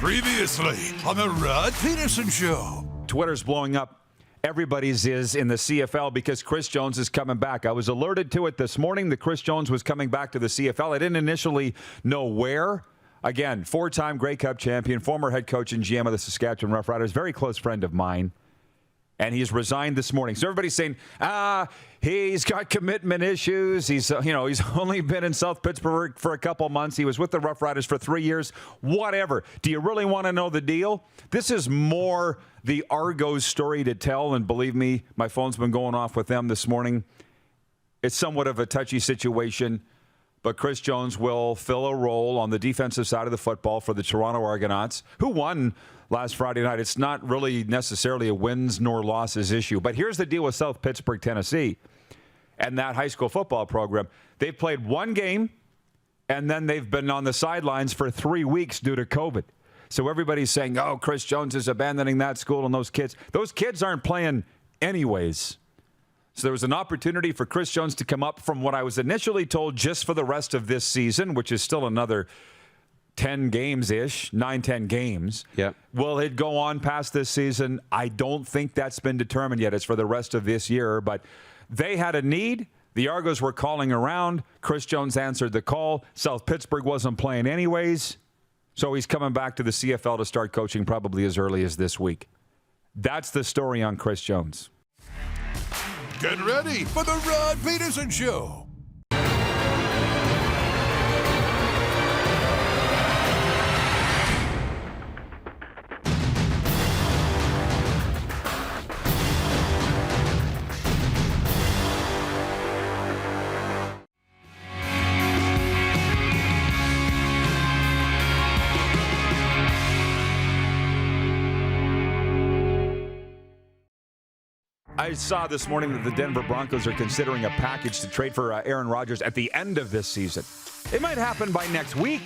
Previously on the Rod Pedersen Show. Twitter's blowing up. Everybody's is in the CFL because Chris Jones is coming back. I was alerted to it this morning that Chris Jones was coming back to the CFL. I didn't initially know where. Again, four-time Grey Cup champion, former head coach and GM of the Saskatchewan Roughriders, very close friend of mine. And he's resigned this morning. So everybody's saying, he's got commitment issues. He's only been in South Pittsburgh for a couple months. He was with the Rough Riders for 3 years. Whatever. Do you really want to know the deal? This is more the Argos story to tell. And believe me, my phone's been going off with them this morning. It's somewhat of a touchy situation. But Chris Jones will fill a role on the defensive side of the football for the Toronto Argonauts, who won last Friday night. It's not really necessarily a wins nor losses issue. But here's the deal with South Pittsburgh, Tennessee, and that high school football program. They've played one game, and then they've been on the sidelines for 3 weeks due to COVID. So everybody's saying, oh, Chris Jones is abandoning that school and those kids. Those kids aren't playing anyways. So there was an opportunity for Chris Jones to come up from what I was initially told just for the rest of this season, which is still another 10 games-ish, 9-10 games. Yeah. Will it go on past this season? I don't think that's been determined yet. It's for the rest of this year. But they had a need. The Argos were calling around. Chris Jones answered the call. South Pittsburgh wasn't playing anyways. So he's coming back to the CFL to start coaching probably as early as this week. That's the story on Chris Jones. Get ready for the Rod Pedersen Show. I saw this morning that the Denver Broncos are considering a package to trade for Aaron Rodgers at the end of this season. It might happen by next week.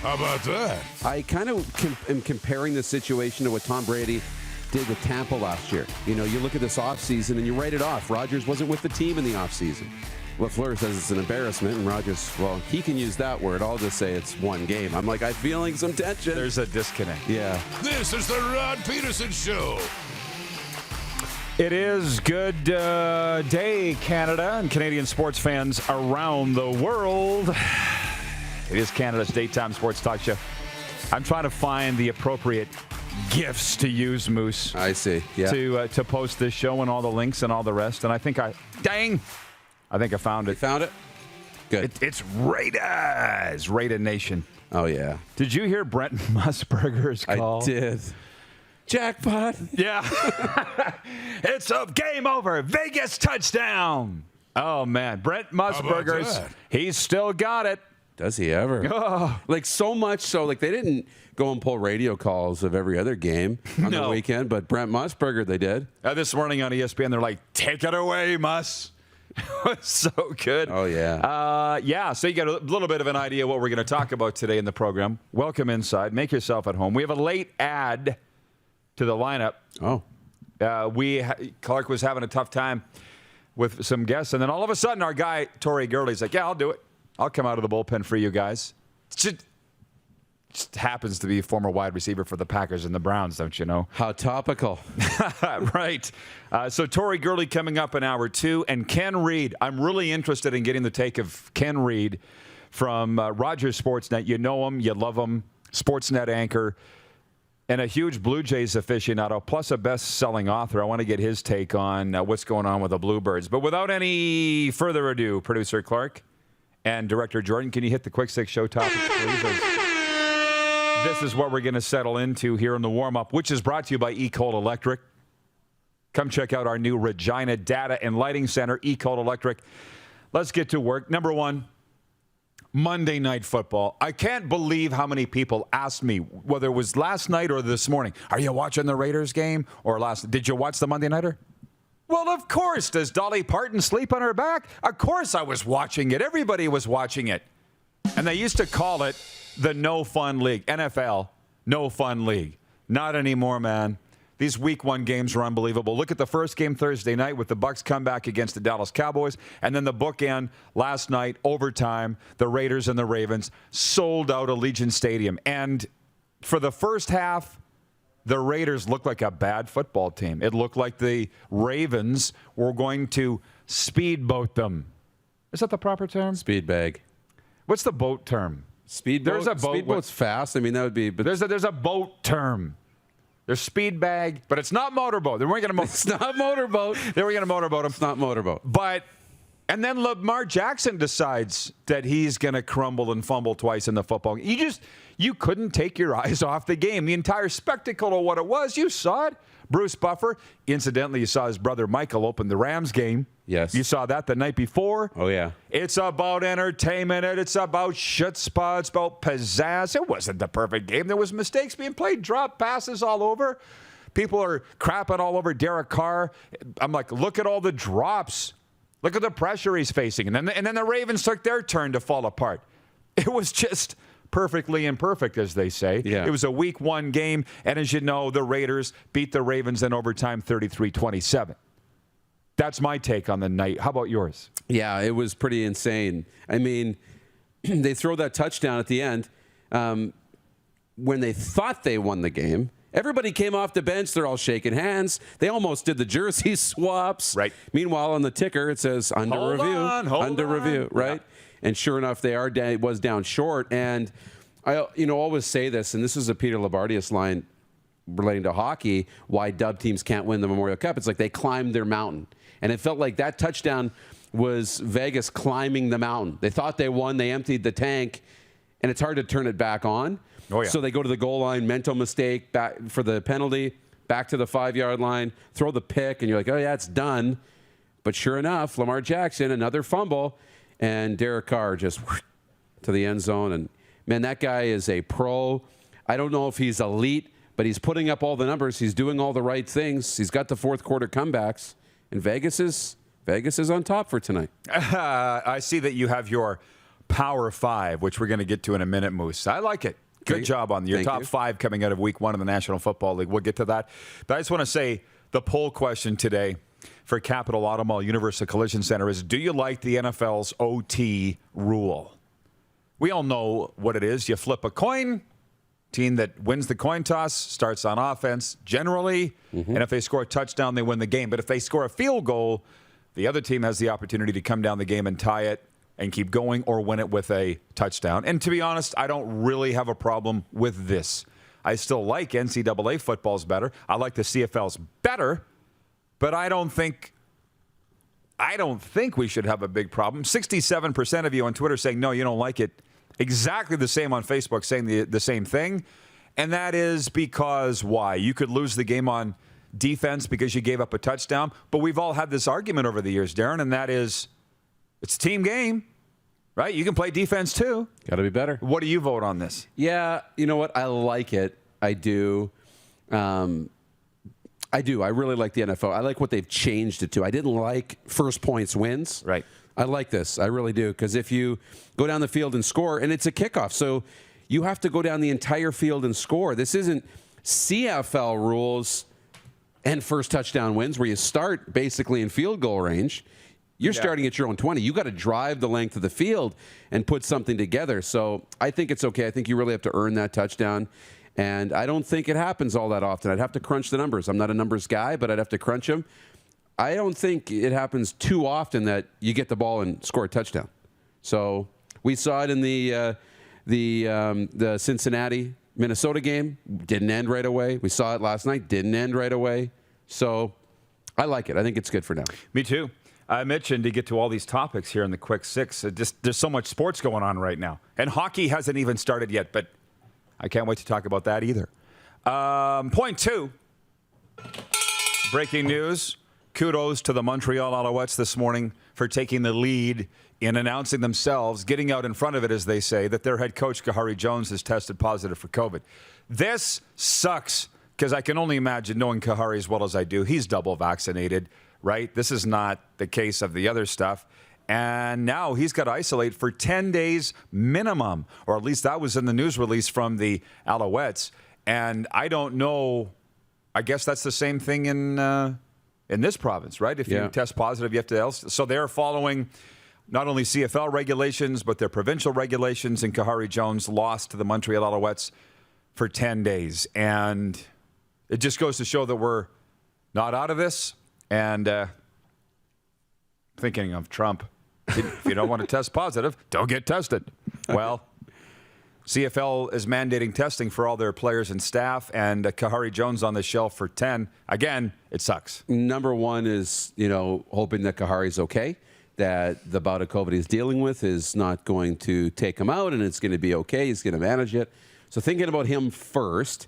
How about that? I kind of am comparing the situation to what Tom Brady did with Tampa last year. You know, you look at this offseason and you write it off. Rodgers wasn't with the team in the offseason. LaFleur says it's an embarrassment, and Rodgers, well, he can use that word. I'll just say it's one game. I'm like, I'm feeling some tension. There's a disconnect. Yeah. This is the Rod Pedersen Show. It is good day, Canada, and Canadian sports fans around the world. It is Canada's daytime sports talk show. I'm trying to find the appropriate gifts to use, Moose. I see. Yeah. To post this show and all the links and all the rest. And I think I found it. You found it? Good. It's Raiders, Raider Nation. Oh, yeah. Did you hear Brent Musburger's call? I did. Jackpot. Yeah. It's a game over. Vegas touchdown. Oh, man. Brent Musburger's, he's still got it. Does he ever? Oh. Like, so much so, like, they didn't go and pull radio calls of every other game on the weekend, but Brent Musburger, they did. This morning on ESPN, they're like, take it away, Mus. It was so good. Oh, yeah. So you got a little bit of an idea what we're going to talk about today in the program. Welcome inside. Make yourself at home. We have a late add to the lineup. Oh. Clark was having a tough time with some guests, and then all of a sudden our guy, Tori Gurley's like, yeah, I'll do it. I'll come out of the bullpen for you guys. Just happens to be a former wide receiver for the Packers and the Browns, don't you know? How topical. Right. So Tori Gurley coming up in hour 2, and Ken Reid. I'm really interested in getting the take of Ken Reid from Rogers Sportsnet. You know him. You love him. Sportsnet anchor. And a huge Blue Jays aficionado, plus a best-selling author. I want to get his take on what's going on with the Bluebirds. But without any further ado, producer Clark and director Jordan, can you hit the quick six show topics, please? This is what we're going to settle into here in the warm-up, which is brought to you by eCold Electric. Come check out our new Regina Data and Lighting Center, eCold Electric. Let's get to work. Number one. Monday Night Football. I can't believe how many people asked me, whether it was last night or this morning, are you watching the Raiders game? Or did you watch the Monday Nighter? Well, of course. Does Dolly Parton sleep on her back? Of course I was watching it. Everybody was watching it. And they used to call it the No Fun League. NFL, No Fun League. Not anymore, man. These week one games are unbelievable. Look at the first game Thursday night with the Bucs comeback against the Dallas Cowboys. And then the bookend last night, overtime, the Raiders and the Ravens sold out Allegiant Stadium. And for the first half, the Raiders looked like a bad football team. It looked like the Ravens were going to speedboat them. Is that the proper term? Speed bag. What's the boat term? Speedboat. There's a boat. Speedboat's fast. I mean, that would be. But there's a boat term. There's speed bag, but it's not motorboat. They weren't going to. It's not motorboat. They were going to motorboat him. It's not motorboat. And then Lamar Jackson decides that he's going to crumble and fumble twice in the football game. You couldn't take your eyes off the game. The entire spectacle of what it was, you saw it. Bruce Buffer, incidentally, you saw his brother Michael open the Rams game. Yes. You saw that the night before. Oh, yeah. It's about entertainment. It's about chutzpah. It's about pizzazz. It wasn't the perfect game. There was mistakes being played, drop passes all over. People are crapping all over Derek Carr. I'm like, look at all the drops. Look at the pressure he's facing. And then the Ravens took their turn to fall apart. It was just perfectly imperfect, as they say. Yeah. It was a week 1 game. And as you know, the Raiders beat the Ravens in overtime 33-27. That's my take on the night. How about yours? Yeah, it was pretty insane. I mean, they throw that touchdown at the end. When they thought they won the game, everybody came off the bench. They're all shaking hands. They almost did the jersey swaps. Right. Meanwhile, on the ticker, it says under review, right? Yeah. And sure enough, it was down short. And I always say this, and this is a Peter Labardius line relating to hockey, why dub teams can't win the Memorial Cup. It's like they climbed their mountain. And it felt like that touchdown was Vegas climbing the mountain. They thought they won. They emptied the tank. And it's hard to turn it back on. Oh, yeah. So they go to the goal line, mental mistake, back for the penalty, back to the 5-yard line, throw the pick, and you're like, oh, yeah, it's done. But sure enough, Lamar Jackson, another fumble, and Derek Carr just to the end zone. And, man, that guy is a pro. I don't know if he's elite, but he's putting up all the numbers. He's doing all the right things. He's got the fourth quarter comebacks. And Vegas is on top for tonight. I see that you have your Power 5, which we're going to get to in a minute, Moose. I like it. Good job on your top 5 coming out of week 1 in the National Football League. We'll get to that. But I just want to say the poll question today for Capital Auto Mall Universal Collision Center is, do you like the NFL's OT rule? We all know what it is. You flip a coin. Team that wins the coin toss starts on offense generally. Mm-hmm. And if they score a touchdown, they win the game. But if they score a field goal, the other team has the opportunity to come down the game and tie it and keep going or win it with a touchdown. And to be honest, I don't really have a problem with this. I still like NCAA footballs better. I like the CFLs better, but I don't think we should have a big problem. 67% of you on Twitter saying, no, you don't like it. Exactly the same on Facebook saying the same thing. And that is because why? You could lose the game on defense because you gave up a touchdown. But we've all had this argument over the years, Darren, and that is it's a team game, right? You can play defense too. Got to be better. What do you vote on this? Yeah, you know what? I like it. I do. I really like the NFL. I like what they've changed it to. I didn't like first points wins. Right. I like this. I really do. Because if you go down the field and score, and it's a kickoff, so you have to go down the entire field and score. This isn't CFL rules and first touchdown wins where you start basically in field goal range. You're starting at your own 20. You got to drive the length of the field and put something together. So I think it's okay. I think you really have to earn that touchdown. And I don't think it happens all that often. I'd have to crunch the numbers. I'm not a numbers guy, but I'd have to crunch them. I don't think it happens too often that you get the ball and score a touchdown. So we saw it in the Cincinnati Minnesota game. Didn't end right away. We saw it last night. Didn't end right away. So I like it. I think it's good for now. Me too. I mentioned to get to all these topics here in the Quick Six. There's so much sports going on right now. And hockey hasn't even started yet, but I can't wait to talk about that either. Point 2. Breaking news. Kudos to the Montreal Alouettes this morning for taking the lead in announcing themselves, getting out in front of it, as they say, that their head coach, Kahari Jones, has tested positive for COVID. This sucks because I can only imagine, knowing Kahari as well as I do, he's double vaccinated, right? This is not the case of the other stuff. And now he's got to isolate for 10 days minimum, or at least that was in the news release from the Alouettes. And I don't know. I guess that's the same thing in this province, right? If you test positive, you have to. So they're following not only CFL regulations, but their provincial regulations. And Kahari Jones lost to the Montreal Alouettes for 10 days. And it just goes to show that we're not out of this. And thinking of Trump, if you don't want to test positive, don't get tested. Well, CFL is mandating testing for all their players and staff, and Kahari Jones on the shelf for 10. Again, it sucks. Number one is, hoping that Kahari's okay, that the bout of COVID he's dealing with is not going to take him out, and it's going to be okay. He's going to manage it. So thinking about him first,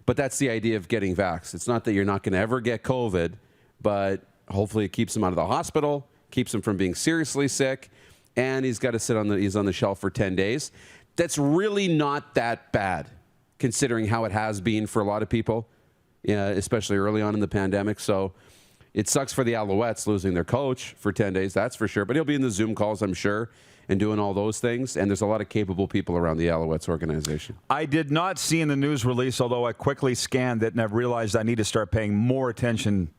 but that's the idea of getting vaxxed. It's not that you're not going to ever get COVID, but hopefully it keeps him out of the hospital, keeps him from being seriously sick, and he's got to he's on the shelf for 10 days. That's really not that bad, considering how it has been for a lot of people, especially early on in the pandemic. So it sucks for the Alouettes losing their coach for 10 days, that's for sure. But he'll be in the Zoom calls, I'm sure, and doing all those things. And there's a lot of capable people around the Alouettes organization. I did not see in the news release, although I quickly scanned it and I've realized I need to start paying more attention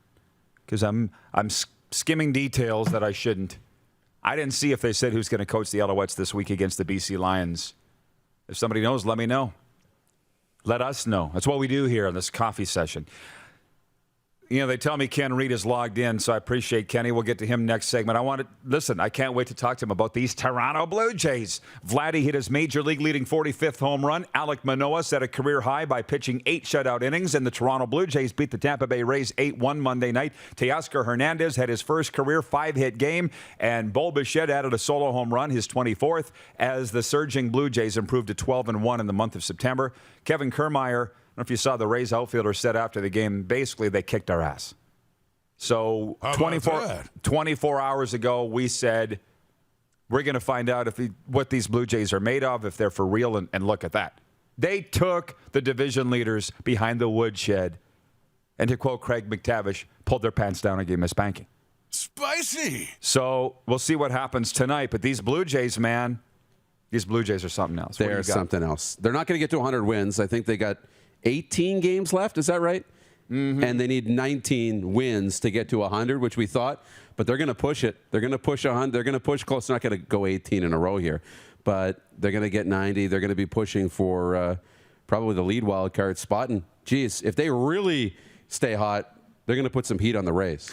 because I'm skimming details that I shouldn't. I didn't see if they said who's going to coach the Alouettes this week against the BC Lions. If somebody knows, let me know. Let us know. That's what we do here on this coffee session. They tell me Ken Reid is logged in, so I appreciate Kenny. We'll get to him next segment. I can't wait to talk to him about these Toronto Blue Jays. Vladdy hit his major league leading 45th home run. Alek Manoah set a career high by pitching 8 shutout innings, and the Toronto Blue Jays beat the Tampa Bay Rays 8-1 Monday night. Teoscar Hernandez had his first career 5-hit game, and Bo Bichette added a solo home run, his 24th, as the surging Blue Jays improved to 12-1 in the month of September. Kevin Kiermaier, I don't know if you saw the Rays outfielder said after the game, basically they kicked our ass. So 24 hours ago, we said we're going to find out what these Blue Jays are made of, if they're for real, and look at that. They took the division leaders behind the woodshed, and to quote Craig McTavish, pulled their pants down and gave them a spanking. Spicy. So we'll see what happens tonight. But these Blue Jays, man, these Blue Jays are something else. They're something else. They're not going to get to 100 wins. I think they got 18 games left. Is that right? Mm-hmm. And they need 19 wins to get to 100, which we thought. But they're going to push it. They're going to push 100. They're going to push close. They're not going to go 18 in a row here. But they're going to get 90. They're going to be pushing for probably the lead wild card spot. And, geez, if they really stay hot, they're going to put some heat on the Rays.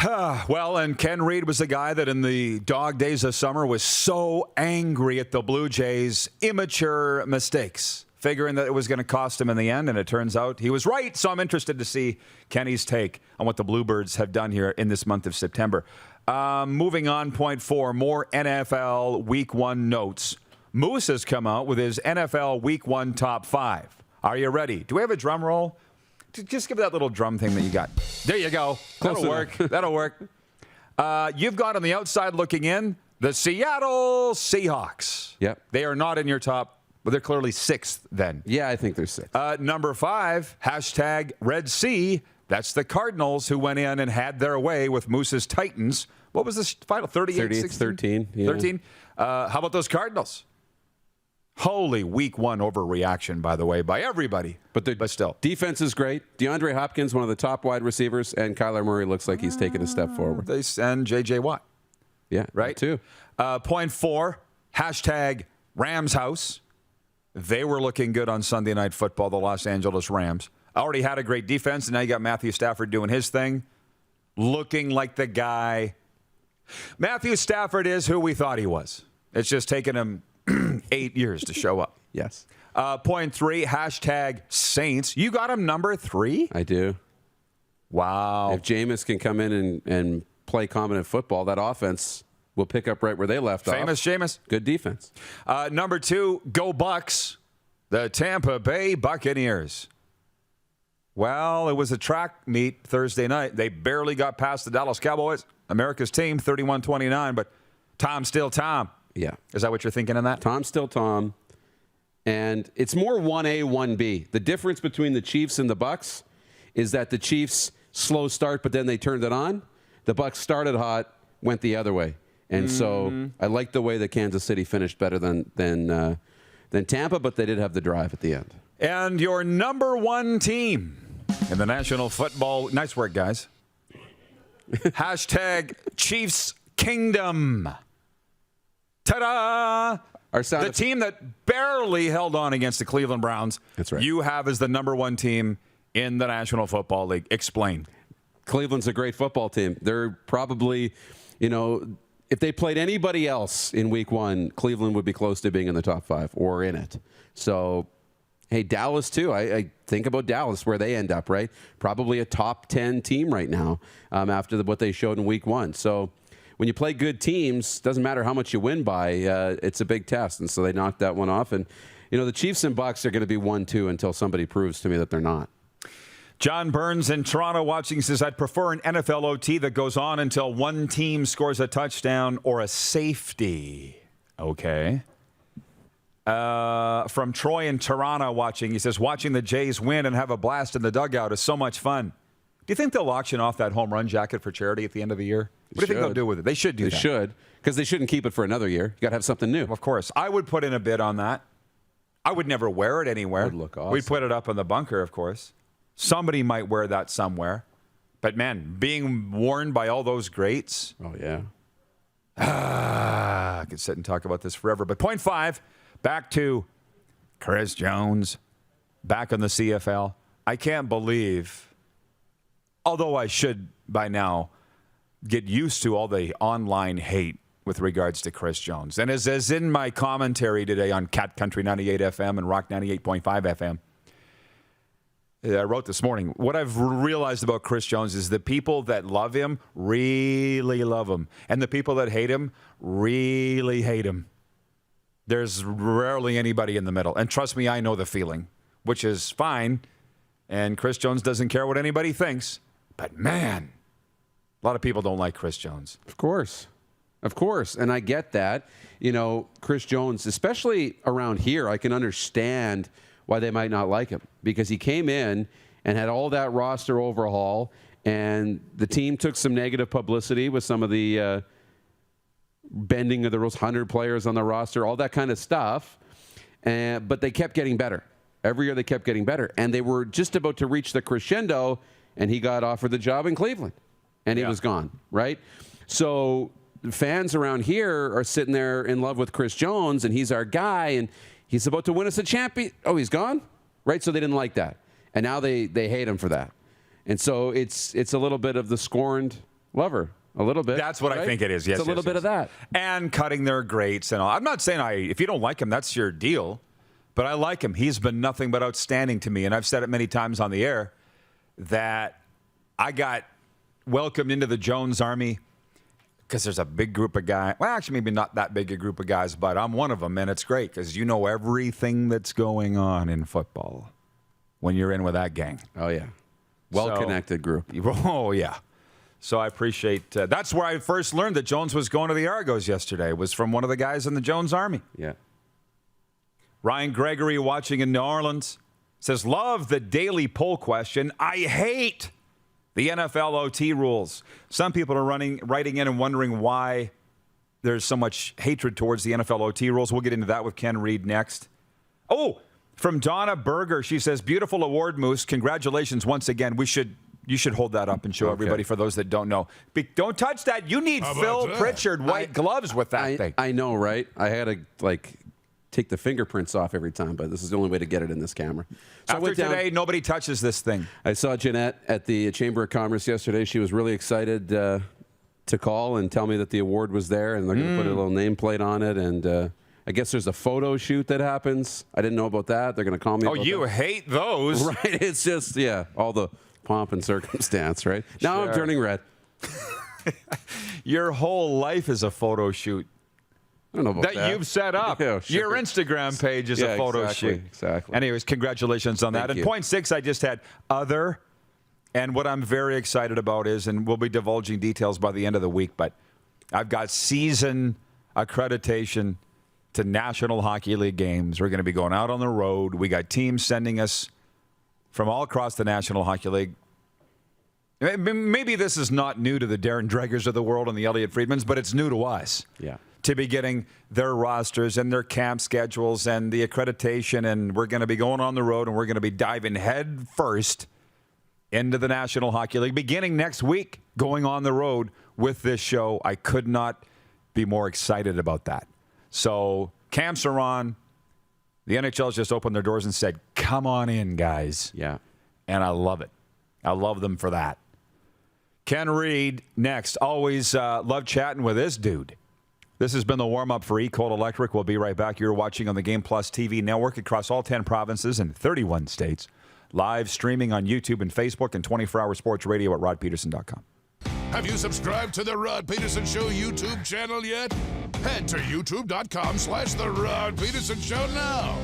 Well, and Ken Reid was the guy that in the dog days of summer was so angry at the Blue Jays' immature mistakes, figuring that it was going to cost him in the end, and it turns out he was right. So I'm interested to see Kenny's take on what the Bluebirds have done here in this month of September. Moving on, point 4, more NFL Week 1 notes. Moose has come out with his NFL Week 1 top 5. Are you ready? Do we have a drum roll? Just give that little drum thing that you got. There you go. That'll work. That'll work. You've got on the outside looking in the Seattle Seahawks. Yep. They are not in your top. Well, they're clearly 6th then. Yeah, I think they're 6th. Number 5, hashtag Red Sea. That's the Cardinals who went in and had their way with Moose's Titans. What was this final? 13. Yeah. 13. How about those Cardinals? Holy Week 1 overreaction, by the way, by everybody. But still. Defense is great. DeAndre Hopkins, one of the top wide receivers, and Kyler Murray looks like he's taken a step forward. And J.J. Watt. Yeah, right? Too. Point 4, hashtag Rams House. They were looking good on Sunday Night Football, the Los Angeles Rams. Already had a great defense, and now you got Matthew Stafford doing his thing, looking like the guy. Matthew Stafford is who we thought he was. It's just taken him 8 years to show up. Yes. Point 3, hashtag Saints. You got him number 3? I do. Wow. If Jameis can come in and play competent football, that offense will pick up right where they left off. Famous Jameis. Good defense. Number 2, go Bucks. The Tampa Bay Buccaneers. Well, it was a track meet Thursday night. They barely got past the Dallas Cowboys, America's team, 31-29, but Tom's still Tom. Yeah. Is that what you're thinking in that? Tom's still Tom. And it's more 1A, 1B. The difference between the Chiefs and the Bucks is that the Chiefs slow start, but then they turned it on. The Bucks started hot, went the other way. And so I like the way that Kansas City finished better than Tampa, but they did have the drive at the end. And your number 1 team in the National Football. Nice work, guys. hashtag Chiefs Kingdom. Ta-da! The team that barely held on against the Cleveland Browns. That's right. You have as the number one team in the National Football League. Explain. Cleveland's a great football team. They're probably, if they played anybody else in week one, Cleveland would be close to being in the top 5 or in it. So, hey, Dallas too. I think about Dallas, where they end up, right? Probably a top 10 team right now after what they showed in week one. So when you play good teams, doesn't matter how much you win by, it's a big test. And so they knocked that one off. And, the Chiefs and Bucks are going to be 1-2 until somebody proves to me that they're not. John Burns in Toronto watching says, I'd prefer an NFL OT that goes on until one team scores a touchdown or a safety. Okay. From Troy in Toronto watching, he says, watching the Jays win and have a blast in the dugout is so much fun. Do you think they'll auction off that home run jacket for charity at the end of the year? What do you think they'll do with it? They should do that. They should, because they shouldn't keep it for another year. You got to have something new. Of course. I would put in a bid on that. I would never wear it anywhere. It would look awesome. We'd put it up in the bunker, of course. Somebody might wear that somewhere. But, man, being worn by all those greats. Oh, yeah. I could sit and talk about this forever. But point 5, back to Chris Jones, back on the CFL. I can't believe, although I should by now get used to all the online hate with regards to Chris Jones. And as in my commentary today on Cat Country 98 FM and Rock 98.5 FM, I wrote this morning, what I've realized about Chris Jones is the people that love him really love him. And the people that hate him really hate him. There's rarely anybody in the middle. And trust me, I know the feeling, which is fine. And Chris Jones doesn't care what anybody thinks. But man, a lot of people don't like Chris Jones. Of course. And I get that. Chris Jones, especially around here, I can understand why they might not like him, because he came in and had all that roster overhaul, and the team took some negative publicity with some of the bending of the rules, 100 players on the roster, all that kind of stuff. But they kept getting better. Every year they kept getting better. And they were just about to reach the crescendo, and he got offered the job in Cleveland. And he was gone, right? So fans around here are sitting there in love with Chris Jones, and he's our guy, and he's about to win us a champion. Oh, he's gone? Right? So they didn't like that. And now they hate him for that. And so it's a little bit of the scorned lover. A little bit. That's what I think it is, yes. It's a little bit of that. And cutting their greats and all. I'm not saying if you don't like him, that's your deal. But I like him. He's been nothing but outstanding to me. And I've said it many times on the air that I got welcomed into the Jones Army because there's a big group of guys. Well, actually, maybe not that big a group of guys, but I'm one of them. And it's great because you know everything that's going on in football when you're in with that gang. Oh, yeah. Well-connected group. Oh, yeah. So I appreciate that's where I first learned that Jones was going to the Argos yesterday. It was from one of the guys in the Jones Army. Yeah. Ryan Gregory watching in New Orleans says, love the daily poll question. I hate the NFL OT rules. Some people are writing in and wondering why there's so much hatred towards the NFL OT rules. We'll get into that with Ken Reid next. Oh, from Donna Berger, she says, beautiful award, Moose. Congratulations once again. You should hold that up and show everybody for those that don't know. Don't touch that. You need Phil Pritchard white gloves with that thing. I know, right? I had to, take the fingerprints off every time, but this is the only way to get it in this camera. So After today, nobody touches this thing. I saw Jeanette at the Chamber of Commerce yesterday. She was really excited to call and tell me that the award was there, and they're going to put a little nameplate on it, and I guess there's a photo shoot that happens. I didn't know about that. They're going to call me about that. You hate those. Right. It's just, all the pomp and circumstance, right? Now I'm turning red. Your whole life is a photo shoot. I don't know about that. You've set up. Yeah, sure. Your Instagram page is a photo shoot. Exactly. Anyways, congratulations on that. And point 6, I just had other. And what I'm very excited about is, and we'll be divulging details by the end of the week, but I've got season accreditation to National Hockey League games. We're going to be going out on the road. We got teams sending us from all across the National Hockey League. Maybe this is not new to the Darren Dregers of the world and the Elliot Friedmans, but it's new to us. Yeah. To be getting their rosters and their camp schedules and the accreditation, and we're going to be going on the road and we're going to be diving head first into the National Hockey League beginning next week, going on the road with this show. I could not be more excited about that. So Camps are on. The NHL's just opened their doors and said, come on in, guys. Yeah. And I love it. I love them for that. Ken Reid next. Always love chatting with this dude. This has been the warm-up for E-Cold Electric. We'll be right back. You're watching on the Game Plus TV network across all 10 provinces and 31 states. Live streaming on YouTube and Facebook and 24-hour sports radio at rodpeterson.com. Have you subscribed to the Rod Peterson Show YouTube channel yet? Head to youtube.com/The Rod Peterson Show now.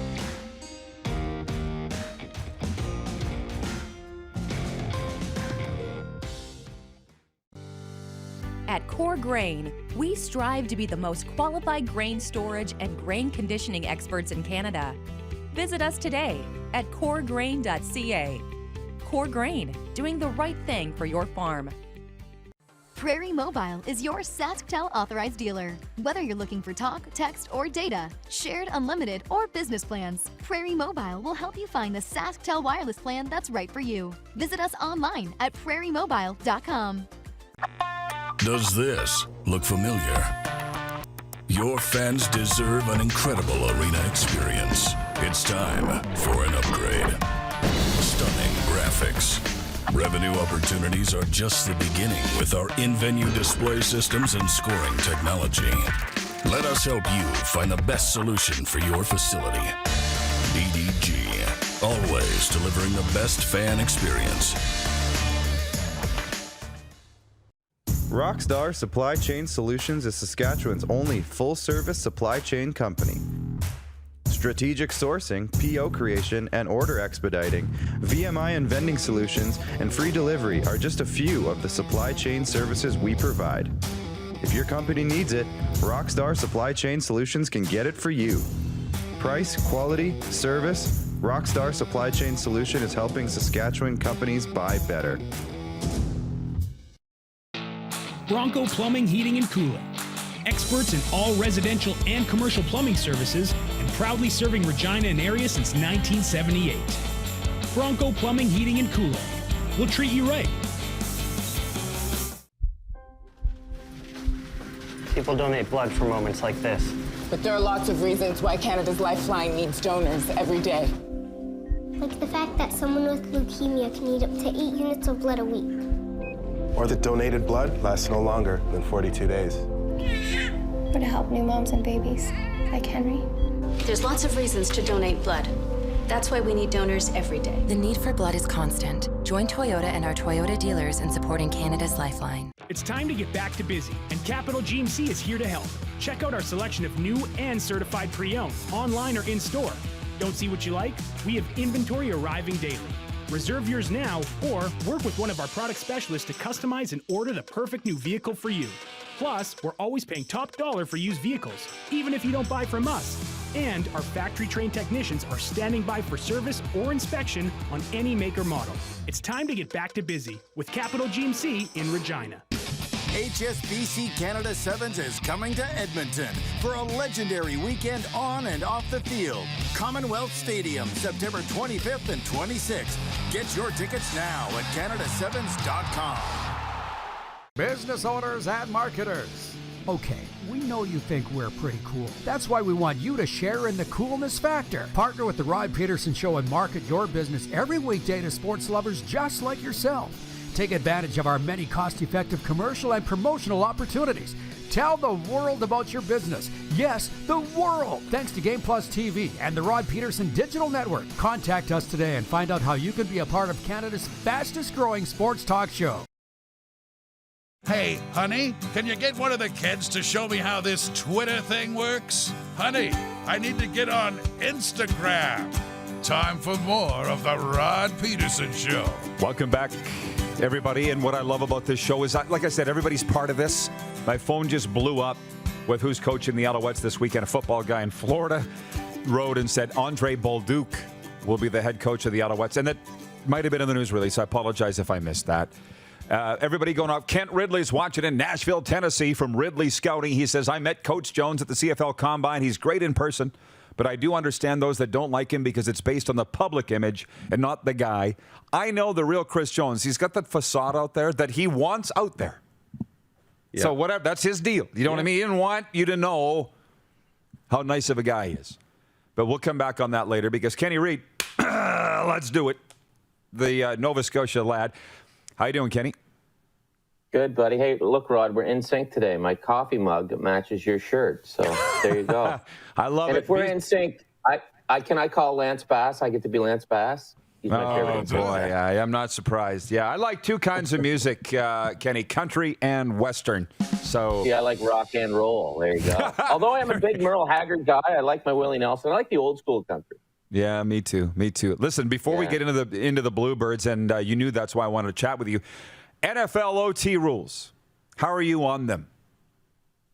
At Core Grain, we strive to be the most qualified grain storage and grain conditioning experts in Canada. Visit us today at coregrain.ca. Core Grain, doing the right thing for your farm. Prairie Mobile is your SaskTel authorized dealer. Whether you're looking for talk, text, or data, shared, unlimited, or business plans, Prairie Mobile will help you find the SaskTel wireless plan that's right for you. Visit us online at prairiemobile.com. Does this look familiar? Your fans deserve an incredible arena experience. It's time for an upgrade. Stunning graphics. Revenue opportunities are just the beginning with our in-venue display systems and scoring technology. Let us help you find the best solution for your facility. DDG, always delivering the best fan experience. Rockstar Supply Chain Solutions is Saskatchewan's only full-service supply chain company. Strategic sourcing, PO creation, and order expediting, VMI and vending solutions, and free delivery are just a few of the supply chain services we provide. If your company needs it, Rockstar Supply Chain Solutions can get it for you. Price, quality, service, Rockstar Supply Chain Solution is helping Saskatchewan companies buy better. Bronco Plumbing, Heating, and Cooling. Experts in all residential and commercial plumbing services and proudly serving Regina and area since 1978. Bronco Plumbing, Heating, and Cooling. We'll treat you right. People donate blood for moments like this. But there are lots of reasons why Canada's Lifeline needs donors every day. Like the fact that someone with leukemia can need up to 8 units of blood a week. Or that donated blood lasts no longer than 42 days. Or to help new moms and babies, like Henry. There's lots of reasons to donate blood. That's why we need donors every day. The need for blood is constant. Join Toyota and our Toyota dealers in supporting Canada's Lifeline. It's time to get back to busy, and Capital GMC is here to help. Check out our selection of new and certified pre-owned, online or in-store. Don't see what you like? We have inventory arriving daily. Reserve yours now or work with one of our product specialists to customize and order the perfect new vehicle for you. Plus, we're always paying top dollar for used vehicles, even if you don't buy from us. And our factory-trained technicians are standing by for service or inspection on any make or model. It's time to get back to busy with Capital GMC in Regina. HSBC Canada Sevens is coming to Edmonton for a legendary weekend on and off the field. Commonwealth Stadium, September 25th and 26th. Get your tickets now at canadasevens.com. Business owners and marketers. Okay, we know you think we're pretty cool. That's why we want you to share in the coolness factor. Partner with the Rod Peterson Show and market your business every weekday to sports lovers just like yourself. Take advantage of our many cost-effective commercial and promotional opportunities. Tell the world about your business. Yes, the world. Thanks to Game Plus TV and the Rod Peterson Digital Network. Contact us today and find out how you can be a part of Canada's fastest-growing sports talk show. Hey, honey, can you get one of the kids to show me how this Twitter thing works? Honey, I need to get on Instagram. Time for more of the Rod Peterson Show. Welcome back, everybody. And what I love about this show is, like I said, everybody's part of this. My phone just blew up with who's coaching the Alouettes this weekend. A football guy in Florida wrote and said Andre Bolduc will be the head coach of the Alouettes. And that might have been in the news release. I apologize if I missed that. Everybody going off. Kent Ridley's watching in Nashville, Tennessee from Ridley Scouting. He says, I met Coach Jones at the CFL Combine. He's great in person, but I do understand those that don't like him because it's based on the public image and not the guy. I know the real Chris Jones. He's got that facade out there that he wants out there. Yeah. So whatever, that's his deal. You know what I mean? He didn't want you to know how nice of a guy he is. But we'll come back on that later because Kenny Reid, let's do it. The Nova Scotia lad. How you doing, Kenny? Good, buddy. Hey, look, Rod, we're in sync today. My coffee mug matches your shirt, so there you go. I love it. And if we're in sync, can I call Lance Bass? I get to be Lance Bass. He's my favorite. Oh, boy, I'm not surprised. Yeah, I like two kinds of music, Kenny, country and Western. So yeah, I like rock and roll. There you go. Although I am a big Merle Haggard guy, I like my Willie Nelson. I like the old school country. Yeah, me too. Me too. Listen, before we get into the Bluebirds, and you knew that's why I wanted to chat with you, NFL OT rules. How are you on them?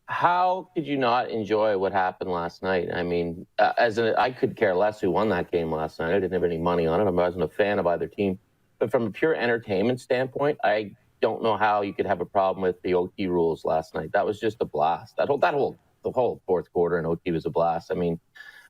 How could you not enjoy what happened last night? I mean, I could care less who won that game last night. I didn't have any money on it. I wasn't a fan of either team. But from a pure entertainment standpoint, I don't know how you could have a problem with the OT rules last night. That was just a blast. The whole fourth quarter in OT was a blast. I mean,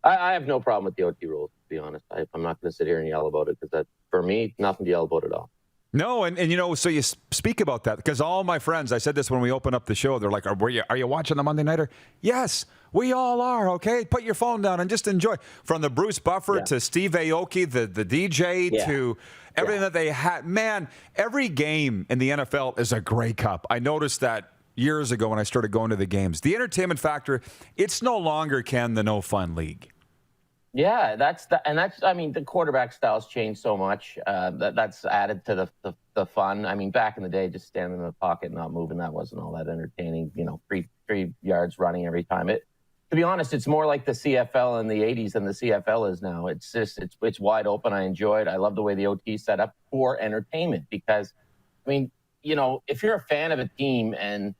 I have no problem with the OT rules, to be honest. I'm not going to sit here and yell about it because for me, nothing to yell about at all. No, and you know, so you speak about that because all my friends, I said this when we opened up the show, they're like, are you watching the Monday Nighter? Yes, we all are, okay? Put your phone down and just enjoy. From the Bruce Buffer to Steve Aoki, the DJ, to everything that they had. Man, every game in the NFL is a Grey Cup. I noticed that years ago when I started going to the games. The entertainment factor, it's no longer, Ken, the no fun league. Yeah, I mean, the quarterback styles changed so much. That's added to the fun. I mean, back in the day, just standing in the pocket and not moving, that wasn't all that entertaining. You know, three yards running every time. To be honest, it's more like the CFL in the 80s than the CFL is now. It's just, it's wide open. I enjoy it. I love the way the OT is set up for entertainment because, I mean, you know, if you're a fan of a team and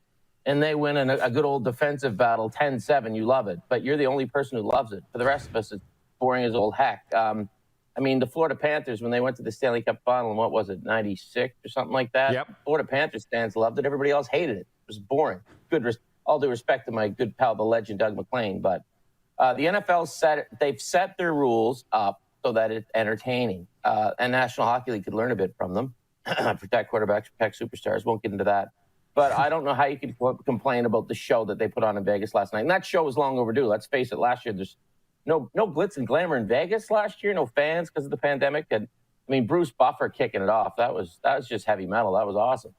they win in a good old defensive battle, 10-7, you love it. But you're the only person who loves it. For the rest of us, it's boring as old heck. I mean, the Florida Panthers, when they went to the Stanley Cup final, what was it, 96 or something like that? Yep. Florida Panthers fans loved it. Everybody else hated it. It was boring. All due respect to my good pal, the legend, Doug McClain. But the NFL they've set their rules up so that it's entertaining. And National Hockey League could learn a bit from them. Protect quarterbacks, protect superstars. Won't get into that. But I don't know how you can complain about the show that they put on in Vegas last night. And that show was long overdue. Let's face it, last year there's no glitz and glamour in Vegas last year, no fans because of the pandemic. And I mean, Bruce Buffer kicking it off. That was just heavy metal. That was awesome.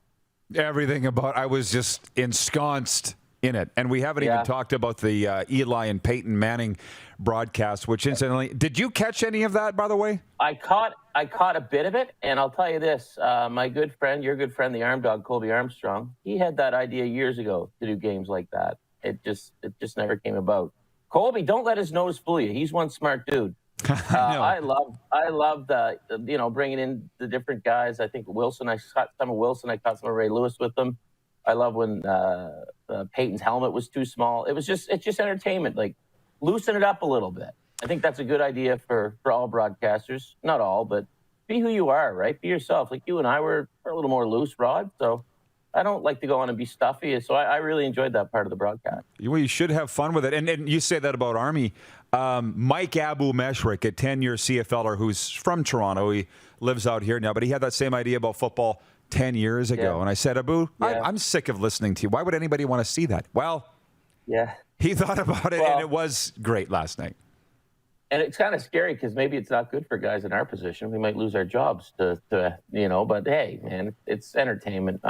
Everything about I was just ensconced in it. And we haven't even talked about the Eli and Peyton Manning broadcast, which incidentally, did you catch any of that, by the way? I caught a bit of it, and I'll tell you this. My good friend, your good friend, the Arm Dog, Colby Armstrong, he had that idea years ago to do games like that. It just never came about. Colby, don't let his nose fool you. He's one smart dude. I love bringing in the different guys. I think Wilson, I caught some of Wilson. I caught some of Ray Lewis with them. I love when Peyton's helmet was too small. It's just entertainment. Like, loosen it up a little bit. I think that's a good idea for all broadcasters. Not all, but be who you are, right? Be yourself. Like you and I were a little more loose, Rod. So I don't like to go on and be stuffy. So I really enjoyed that part of the broadcast. Well, you should have fun with it. And you say that about Army. Mike Abu-Meshrik, a 10-year CFLer who's from Toronto. He lives out here now, but he had that same idea about football 10 years ago. Yeah. And I said, Abu, I'm sick of listening to you. Why would anybody want to see that? Well, he thought about it, and it was great last night. And it's kind of scary because maybe it's not good for guys in our position. We might lose our jobs to but hey, man, it's entertainment.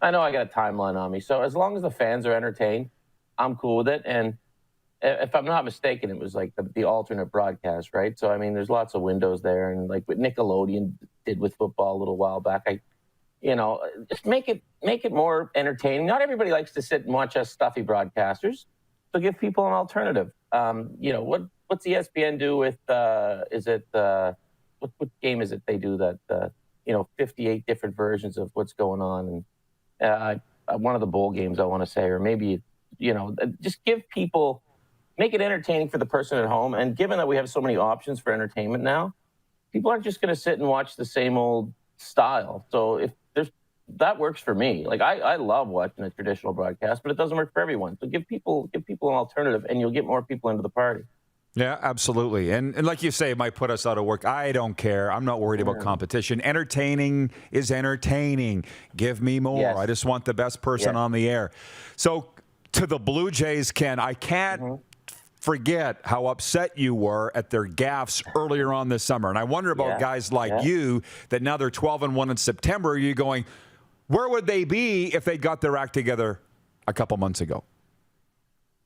I know I got a timeline on me. So as long as the fans are entertained, I'm cool with it. And if I'm not mistaken, it was like the alternate broadcast, right? So, I mean, there's lots of windows there. And like what Nickelodeon did with football a little while back, just make it more entertaining. Not everybody likes to sit and watch us stuffy broadcasters. So give people an alternative. What's ESPN do with, what game is it they do that, 58 different versions of what's going on? And one of the bowl games, I want to say, or maybe, just make it entertaining for the person at home. And given that we have so many options for entertainment now, people aren't just going to sit and watch the same old style. So that works for me. Like I love watching a traditional broadcast, but it doesn't work for everyone. So give people an alternative, and you'll get more people into the party. Yeah, absolutely. And like you say, it might put us out of work. I don't care. I'm not worried about competition. Entertaining is entertaining. Give me more. Yes. I just want the best person on the air. So to the Blue Jays, Ken, I can't forget how upset you were at their gaffes earlier on this summer. And I wonder about guys like you that now they're 12-1 in September. You're going, where would they be if they got their act together a couple months ago?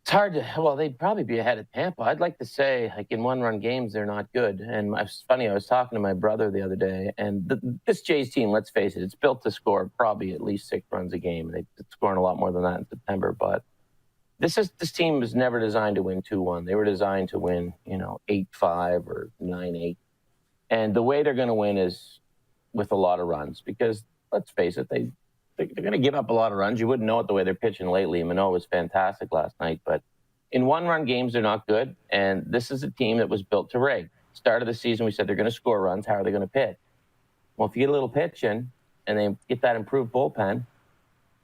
It's hard to, well, they'd probably be ahead of Tampa. I'd like to say, like, in one-run games, they're not good. And it's funny, I was talking to my brother the other day, and this Jays team, let's face it, it's built to score probably at least 6 runs a game. They're scoring a lot more than that in September. But this team was never designed to win 2-1. They were designed to win, 8-5 or 9-8. And the way they're going to win is with a lot of runs because, let's face it, they're going to give up a lot of runs. You wouldn't know it the way they're pitching lately. Manoah was fantastic last night, but in one-run games, they're not good. And this is a team that was built to rig. Start of the season, we said they're going to score runs. How are they going to pitch? Well, if you get a little pitch in and they get that improved bullpen,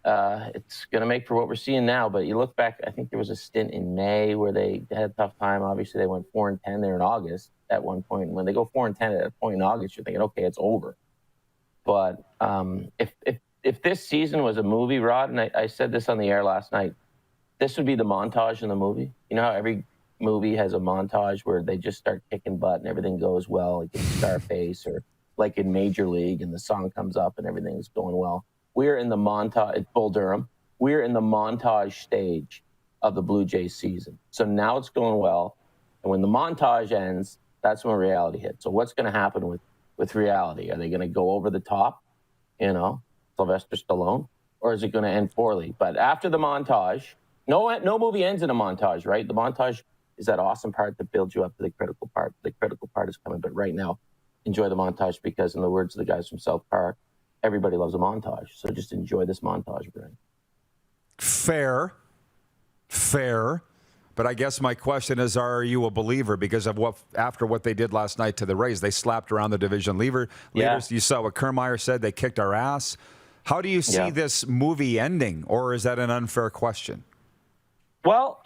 it's going to make for what we're seeing now. But you look back, I think there was a stint in May where they had a tough time. Obviously, they went 4-10 there in August at one point. When they go 4-10 at a point in August, you're thinking, okay, it's over. But if this season was a movie, Rod, and I said this on the air last night, this would be the montage in the movie. You know how every movie has a montage where they just start kicking butt and everything goes well, like in Scarface or like in Major League, and the song comes up and everything's going well. We're in the montage at Bull Durham. We're in the montage stage of the Blue Jays season. So now it's going well. And when the montage ends, that's when reality hits. So what's going to happen with reality? Are they going to go over the top, Sylvester Stallone, or is it going to end poorly? But after the montage, no movie ends in a montage, right? The montage is that awesome part that builds you up to the critical part. The critical part is coming, but right now, enjoy the montage because, in the words of the guys from South Park, everybody loves a montage. So just enjoy this montage, Brian. Fair. But I guess my question is, are you a believer because of after what they did last night to the Rays? They slapped around the division leaders. Yeah. You saw what Kiermaier said. They kicked our ass. How do you see this movie ending, or is that an unfair question? Well,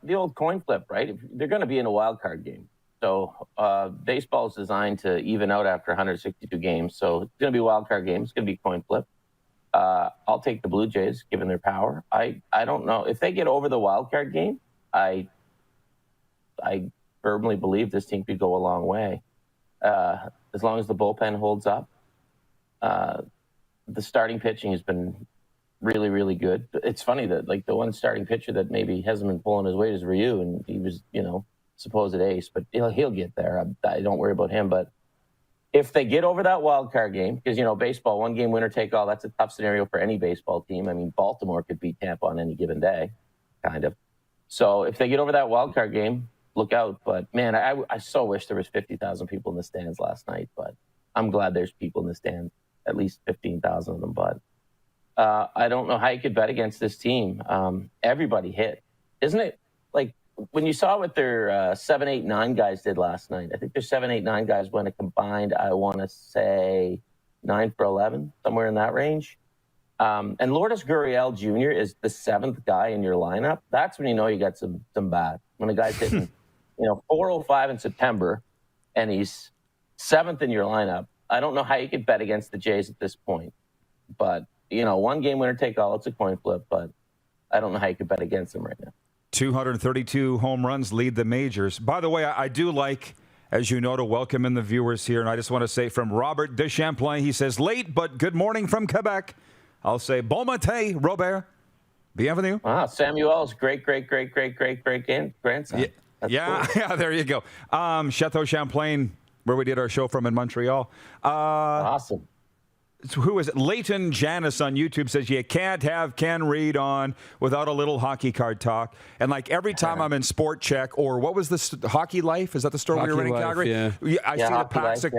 the old coin flip, right? They're going to be in a wild card game. So baseball is designed to even out after 162 games. So it's going to be a wild card game. It's going to be coin flip. I'll take the Blue Jays, given their power. I don't know. If they get over the wild card game, I firmly believe this team could go a long way. As long as the bullpen holds up. The starting pitching has been really, really good. It's funny that, like, the one starting pitcher that maybe hasn't been pulling his weight is Ryu, and he was, supposed ace, but he'll get there. I don't worry about him. But if they get over that wild card game, because, baseball, one game winner take all, that's a tough scenario for any baseball team. I mean, Baltimore could beat Tampa on any given day, kind of. So if they get over that wild card game, look out. But, man, I so wish there was 50,000 people in the stands last night, but I'm glad there's people in the stands, at least 15,000 of them. But I don't know how you could bet against this team. Everybody hit. Isn't it, like, when you saw what their 7, 8, 9 guys did last night, I think their 7, 8, 9 guys went a combined, I want to say, 9 for 11, somewhere in that range. And Lourdes Gurriel Jr. is the 7th guy in your lineup. That's when you know you got some bad. When a guy's hitting, 405 in September, and he's 7th in your lineup. I don't know how you could bet against the Jays at this point. But, one game winner take all, it's a coin flip, but I don't know how you could bet against them right now. 232 home runs lead the majors. By the way, I do like, as you know, to welcome in the viewers here. And I just want to say from Robert de Champlain, he says, late, but good morning from Quebec. I'll say, bon matin, Robert. Bienvenue. Wow, Samuel's great grandson. Yeah, cool. Yeah, there you go. Chateau Champlain, where we did our show from in Montreal. Awesome. Who is it? Leighton Janice on YouTube says you can't have Ken Reid on without a little hockey card talk. And like every time I'm in Sport Check, or what was this, Hockey Life? Is that the store we were in Calgary? Yeah. I see the packs of,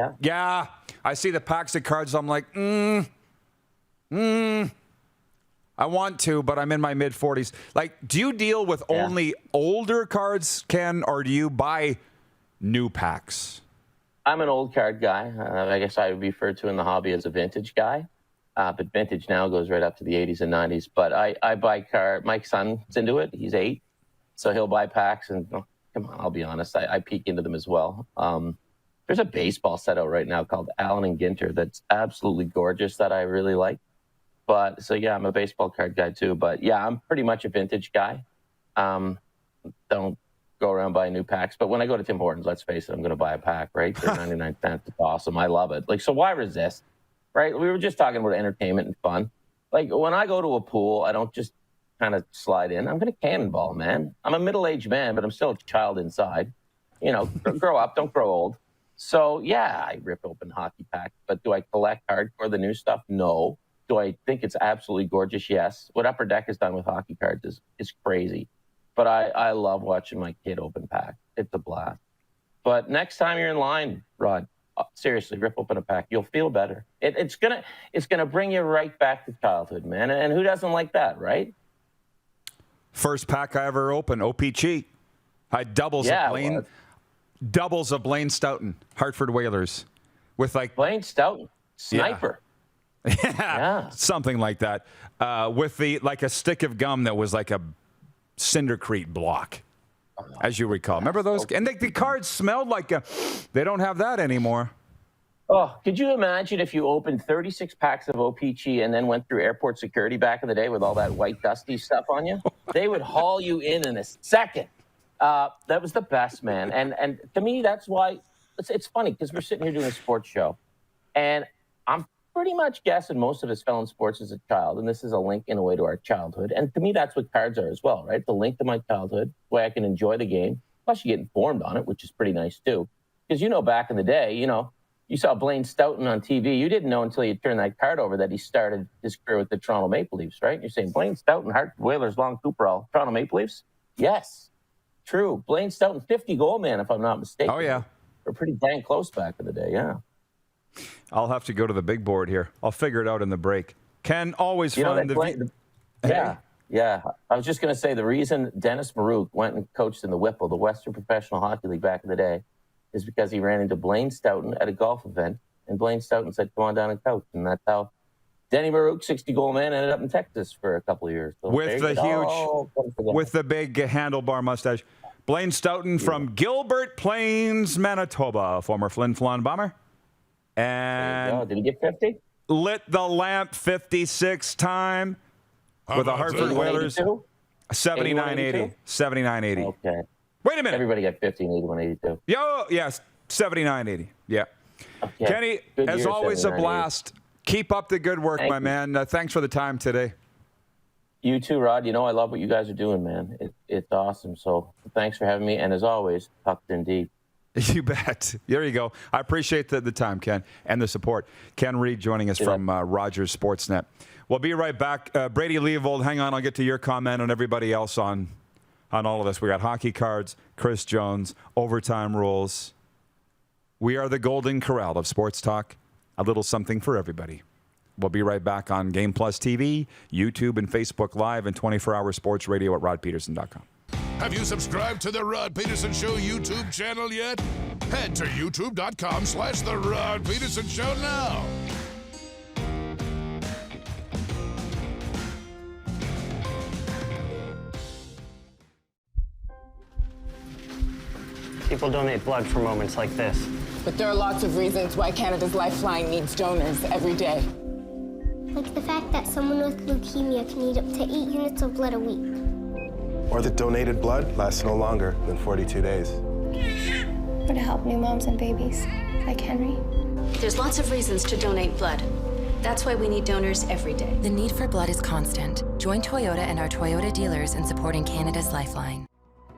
I see the packs of cards. I'm like, I want to, but I'm in my mid-40s. Like, do you deal with only older cards, Ken, or do you buy new packs? I'm an old card guy. I guess I would be referred to in the hobby as a vintage guy. But vintage now goes right up to the 80s and 90s. But I buy card. My son's into it. He's 8. So he'll buy packs. And come on, I'll be honest. I peek into them as well. There's a baseball set out right now called Allen and Ginter that's absolutely gorgeous that I really like. But so, yeah, I'm a baseball card guy too. But, yeah, I'm pretty much a vintage guy. Don't go around buying new packs. But when I go to Tim Hortons, let's face it, I'm going to buy a pack, right? They're 99 cents. It's awesome. I love it. Like, so why resist, right? We were just talking about entertainment and fun. Like, when I go to a pool, I don't just kind of slide in. I'm going to cannonball, man. I'm a middle-aged man, but I'm still a child inside. You know, grow up, don't grow old. So, yeah, I rip open hockey packs. But do I collect hardcore the new stuff? No. Do I think it's absolutely gorgeous? Yes. What Upper Deck has done with hockey cards is crazy. But I love watching my kid open packs. It's a blast. But next time you're in line, Rod, seriously, rip open a pack. You'll feel better. It's gonna bring you right back to childhood, man. And who doesn't like that, right? First pack I ever opened, OPG. I had doubles of Blaine Stoughton, Hartford Whalers, with like Blaine Stoughton, sniper. Yeah, something like that. With a stick of gum that was like a Cindercrete block, as you recall. Remember those? And the cards smelled like they don't have that anymore. Oh, could you imagine if you opened 36 packs of OPG and then went through airport security back in the day with all that white dusty stuff on you? They would haul you in a second. That was the best, man. And to me, that's why it's funny because we're sitting here doing a sports show, and I'm pretty much guessing most of us fell in sports as a child, and this is a link in a way to our childhood. And to me, that's what cards are as well, right? The link to my childhood, the way I can enjoy the game. Plus, you get informed on it, which is pretty nice too. Because back in the day, you saw Blaine Stoughton on TV. You didn't know until you turned that card over that he started his career with the Toronto Maple Leafs, right? You're saying Blaine Stoughton, Hartford Whalers, Long Cooperall, Toronto Maple Leafs? Yes, true. Blaine Stoughton, 50-goal man, if I'm not mistaken. Oh, yeah. We're pretty dang close back in the day, yeah. I'll have to go to the big board here. I'll figure it out in the break. Ken, always find Yeah. I was just going to say the reason Dennis Marouk went and coached in the Whipple, the Western Professional Hockey League back in the day, is because he ran into Blaine Stoughton at a golf event, and Blaine Stoughton said, "Come on down and coach." And that's how Denny Marouk, 60-goal man, ended up in Texas for a couple of years. So with the big handlebar mustache. Blaine Stoughton from Gilbert Plains, Manitoba, former Flin Flon Bomber. And did he get 50? Lit the lamp 56 time with the Hartford Whalers. 79-80. 79-80. Okay. Wait a minute. Everybody got 50 and 81, 82. Yes, 79-80. Yeah. Okay. Kenny, as always, a blast. Keep up the good work, my man. Thanks for the time today. You too, Rod. I love what you guys are doing, man. It's awesome. So thanks for having me. And as always, tucked in deep. You bet. There you go. I appreciate the time, Ken, and the support. Ken Reid joining us from Rogers Sportsnet. We'll be right back. Brady Leavold, hang on. I'll get to your comment on everybody else on all of this. We got hockey cards, Chris Jones, overtime rules. We are the Golden Corral of sports talk. A little something for everybody. We'll be right back on Game Plus TV, YouTube, and Facebook Live, and 24-hour sports radio at rodpeterson.com. Have you subscribed to the Rod Pedersen Show YouTube channel yet? Head to youtube.com/The Rod Pedersen Show now. People donate blood for moments like this. But there are lots of reasons why Canada's Lifeline needs donors every day. Like the fact that someone with leukemia can need up to 8 units of blood a week. Or that donated blood lasts no longer than 42 days. Or to help new moms and babies, like Henry. There's lots of reasons to donate blood. That's why we need donors every day. The need for blood is constant. Join Toyota and our Toyota dealers in supporting Canada's Lifeline.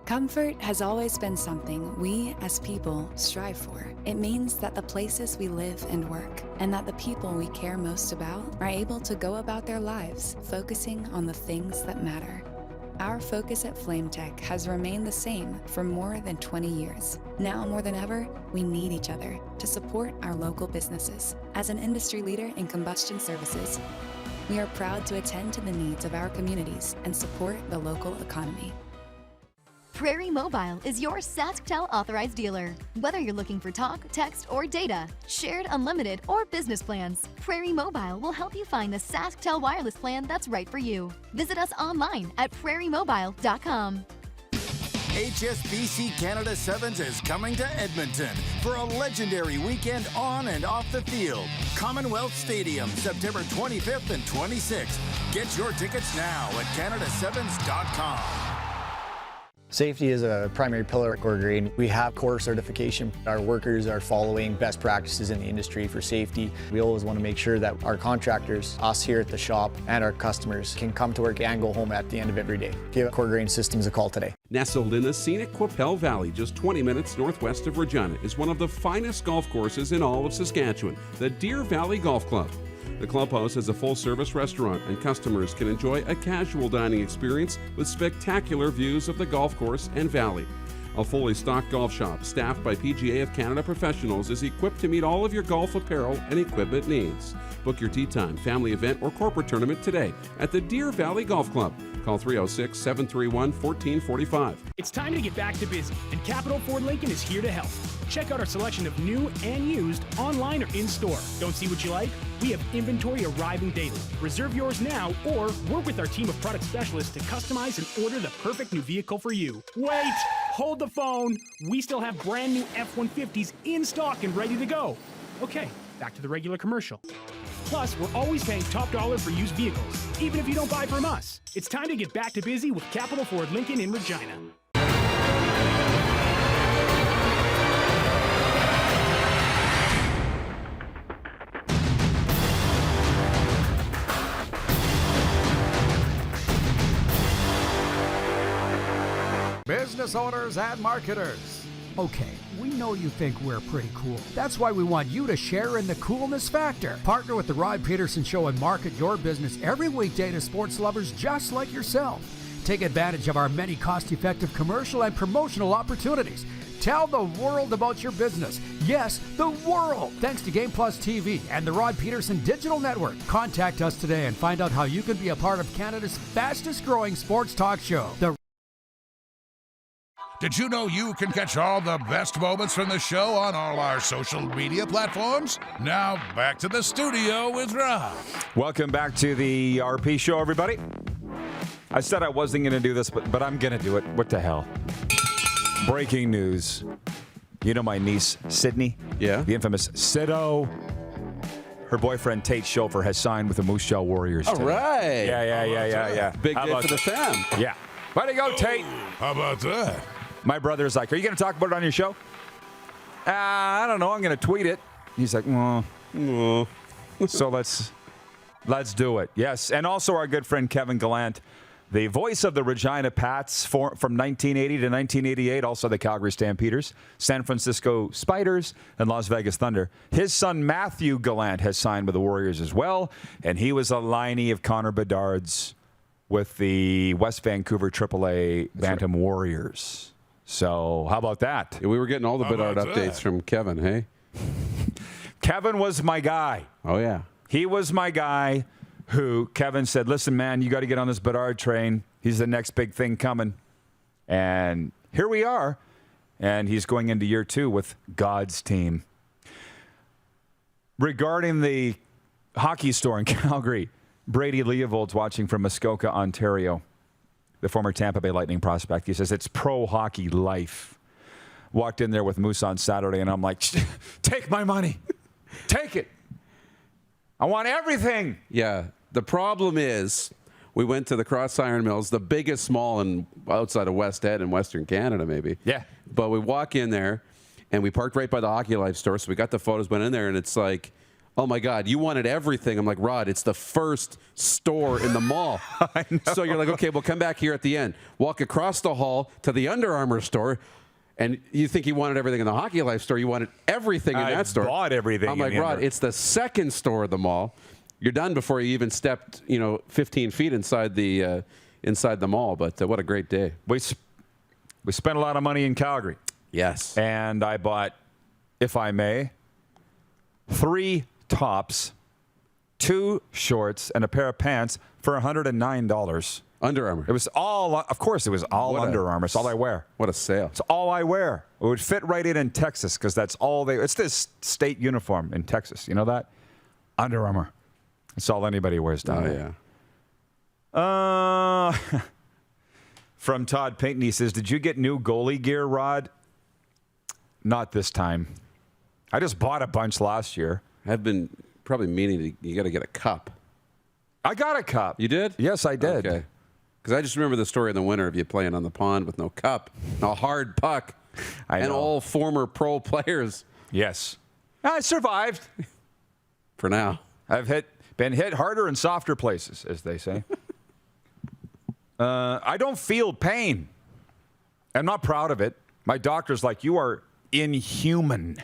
Comfort has always been something we, as people, strive for. It means that the places we live and work, and that the people we care most about, are able to go about their lives focusing on the things that matter. Our focus at FlameTech has remained the same for more than 20 years. Now more than ever, we need each other to support our local businesses. As an industry leader in combustion services, we are proud to attend to the needs of our communities and support the local economy. Prairie Mobile is your SaskTel authorized dealer. Whether you're looking for talk, text, or data, shared, unlimited, or business plans, Prairie Mobile will help you find the SaskTel wireless plan that's right for you. Visit us online at prairiemobile.com. HSBC Canada Sevens is coming to Edmonton for a legendary weekend on and off the field. Commonwealth Stadium, September 25th and 26th. Get your tickets now at canadasevens.com. Safety is a primary pillar at Core Grain. We have core certification. Our workers are following best practices in the industry for safety. We always want to make sure that our contractors, us here at the shop, and our customers can come to work and go home at the end of every day. Give Core Grain Systems a call today. Nestled in the scenic Qu'Appelle Valley, just 20 minutes northwest of Regina, is one of the finest golf courses in all of Saskatchewan, the Deer Valley Golf Club. The clubhouse has a full-service restaurant, and customers can enjoy a casual dining experience with spectacular views of the golf course and valley. A fully stocked golf shop, staffed by PGA of Canada professionals, is equipped to meet all of your golf apparel and equipment needs. Book your tee time, family event, or corporate tournament today at the Deer Valley Golf Club. Call 306-731-1445. It's time to get back to busy, and Capital Ford Lincoln is here to help. Check out our selection of new and used online or in-store. Don't see what you like? We have inventory arriving daily. Reserve yours now or work with our team of product specialists to customize and order the perfect new vehicle for you. Wait! Hold the phone! We still have brand new F-150s in stock and ready to go. Okay, back to the regular commercial. Plus, we're always paying top dollar for used vehicles, even if you don't buy from us. It's time to get back to busy with Capital Ford Lincoln in Regina. Business owners and marketers. Okay, we know you think we're pretty cool. That's why we want you to share in the coolness factor. Partner with the Reid Pedersen Show and market your business every weekday to sports lovers just like yourself. Take advantage of our many cost-effective commercial and promotional opportunities. Tell the world about your business. Yes, the world. Thanks to Game Plus TV and the Rod Pedersen Digital Network. Contact us today and find out how you can be a part of Canada's fastest-growing sports talk show. Did you know you can catch all the best moments from the show on all our social media platforms? Now, back to the studio with Rob. Welcome back to the RP Show, everybody. I said I wasn't going to do this, but I'm going to do it. What the hell? Breaking news. You know my niece, Sydney? Yeah. The infamous Siddo. Her boyfriend, Tate Schofer, has signed with the Moose Jaw Warriors All today. right. Yeah. Big day for the fam. Yeah. Way to go, Tate. How about that? My brother's like, are you going to talk about it on your show? I don't know. I'm going to tweet it. He's like, So let's do it. Yes. And also our good friend Kevin Gallant, the voice of the Regina Pats from 1980 to 1988, also the Calgary Stampeders, San Francisco Spiders, and Las Vegas Thunder. His son Matthew Gallant has signed with the Warriors as well, and he was a linie of Connor Bedard's with the West Vancouver AAA Bantam Warriors. So how about that? Yeah, we were getting all the Bedard updates from Kevin, hey? Kevin was my guy. Oh, yeah. He was my guy who Kevin said, listen, man, you got to get on this Bedard train. He's the next big thing coming. And here we are. And he's going into year 2 with God's team. Regarding the hockey store in Calgary, Brady Leovold's watching from Muskoka, Ontario. The former Tampa Bay Lightning prospect. He says, it's pro hockey life. Walked in there with Moose on Saturday, and I'm like, take my money. Take it. I want everything. Yeah. The problem is we went to the Cross Iron Mills, the biggest mall outside of West Ed in Western Canada, maybe. Yeah. But we walk in there, and we parked right by the Hockey Life store, so we got the photos, went in there, and it's like, oh, my God, you wanted everything. I'm like, Rod, it's the first store in the mall. I know. So you're like, okay, we'll come back here at the end. Walk across the hall to the Under Armour store, and you think you wanted everything in the Hockey Life store. You wanted everything in that store. I bought everything. I'm like, Rod, it's the second store of the mall. You're done before you even stepped, 15 feet inside the mall. But what a great day. We spent a lot of money in Calgary. Yes. And I bought, if I may, 3 tops, 2 shorts, and a pair of pants for $109. Under Armour. It was all, of course, it was all Under Armour. It's all I wear. What a sale. It's all I wear. It would fit right in Texas because that's all it's this state uniform in Texas. You know that? Under Armour. It's all anybody wears down there. Yeah. From Todd Payton, he says, did you get new goalie gear, Rod? Not this time. I just bought a bunch last year. I've been probably meaning you got to get a cup. I got a cup. You did? Yes, I did. Okay. Because I just remember the story in the winter of you playing on the pond with no cup, a hard puck, and all former pro players. Yes. I survived. For now. I've been hit harder in softer places, as they say. I don't feel pain. I'm not proud of it. My doctor's like, you are inhuman.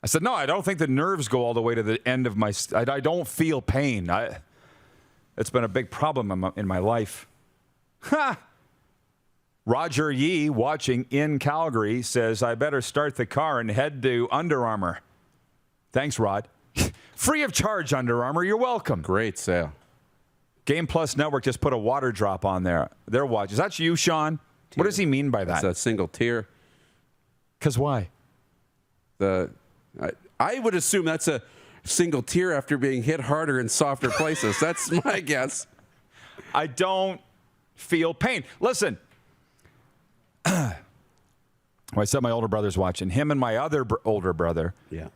I said, no, I don't think the nerves go all the way to the end of my... I don't feel pain. It's been a big problem in my life. Ha! Roger Yee, watching in Calgary, says, I better start the car and head to Under Armour. Thanks, Rod. Free of charge, Under Armour. You're welcome. Great sale. Game Plus Network just put a water drop on there. Their watch. Is that you, Sean? Tier. What does he mean by that? It's a single tier. Because why? I would assume that's a single tier after being hit harder in softer places. That's my guess. I don't feel pain. Listen. I said my older brother's watching. Him and my other older brother,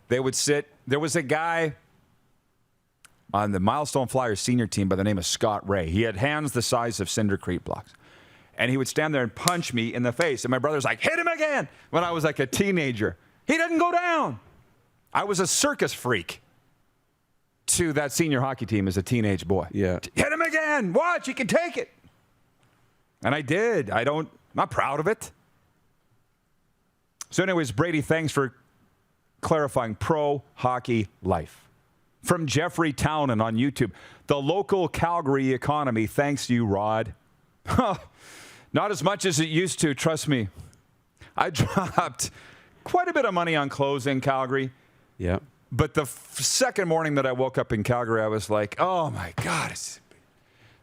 they would sit. There was a guy on the Milestone Flyers senior team by the name of Scott Ray. He had hands the size of cindercrete blocks. And he would stand there and punch me in the face. And my brother's like, hit him again, when I was like a teenager. He didn't go down. I was a circus freak to that senior hockey team as a teenage boy. Yeah. Hit him again. Watch, he can take it. And I did. I'm not proud of it. So anyways, Brady, thanks for clarifying pro hockey life. From Jeffrey Townend on YouTube. The local Calgary economy, thanks to you, Rod. Not as much as it used to, trust me. I dropped quite a bit of money on clothes in Calgary. Yeah. But the second morning that I woke up in Calgary, I was like, oh, my God, it's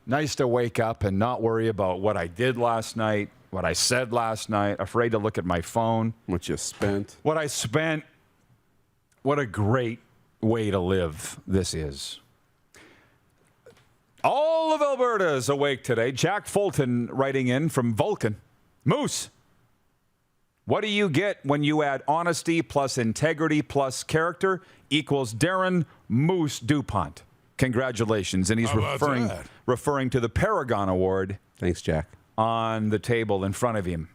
nice to wake up and not worry about what I did last night, what I said last night, afraid to look at my phone. What you spent. What I spent. What a great way to live this is. All of Alberta is awake today. Jack Fulton writing in from Vulcan. Moose, what do you get when you add honesty plus integrity plus character equals Darren Moose DuPont? Congratulations. And he's referring to the Paragon Award. Thanks, Jack. On the table in front of him.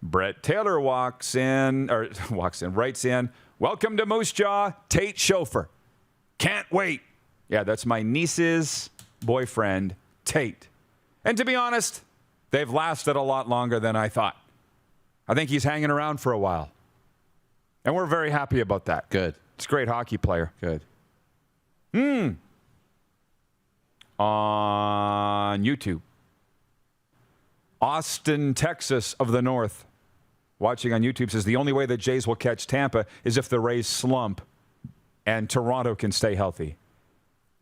Brett Taylor writes in, welcome to Moose Jaw, Tate Chauffeur. Can't wait. Yeah, that's my niece's boyfriend, Tate. And to be honest, they've lasted a lot longer than I thought. I think he's hanging around for a while. And we're very happy about that. Good. It's a great hockey player. Good. On YouTube. Austin, Texas of the North, watching on YouTube, says the only way the Jays will catch Tampa is if the Rays slump and Toronto can stay healthy.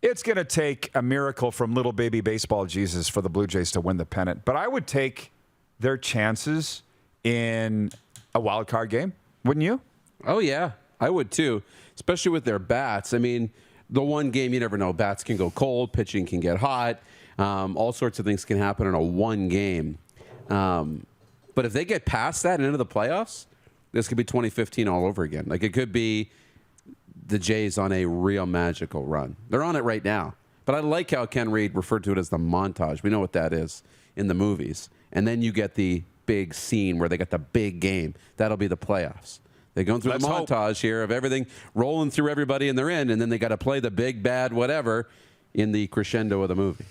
It's going to take a miracle from little baby baseball Jesus for the Blue Jays to win the pennant. But I would take their chances in a wild card game, wouldn't you? Oh, yeah, I would too, especially with their bats. I mean, the one game you never know. Bats can go cold, pitching can get hot. All sorts of things can happen in a one game. But if they get past that and into the playoffs, this could be 2015 all over again. Like, it could be the Jays on a real magical run. They're on it right now. But I like how Ken Reid referred to it as the montage. We know what that is in the movies. And then you get the big scene where they get the big game. That'll be the playoffs. They're going through the montage here of everything rolling through everybody in their end, and then they got to play the big, bad, whatever in the crescendo of the movie.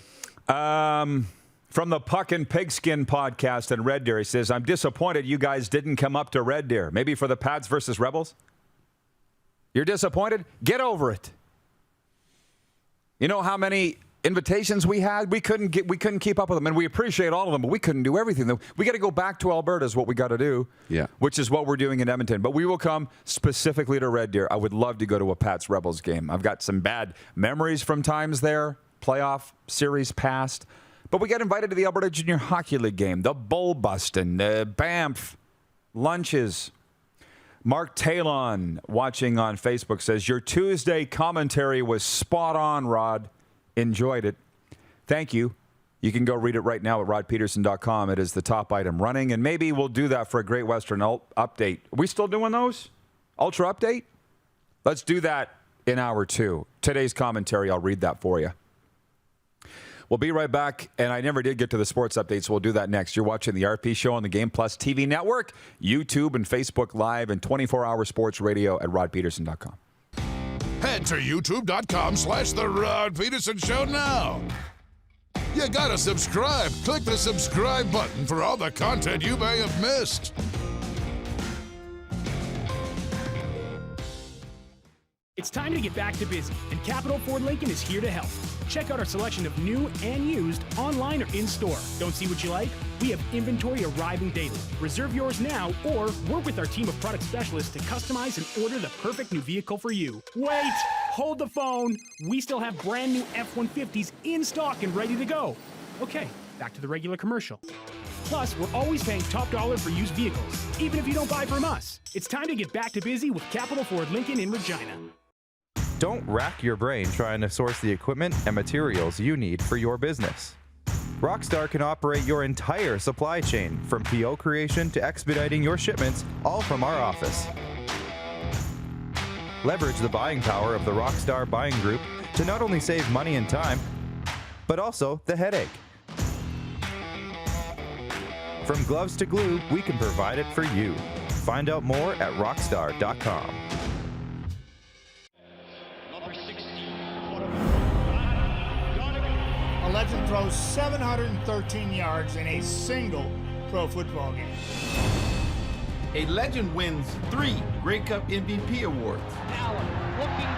From the Puck and Pigskin podcast in Red Deer, he says, I'm disappointed you guys didn't come up to Red Deer. Maybe for the Pats versus Rebels? You're disappointed? Get over it. You know how many invitations we had? We couldn't keep up with them, and we appreciate all of them, but we couldn't do everything. We got to go back to Alberta is what we got to do, which is what we're doing in Edmonton. But we will come specifically to Red Deer. I would love to go to a Pats Rebels game. I've got some bad memories from times there, playoff series past. But we got invited to the Alberta Junior Hockey League game, the Bull Bustin', the Banff lunches. Mark Talon, watching on Facebook, says, your Tuesday commentary was spot on, Rod. Enjoyed it. Thank you. You can go read it right now at rodpedersen.com. It is the top item running, and maybe we'll do that for a Great Western update. Are we still doing those? Ultra update? Let's do that in hour 2. Today's commentary, I'll read that for you. We'll be right back, and I never did get to the sports updates, so we'll do that next. You're watching the RP Show on the Game Plus TV network, YouTube and Facebook Live, and 24-hour sports radio at rodpeterson.com. Head to youtube.com/The Rod Pedersen Show now. You gotta subscribe. Click the subscribe button for all the content you may have missed. It's time to get back to busy, and Capital Ford Lincoln is here to help. Check out our selection of new and used online or in-store. Don't see what you like? We have inventory arriving daily. Reserve yours now or work with our team of product specialists to customize and order the perfect new vehicle for you. Wait! Hold the phone! We still have brand new F-150s in stock and ready to go. Okay, back to the regular commercial. Plus, we're always paying top dollar for used vehicles, even if you don't buy from us. It's time to get back to busy with Capital Ford Lincoln in Regina. Don't rack your brain trying to source the equipment and materials you need for your business. Rockstar can operate your entire supply chain, from PO creation to expediting your shipments, all from our office. Leverage the buying power of the Rockstar buying group to not only save money and time, but also the headache. From gloves to glue, we can provide it for you. Find out more at rockstar.com. A legend throws 713 yards in a single pro football game. A legend wins 3 Grey Cup MVP awards. Allen looking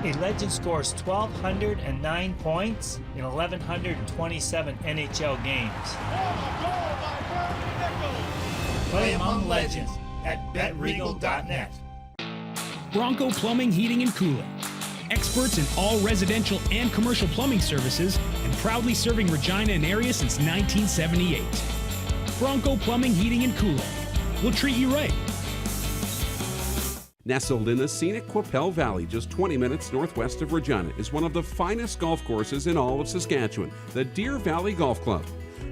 deep. A legend scores 1,209 points in 1,127 NHL games. Play among legends at betregal.net. Bronco Plumbing, Heating, and Cooling. Experts in all residential and commercial plumbing services and proudly serving Regina and area since 1978. Bronco Plumbing, Heating, and Cooling. We'll treat you right. Nestled in the scenic Qu'Appelle Valley, just 20 minutes northwest of Regina, is one of the finest golf courses in all of Saskatchewan, the Deer Valley Golf Club.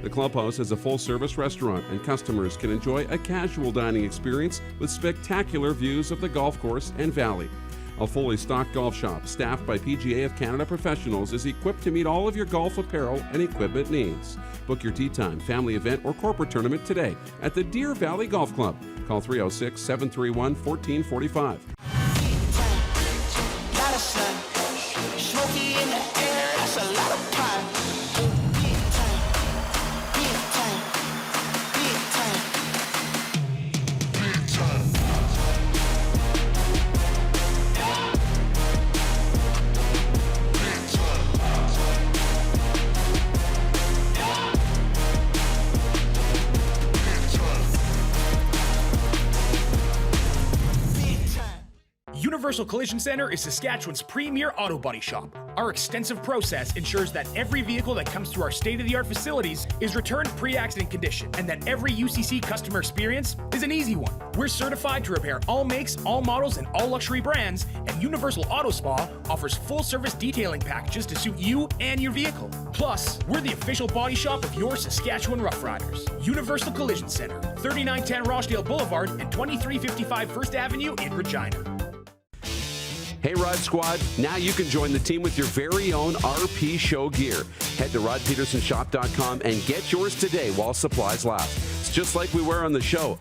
The clubhouse has a full-service restaurant, and customers can enjoy a casual dining experience with spectacular views of the golf course and valley. A fully stocked golf shop, staffed by PGA of Canada professionals, is equipped to meet all of your golf apparel and equipment needs. Book your tee time, family event, or corporate tournament today at the Deer Valley Golf Club. Call 306-731-1445. Universal Collision Center is Saskatchewan's premier auto body shop. Our extensive process ensures that every vehicle that comes through our state-of-the-art facilities is returned pre-accident condition, and that every UCC customer experience is an easy one. We're certified to repair all makes, all models, and all luxury brands, and Universal Auto Spa offers full-service detailing packages to suit you and your vehicle. Plus, we're the official body shop of your Saskatchewan Rough Riders. Universal Collision Center, 3910 Rochdale Boulevard and 2355 First Avenue in Regina. Hey, Rod Squad, now you can join the team with your very own RP Show gear. Head to rodpetersonshop.com and get yours today while supplies last. It's just like we wear on the show.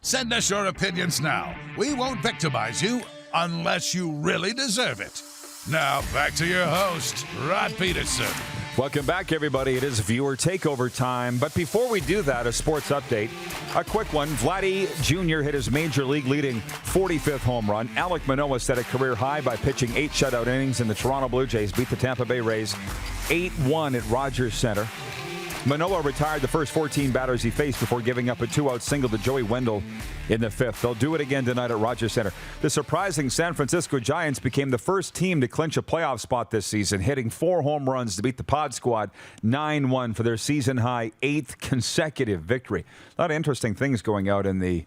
Send us your opinions now. We won't victimize you unless you really deserve it. Now, back to your host, Rod Pedersen. Welcome back, everybody. It is viewer takeover time. But before we do that, a sports update. A quick one. Vladdy Jr. hit his major league leading 45th home run. Alec Manoah set a career high by pitching 8 shutout innings, and the Toronto Blue Jays beat the Tampa Bay Rays 8-1 at Rogers Center. Manoah retired the first 14 batters he faced before giving up a 2-out single to Joey Wendell in the 5th. They'll do it again tonight at Rogers Center. The surprising San Francisco Giants became the first team to clinch a playoff spot this season, hitting 4 home runs to beat the Pod Squad 9-1 for their season-high 8th consecutive victory. A lot of interesting things going out in the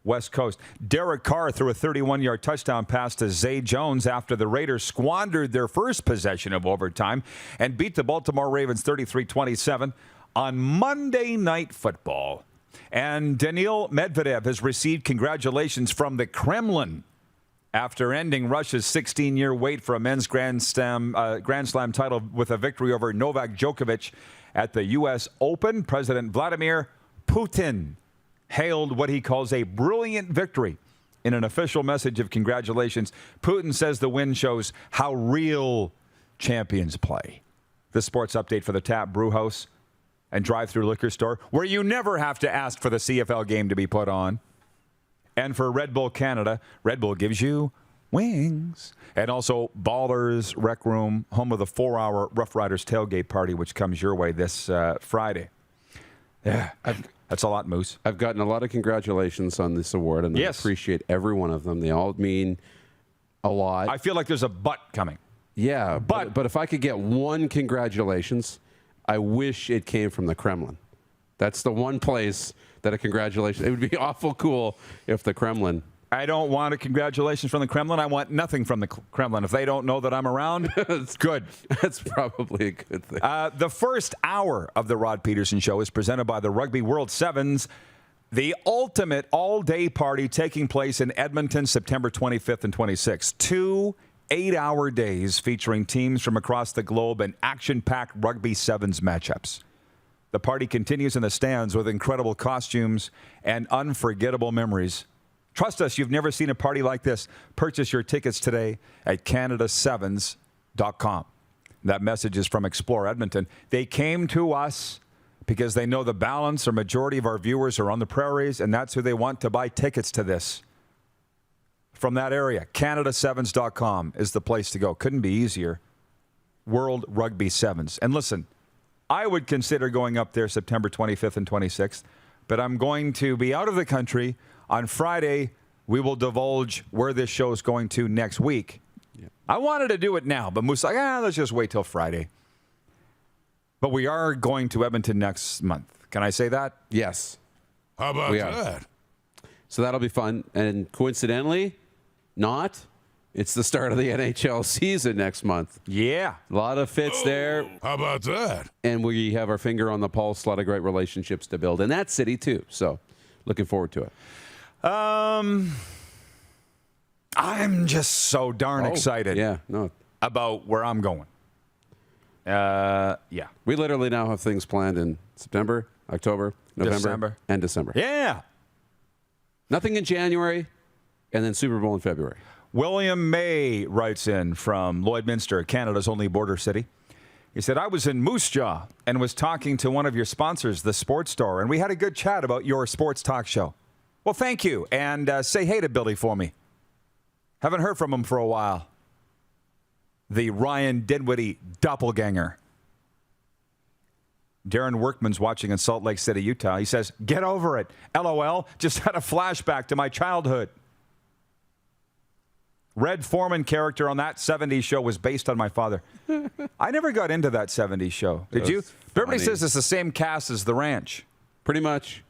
West Coast. Derek Carr threw a 31-yard touchdown pass to Zay Jones after the Raiders squandered their first possession of overtime and beat the Baltimore Ravens 33-27 on Monday Night Football. And Daniil Medvedev has received congratulations from the Kremlin after ending Russia's 16-year wait for a men's Grand Slam title with a victory over Novak Djokovic at the U.S. Open. President Vladimir Putin hailed what he calls a brilliant victory. In an official message of congratulations, Putin says the win shows how real champions play. The sports update for the Tap Brew House and drive-through liquor store, where you never have to ask for the CFL game to be put on. And for Red Bull Canada, Red Bull gives you wings. And also Ballers Rec Room, home of the 4-hour Rough Riders tailgate party, which comes your way this Friday. Yeah, that's a lot, Moose. I've gotten a lot of congratulations on this award, and I appreciate every one of them. They all mean a lot. I feel like there's a but coming. Yeah, but if I could get one congratulations, I wish it came from the Kremlin. That's the one place that a congratulations. It would be awful cool if the Kremlin. I don't want a congratulations from the Kremlin. I want nothing from the Kremlin. If they don't know that I'm around, it's good. That's probably a good thing. The first hour of the Rod Pedersen Show is presented by the Rugby World Sevens, the ultimate all-day party taking place in Edmonton, September 25th and 26th. 2 8-hour days featuring teams from across the globe and action-packed Rugby Sevens matchups. The party continues in the stands with incredible costumes and unforgettable memories. Trust us, you've never seen a party like this. Purchase your tickets today at canadasevens.com. That message is from Explore Edmonton. They came to us because they know the balance or majority of our viewers are on the prairies, and that's who they want to buy tickets to this. From that area, canadasevens.com is the place to go. Couldn't be easier. World Rugby Sevens. And listen, I would consider going up there September 25th and 26th, but I'm going to be out of the country. On Friday, we will divulge where this show is going to next week. Yeah. I wanted to do it now, but Moose like, let's just wait till Friday. But we are going to Edmonton next month. Can I say that? Yes. How about that? So that'll be fun. And coincidentally, it's the start of the NHL season next month. Yeah. A lot of fits there. How about that? And we have our finger on the pulse, a lot of great relationships to build in that city, too. So looking forward to it. I'm just so darn excited about where I'm going. Yeah. We literally now have things planned in September, October, November, and December. Yeah. Nothing in January, and then Super Bowl in February. William May writes in from Lloydminster, Canada's only border city. He said, I was in Moose Jaw and was talking to one of your sponsors, the Sports Store, and we had a good chat about your sports talk show. Well, thank you, and say hey to Billy for me. Haven't heard from him for a while. The Ryan Dinwiddie doppelganger. Darren Workman's watching in Salt Lake City, Utah. He says, get over it. LOL, just had a flashback to my childhood. Red Foreman character on that 70s show was based on my father. I never got into that 70s show. Did you? Everybody says it's the same cast as The Ranch. Pretty much.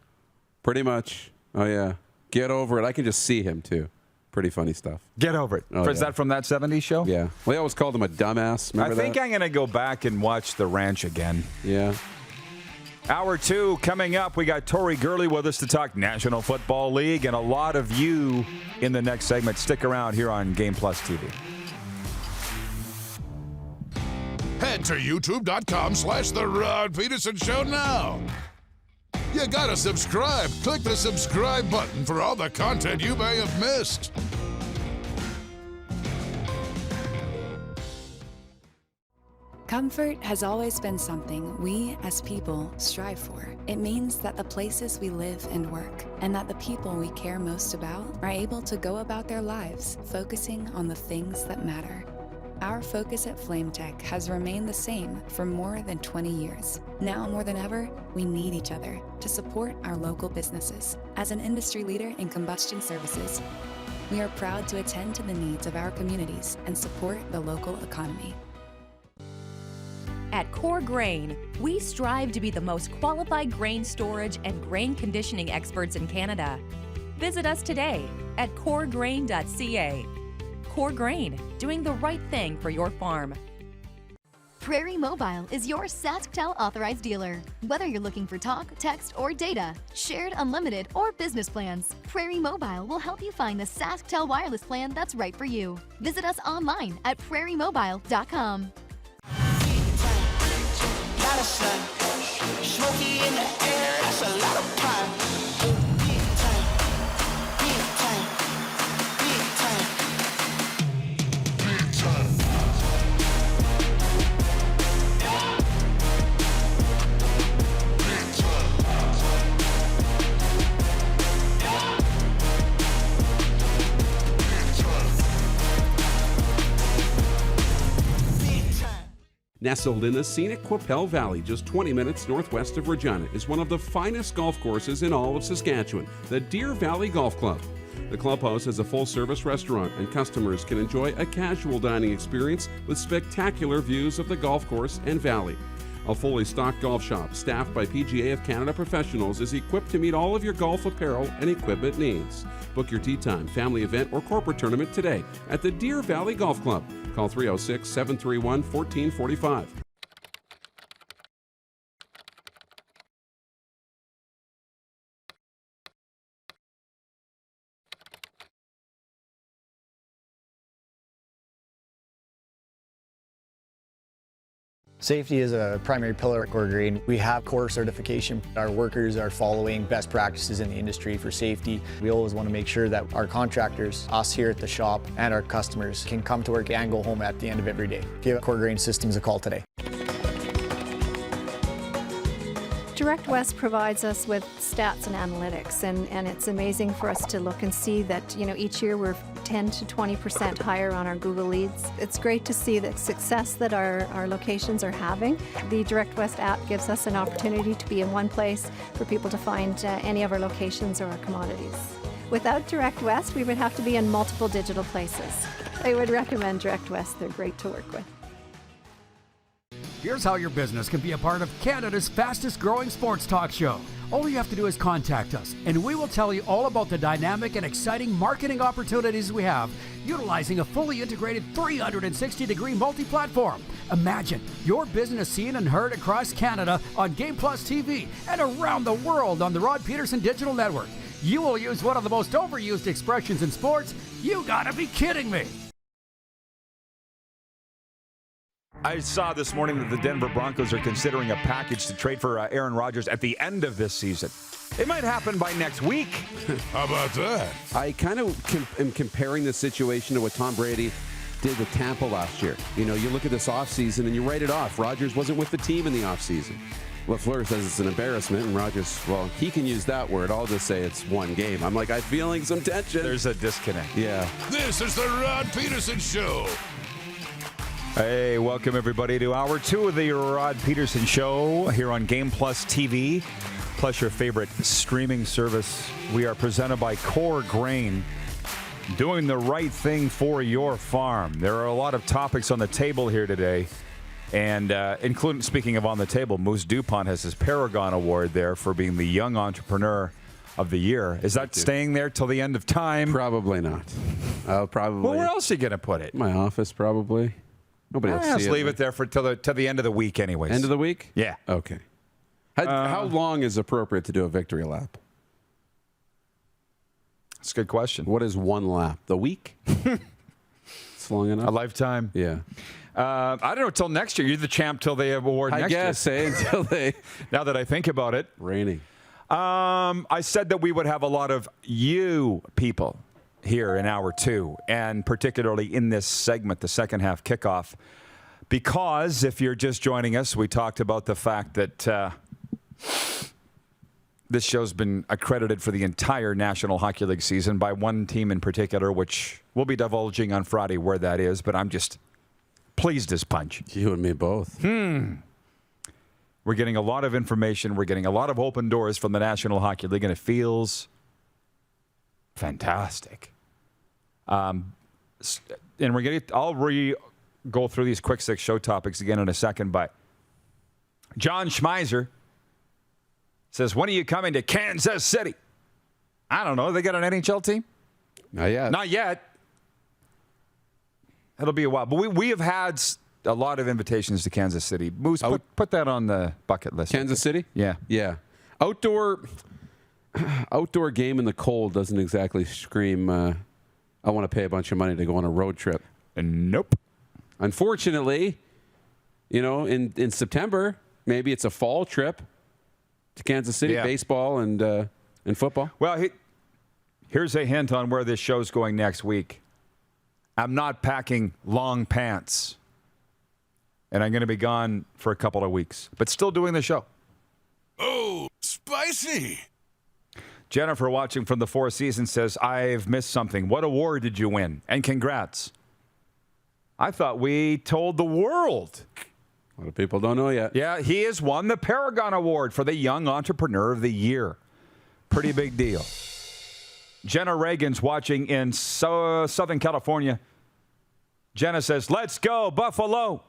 Oh, yeah. Get over it. I can just see him, too. Pretty funny stuff. Get over it. Is that from that 70s show? Yeah. Well, they always called him a dumbass. Remember I think I'm going to go back and watch The Ranch again. Yeah. Hour 2 coming up. We got Tori Gurley with us to talk National Football League and a lot of you in the next segment. Stick around here on Game Plus TV. Head to youtube.com/The Rod Pedersen Show now. You gotta subscribe. Click the subscribe button for all the content you may have missed. Comfort has always been something we as people strive for. It means that the places we live and work, and that the people we care most about, are able to go about their lives focusing on the things that matter. Our focus at FlameTech has remained the same for more than 20 years. Now more than ever, we need each other to support our local businesses. As an industry leader in combustion services, we are proud to attend to the needs of our communities and support the local economy. At Core Grain, we strive to be the most qualified grain storage and grain conditioning experts in Canada. Visit us today at coregrain.ca. Core Grain, doing the right thing for your farm. Prairie Mobile is your SaskTel authorized dealer. Whether you're looking for talk, text, or data, shared, unlimited, or business plans, Prairie Mobile will help you find the SaskTel wireless plan that's right for you. Visit us online at prairiemobile.com. Smoky in the air, that's a lot of pine. Nestled in the scenic Qu'Appelle Valley, just 20 minutes northwest of Regina, is one of the finest golf courses in all of Saskatchewan, the Deer Valley Golf Club. The clubhouse has a full-service restaurant, and customers can enjoy a casual dining experience with spectacular views of the golf course and valley. A fully stocked golf shop, staffed by PGA of Canada professionals, is equipped to meet all of your golf apparel and equipment needs. Book your tee time, family event, or corporate tournament today at the Deer Valley Golf Club. Call 306-731-1445. Safety is a primary pillar at Core Green. We have core certification. Our workers are following best practices in the industry for safety. We always want to make sure that our contractors, us here at the shop, and our customers can come to work and go home at the end of every day. Give Core Green Systems a call today. Direct West provides us with stats and analytics, and it's amazing for us to look and see that, each year we're 10 to 20% higher on our Google leads. It's great to see the success that our locations are having. The Direct West app gives us an opportunity to be in one place for people to find any of our locations or our commodities. Without Direct West, we would have to be in multiple digital places. I would recommend Direct West. They're great to work with. Here's how your business can be a part of Canada's fastest growing sports talk show. All you have to do is contact us, and we will tell you all about the dynamic and exciting marketing opportunities we have, utilizing a fully integrated 360-degree multi-platform. Imagine your business seen and heard across Canada on Game Plus TV and around the world on the Rod Pedersen Digital Network. You will use one of the most overused expressions in sports. You gotta be kidding me. I saw this morning that the Denver Broncos are considering a package to trade for Aaron Rodgers at the end of this season. It might happen by next week. How about that? I kind of am comparing the situation to what Tom Brady did with Tampa last year. You look at this offseason and you write it off. Rodgers wasn't with the team in the offseason. LaFleur says it's an embarrassment, and Rodgers, well, he can use that word. I'll just say it's one game. I'm feeling some tension. There's a disconnect. Yeah. This is the Rod Pedersen Show. Hey, welcome everybody to Hour 2 of the Rod Pedersen Show here on Game Plus TV, plus your favorite streaming service. We are presented by Core Grain, doing the right thing for your farm. There are a lot of topics on the table here today, and including, speaking of on the table, Moose DuPont has his Paragon Award there for being the Young Entrepreneur of the Year. Is that staying there till the end of time? Probably not. I'll probably. Well, where else are you going to put it? My office, probably. Nobody else Let's leave it there for till the end of the week anyways. End of the week? Yeah. Okay. How long is appropriate to do a victory lap? That's a good question. What is one lap? The week? It's long enough? A lifetime? Yeah. I don't know, till next year. You're the champ till they have award next year. I guess, until they... Now that I think about it. Raining. I said that we would have a lot of you people here in Hour 2, and particularly in this segment, the second half kickoff, because if you're just joining us, we talked about the fact that this show's been accredited for the entire National Hockey League season by one team in particular, which we'll be divulging on Friday where that is, but I'm just pleased as punch. You and me both. We're getting a lot of information. We're getting a lot of open doors from the National Hockey League, and it feels fantastic. And we're going to, I'll go through these quick six show topics again in a second, but John Schmeiser says, when are you coming to Kansas City? I don't know. They got an NHL team? Not yet. Not yet. It'll be a while. But we have had a lot of invitations to Kansas City. Moose, put that on the bucket list. Kansas City? Yeah. Yeah. Outdoor game in the cold doesn't exactly scream, I want to pay a bunch of money to go on a road trip. Nope. Unfortunately, in September, maybe it's a fall trip to Kansas City, baseball and football. Well, here's a hint on where this show's going next week. I'm not packing long pants, and I'm going to be gone for a couple of weeks, but still doing the show. Oh, spicy. Jennifer, watching from the Four Seasons, says, I've missed something. What award did you win? And congrats. I thought we told the world. A lot of people don't know yet. Yeah, he has won the Paragon Award for the Young Entrepreneur of the Year. Pretty big deal. Jenna Reagan's watching in Southern California. Jenna says, let's go, Buffalo.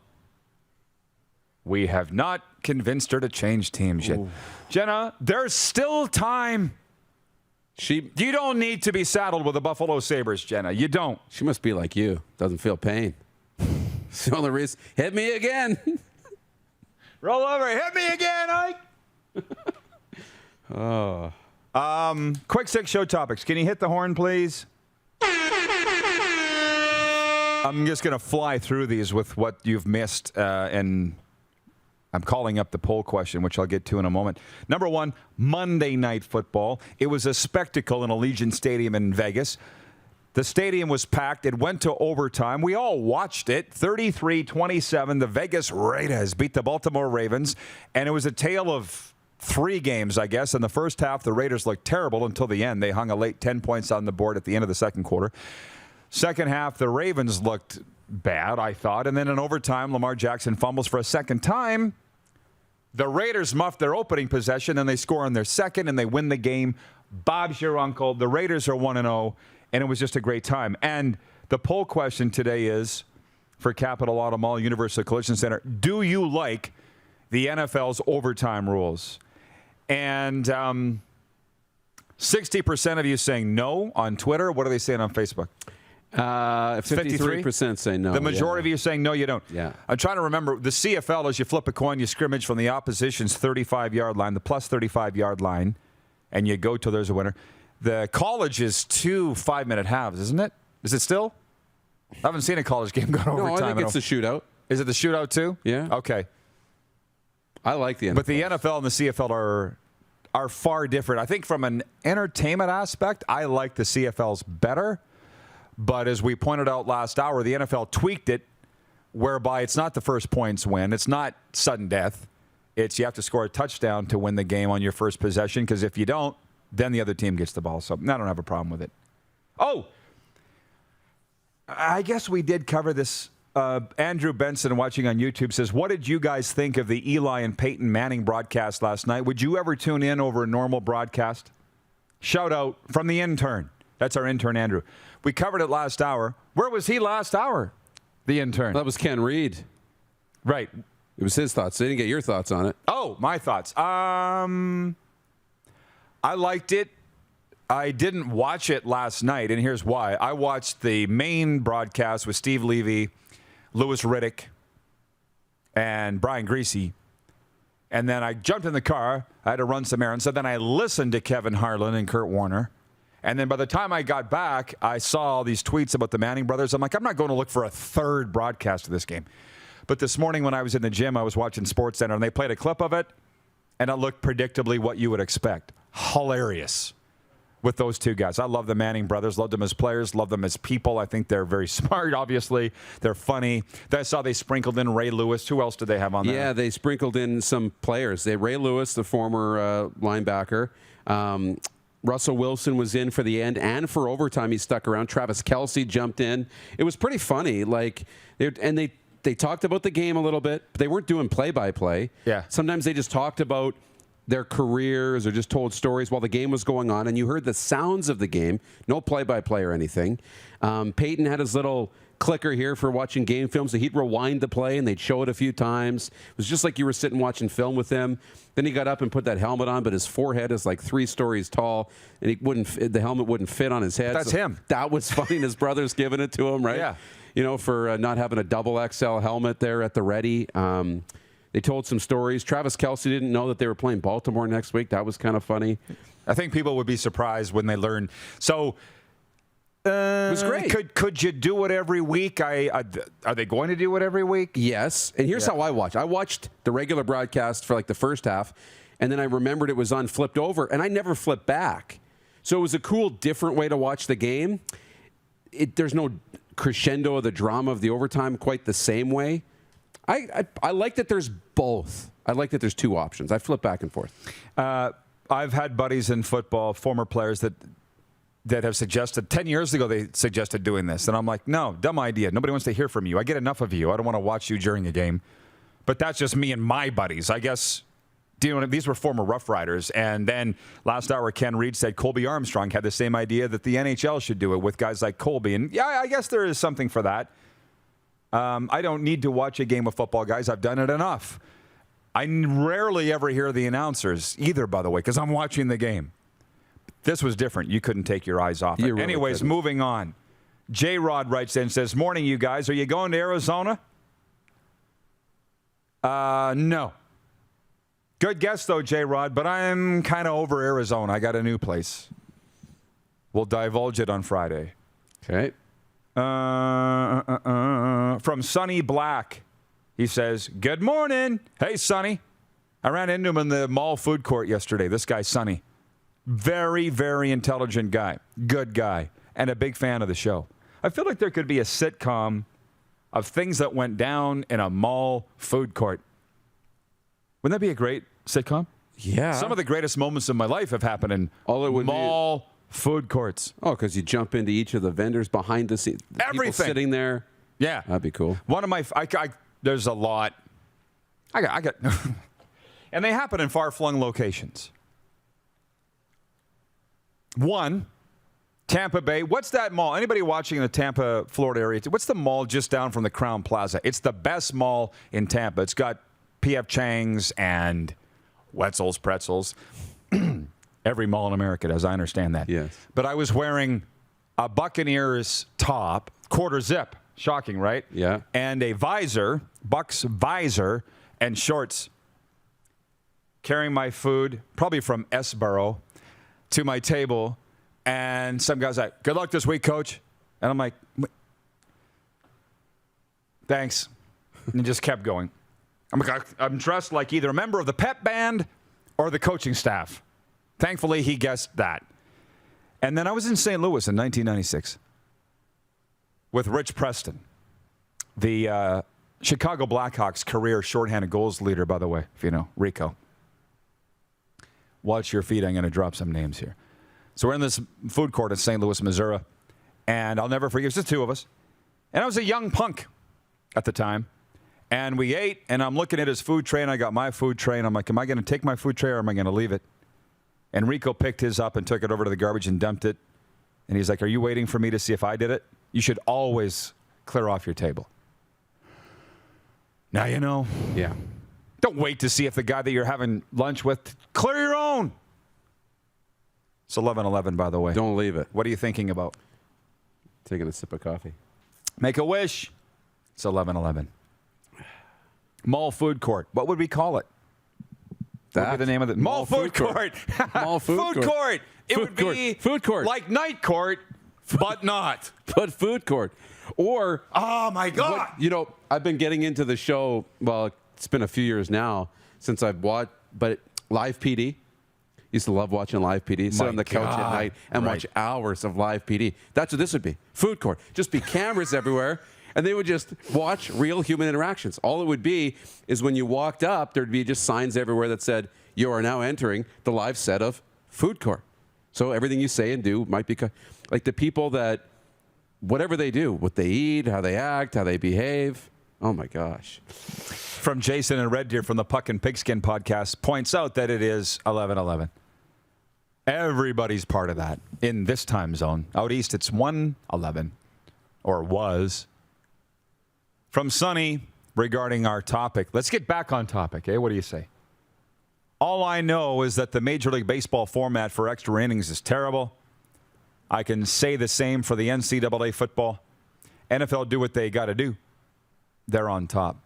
We have not convinced her to change teams yet. Ooh. Jenna, there's still time. You don't need to be saddled with the Buffalo Sabres, Jenna. You don't. She must be like you. Doesn't feel pain. It's the only reason. Hit me again. Roll over. Hit me again, Ike. Quick 6 show topics. Can you hit the horn, please? I'm just going to fly through these with what you've missed, and I'm calling up the poll question, which I'll get to in a moment. Number 1, Monday Night Football. It was a spectacle in Allegiant Stadium in Vegas. The stadium was packed. It went to overtime. We all watched it. 33-27, the Vegas Raiders beat the Baltimore Ravens, and it was a tale of 3 games, I guess. In the first half, the Raiders looked terrible until the end. They hung a late 10 points on the board at the end of the second quarter. Second half, the Ravens looked bad, I thought. And then in overtime, Lamar Jackson fumbles for a second time. The Raiders muff their opening possession, and they score on their second, and they win the game. Bob's your uncle. The Raiders are 1-0, and it was just a great time. And the poll question today is, for Capital Auto Mall, Universal Collision Center, do you like the NFL's overtime rules? And 60% of you saying no on Twitter. What are they saying on Facebook? 53% say no. The majority of you are saying no, you don't. Yeah. I'm trying to remember. The CFL, as you flip a coin, you scrimmage from the opposition's 35-yard line, the plus 35-yard line, and you go till there's a winner. The college is 2 5-minute halves, isn't it? Is it still? I haven't seen a college game go to overtime. No, I think it's the shootout. Is it the shootout too? Yeah. Okay. I like the NFL. But the NFL and the CFL are far different. I think from an entertainment aspect, I like the CFL's better. But as we pointed out last hour, the NFL tweaked it whereby it's not the first points win. It's not sudden death. It's you have to score a touchdown to win the game on your first possession, because if you don't, then the other team gets the ball. So I don't have a problem with it. Oh, I guess we did cover this. Andrew Benson, watching on YouTube, says, what did you guys think of the Eli and Peyton Manning broadcast last night? Would you ever tune in over a normal broadcast? Shout out from the intern. That's our intern, Andrew. We covered it last hour. Where was he last hour, the intern? That was Ken Reid. Right. It was his thoughts. They didn't get your thoughts on it. Oh, my thoughts. I liked it. I didn't watch it last night, and here's why. I watched the main broadcast with Steve Levy, Louis Riddick, and Brian Greasy. And then I jumped in the car. I had to run some errands. So then I listened to Kevin Harlan and Kurt Warner. And then by the time I got back, I saw all these tweets about the Manning brothers. I'm like, I'm not going to look for a third broadcast of this game. But this morning when I was in the gym, I was watching SportsCenter, and they played a clip of it, and it looked predictably what you would expect. Hilarious with those two guys. I love the Manning brothers. Love them as players. Love them as people. I think they're very smart, obviously. They're funny. I saw they sprinkled in Ray Lewis. Who else did they have on there? Yeah, they sprinkled in some players. Ray Lewis, the former linebacker. Russell Wilson was in for the end and for overtime. He stuck around. Travis Kelce jumped in. It was pretty funny. They talked about the game a little bit, but they weren't doing play-by-play. Yeah. Sometimes they just talked about their careers or just told stories while the game was going on, and you heard the sounds of the game. No play-by-play or anything. Peyton had his little clicker here for watching game films, so he'd rewind the play and they'd show it a few times. It was just like you were sitting watching film with him. Then he got up and put that helmet on, but his forehead is like 3 stories tall, and the helmet wouldn't fit on his head. That's him. That was funny, and his brother's giving it to him, right? Yeah. for not having a double XL helmet there at the ready. They told some stories. Travis Kelce didn't know that they were playing Baltimore next week. That was kind of funny. I think people would be surprised when they learn. So it was great. Could you do it every week? Are they going to do it every week? Yes. And here's how I watched. I watched the regular broadcast for like the first half, and then I remembered it was on flipped over, and I never flipped back. So it was a cool, different way to watch the game. There's no crescendo of the drama of the overtime quite the same way. I like that there's both. I like that there's two options. I flip back and forth. I've had buddies in football, former players that have suggested, 10 years ago they suggested doing this. And I'm like, no, dumb idea. Nobody wants to hear from you. I get enough of you. I don't want to watch you during a game. But that's just me and my buddies. I guess these were former Rough Riders. And then last hour, Ken Reid said Colby Armstrong had the same idea that the NHL should do it with guys like Colby. And yeah, I guess there is something for that. I don't need to watch a game of football, guys. I've done it enough. I rarely ever hear the announcers either, by the way, because I'm watching the game. This was different. You couldn't take your eyes off it. Really Anyways, couldn't. moving on. J-Rod writes in and says, morning, you guys. Are you going to Arizona? No. Good guess, though, J-Rod, but I'm kind of over Arizona. I got a new place. We'll divulge it on Friday. Okay. From Sonny Black. He says, good morning. Hey, Sonny. I ran into him in the mall food court yesterday. This guy, Sonny. Very, very intelligent guy. Good guy. And a big fan of the show. I feel like there could be a sitcom of things that went down in a mall food court. Wouldn't that be a great sitcom? Yeah. Some of the greatest moments of my life have happened in mall food courts. Oh, because you jump into each of the vendors behind the scenes. Everything. People sitting there. Yeah. That'd be cool. One of my, there's a lot. I got, and they happen in far-flung locations. One, Tampa Bay. What's that mall? Anybody watching in the Tampa, Florida area? What's the mall just down from the Crown Plaza? It's the best mall in Tampa. It's got P.F. Chang's and Wetzel's Pretzels. Every mall in America does. I understand that. Yes. But I was wearing a Buccaneers top, quarter zip. Shocking, right? Yeah. And a visor, Bucks visor, and shorts. Carrying my food, probably from S-Borough, to my table. And some guy's like, good luck this week, coach. And I'm like, thanks. And just kept going. I'm dressed like either a member of the pep band or the coaching staff. Thankfully, he guessed that. And then I was in St. Louis in 1996 with Rich Preston, the Chicago Blackhawks career shorthanded goals leader, by the way, if you know, Rico. Watch your feet. I'm going to drop some names here. So we're in this food court in St. Louis, Missouri, and I'll never forget, it's just two of us. And I was a young punk at the time. And we ate, and I'm looking at his food tray, and I got my food tray, and I'm like, am I going to take my food tray or am I going to leave it? And Rico picked his up and took it over to the garbage and dumped it. And he's like, are you waiting for me to see if I did it? You should always clear off your table. Now you know. Yeah. Don't wait to see if the guy that you're having lunch with, clear your own. It's 11:11, by the way. Don't leave it. What are you thinking about? Taking a sip of coffee. Make a wish. It's 11:11. Mall food court. What would we call it? What would be the name of it? Mall food court. Mall food court. It would be food court. Like night court, but not. But food court. Or, oh my God. I've been getting into the show, well, it's been a few years now since I've watched, but Live PD. Used to love watching Live PD. Sit on the couch at night and watch hours of Live PD. That's what this would be. Food court. Just be cameras everywhere. And they would just watch real human interactions. All it would be is when you walked up, there'd be just signs everywhere that said, you are now entering the live set of food court. So everything you say and do might be like the people that, whatever they do, what they eat, how they act, how they behave. Oh, my gosh. From Jason and Red Deer from the Puck and Pigskin podcast points out that it is 11:11. Everybody's part of that in this time zone. Out east, it's 1:11, or was. From Sonny regarding our topic. Let's get back on topic, eh? What do you say? All I know is that the Major League Baseball format for extra innings is terrible. I can say the same for the NCAA football. NFL do what they got to do. They're on top.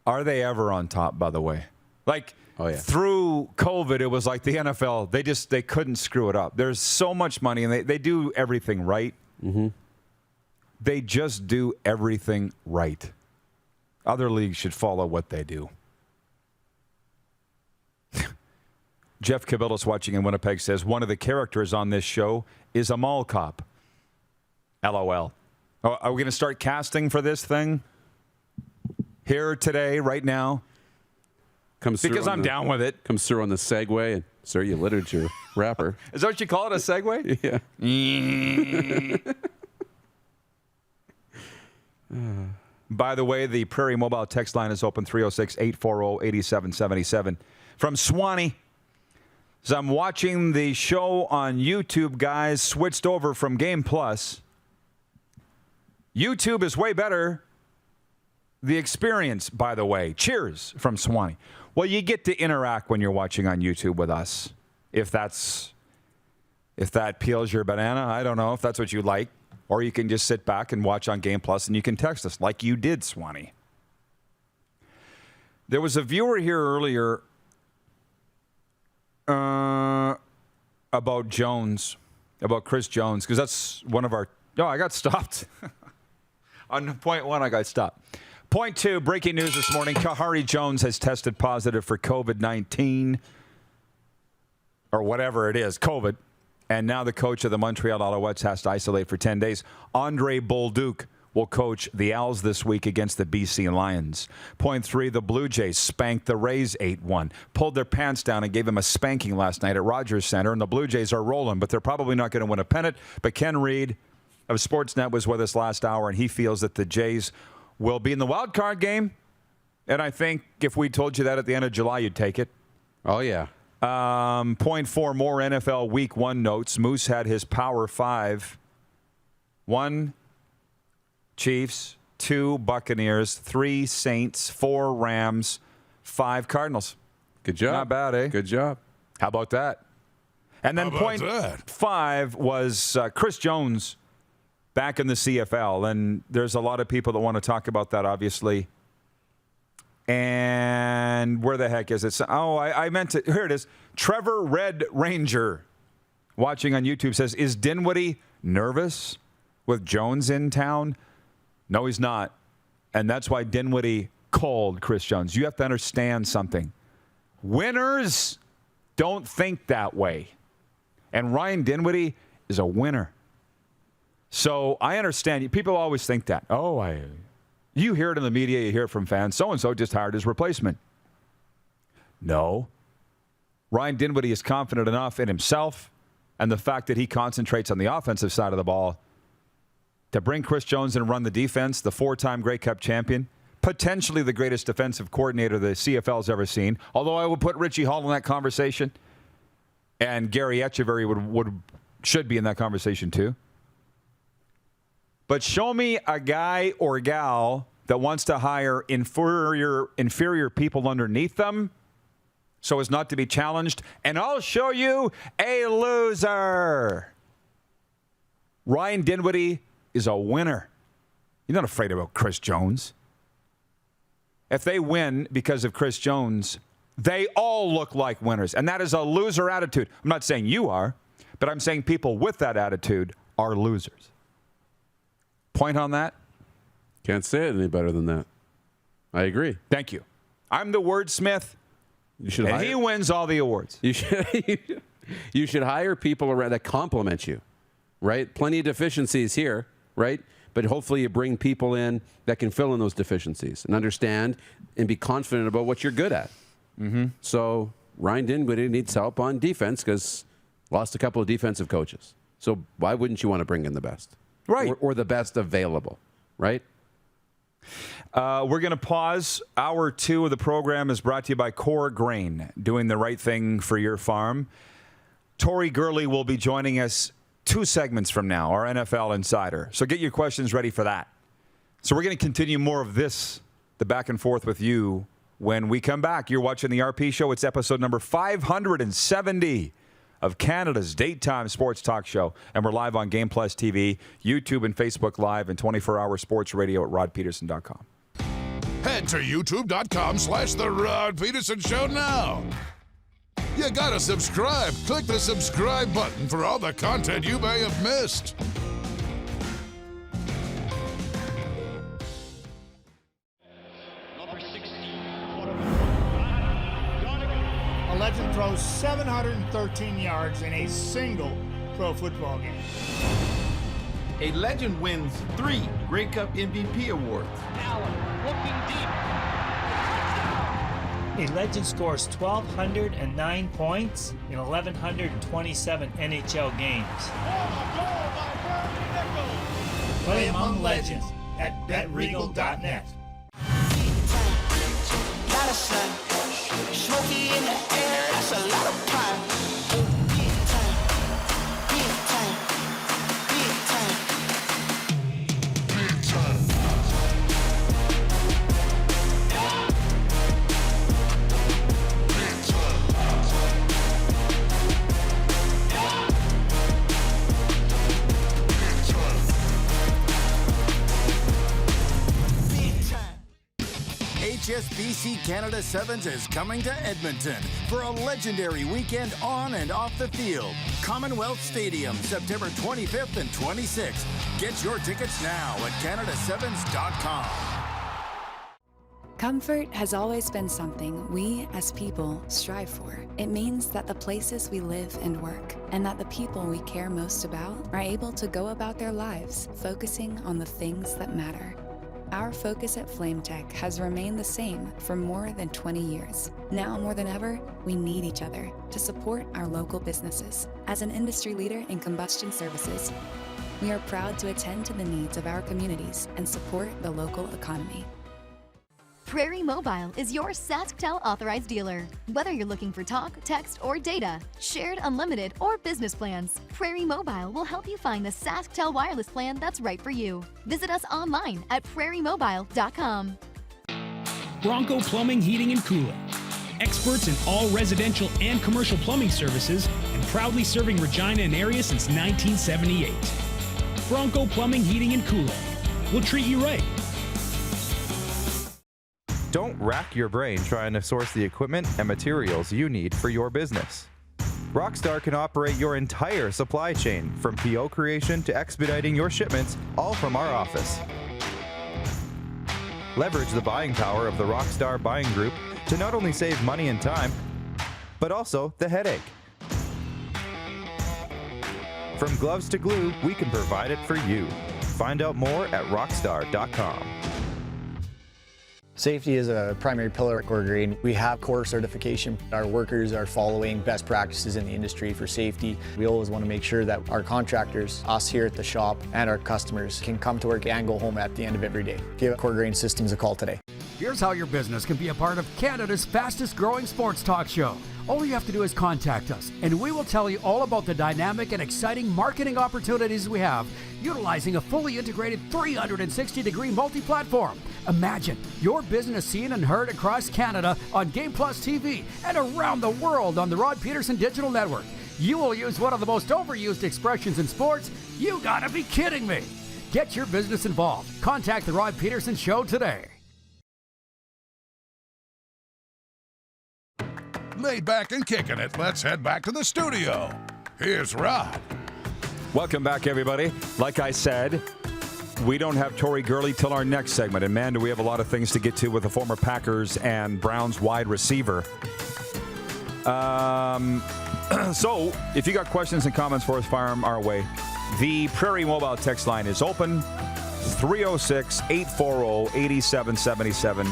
Are they ever on top, by the way? Like, through COVID, it was like the NFL, they couldn't screw it up. There's so much money, and they do everything right. Mm-hmm. They just do everything right. Other leagues should follow what they do. Jeff Cabillas, watching in Winnipeg, says, one of the characters on this show is a mall cop. LOL. Are we going to start casting for this thing? Here today, right now? Because I'm down with it. Comes through on the Segway, and sir, you literature rapper. Is that what you call it, a Segway? Yeah. By the way, the Prairie Mobile text line is open, 306-840-8777. From Swanee. So I'm watching the show on YouTube, guys. Switched over from Game Plus. YouTube is way better. The experience, by the way. Cheers from Swanee. Well, you get to interact when you're watching on YouTube with us. If that peels your banana, I don't know if that's what you like. Or you can just sit back and watch on Game Plus, and you can text us like you did, Swanee. There was a viewer here earlier about Jones, about Chris Jones, because that's one of our... No, I got stopped. On point one, I got stopped. Point two, breaking news this morning. Kahari Jones has tested positive for COVID-19, or whatever it is, COVID. And now the coach of the Montreal Alouettes has to isolate for 10 days. Andre Bolduc will coach the Owls this week against the BC Lions. Point three, the Blue Jays spanked the Rays 8-1. Pulled their pants down and gave them a spanking last night at Rogers Center. And the Blue Jays are rolling, but they're probably not going to win a pennant. But Ken Reid of Sportsnet was with us last hour, and he feels that the Jays will be in the wild card game. And I think if we told you that at the end of July, you'd take it. Oh, yeah. Point four, more NFL Week 1 notes. Moose had his Power 5. 1 Chiefs, 2 Buccaneers, 3 Saints, 4 Rams, 5 Cardinals. Good job. Not bad, eh? Good job. How about that? And then point 5 was Chris Jones back in the CFL. And there's a lot of people that want to talk about that, obviously. And where the heck is it? Oh, I meant to. Here it is. Trevor Red Ranger, watching on YouTube, says, is Dinwiddie nervous with Jones in town? No, he's not. And that's why Dinwiddie called Chris Jones. You have to understand something. Winners don't think that way. And Ryan Dinwiddie is a winner. So I understand. People always think that. You hear it in the media, you hear it from fans. So-and-so just hired his replacement. No. Ryan Dinwiddie is confident enough in himself and the fact that he concentrates on the offensive side of the ball to bring Chris Jones in and run the defense, the 4-time Grey Cup champion, potentially the greatest defensive coordinator the CFL's ever seen, although I would put Richie Hall in that conversation, and Gary Echeverry should be in that conversation too. But show me a guy or gal that wants to hire inferior people underneath them so as not to be challenged, and I'll show you a loser. Ryan Dinwiddie is a winner. You're not afraid about Chris Jones. If they win because of Chris Jones, they all look like winners, and that is a loser attitude. I'm not saying you are, but I'm saying people with that attitude are losers. Point on that? Can't say it any better than that. I agree. Thank you. I'm the wordsmith, and he wins all the awards. You should hire people around that compliment you, right? Plenty of deficiencies here, right? But hopefully you bring people in that can fill in those deficiencies and understand and be confident about what you're good at. Mm-hmm. So Ryan Dinwiddie needs help on defense because lost a couple of defensive coaches. So why wouldn't you want to bring in the best? Right. Or the best available, right? We're going to pause. Hour 2 of the program is brought to you by Core Grain, doing the right thing for your farm. Tori Gurley will be joining us 2 segments from now, our NFL Insider. So get your questions ready for that. So we're going to continue more of this, the back and forth with you, when we come back. You're watching the RP Show. It's episode number 570 of Canada's daytime sports talk show. And we're live on Game Plus TV, YouTube and Facebook Live, and 24-hour sports radio at rodpeterson.com. Head to youtube.com/The Rod Pedersen Show now. You gotta subscribe. Click the subscribe button for all the content you may have missed. A legend throws 713 yards in a single pro football game. A legend wins 3 Grey Cup MVP awards. Allen looking deep. A legend scores 1,209 points in 1,127 NHL games. Play among legends at betregal.net. Lot of sun, smoky in the air, that's a lot of pine. Big time, big time, big time, big time. HSBC Canada Sevens is coming to Edmonton for a legendary weekend on and off the field. Commonwealth Stadium, September 25th and 26th. Get your tickets now at canada7s.com. Comfort has always been something we as people strive for. It means that the places we live and work, and that the people we care most about, are able to go about their lives focusing on the things that matter. Our focus at FlameTech has remained the same for more than 20 years. Now more than ever, we need each other to support our local businesses. As an industry leader in combustion services, we are proud to attend to the needs of our communities and support the local economy. Prairie Mobile is your SaskTel authorized dealer. Whether you're looking for talk, text, or data, shared, unlimited, or business plans, Prairie Mobile will help you find the SaskTel wireless plan that's right for you. Visit us online at prairiemobile.com. Bronco Plumbing, Heating, and Cooling. Experts in all residential and commercial plumbing services and proudly serving Regina and area since 1978. Bronco Plumbing, Heating, and Cooling. We'll treat you right. Don't rack your brain trying to source the equipment and materials you need for your business. Rockstar can operate your entire supply chain, from PO creation to expediting your shipments, all from our office. Leverage the buying power of the Rockstar buying group to not only save money and time, but also the headache. From gloves to glue, we can provide it for you. Find out more at rockstar.com. Safety is a primary pillar at Core Green. We have core certification. Our workers are following best practices in the industry for safety. We always want to make sure that our contractors, us here at the shop, and our customers can come to work and go home at the end of every day. Give Core Green Systems a call today. Here's how your business can be a part of Canada's fastest growing sports talk show. All you have to do is contact us, and we will tell you all about the dynamic and exciting marketing opportunities we have, utilizing a fully integrated 360-degree multi-platform. Imagine your business seen and heard across Canada on Game Plus TV and around the world on the Rod Pedersen Digital Network. You will use one of the most overused expressions in sports. You gotta be kidding me. Get your business involved. Contact the Rod Pedersen Show today. Laid back and kicking it, let's head back to the studio. Here's Rod. Welcome back, everybody. Like I said, we don't have Tori Gurley till our next segment. And man, do we have a lot of things to get to with the former Packers and Browns wide receiver. So, if you got questions and comments for us, fire them our way. The Prairie Mobile text line is open. 306-840-8777.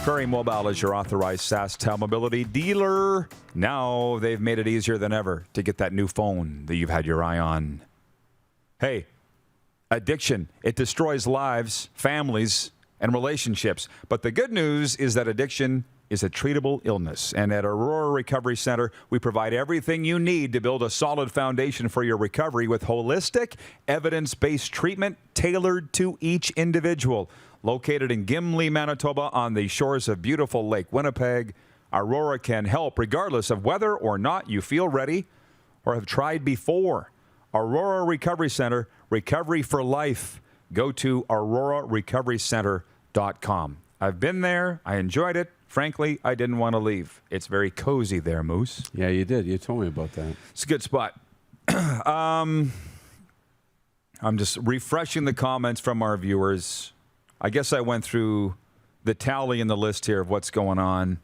Prairie Mobile is your authorized SaskTel mobility dealer. Now they've made it easier than ever to get that new phone that you've had your eye on. Hey, addiction, it destroys lives, families, and relationships. But the good news is that addiction is a treatable illness. And at Aurora Recovery Center, we provide everything you need to build a solid foundation for your recovery with holistic, evidence-based treatment tailored to each individual. Located in Gimli, Manitoba, on the shores of beautiful Lake Winnipeg, Aurora can help regardless of whether or not you feel ready. or have tried before. Aurora Recovery Center, recovery for life. Go to aurorarecoverycenter.com. I've been there. I enjoyed it. Frankly, I didn't want to leave. It's very cozy there, Moose. Yeah, you did. You told me about that. It's a good spot. I'm just refreshing the comments from our viewers. I guess I went through the tally in the list here of what's going on.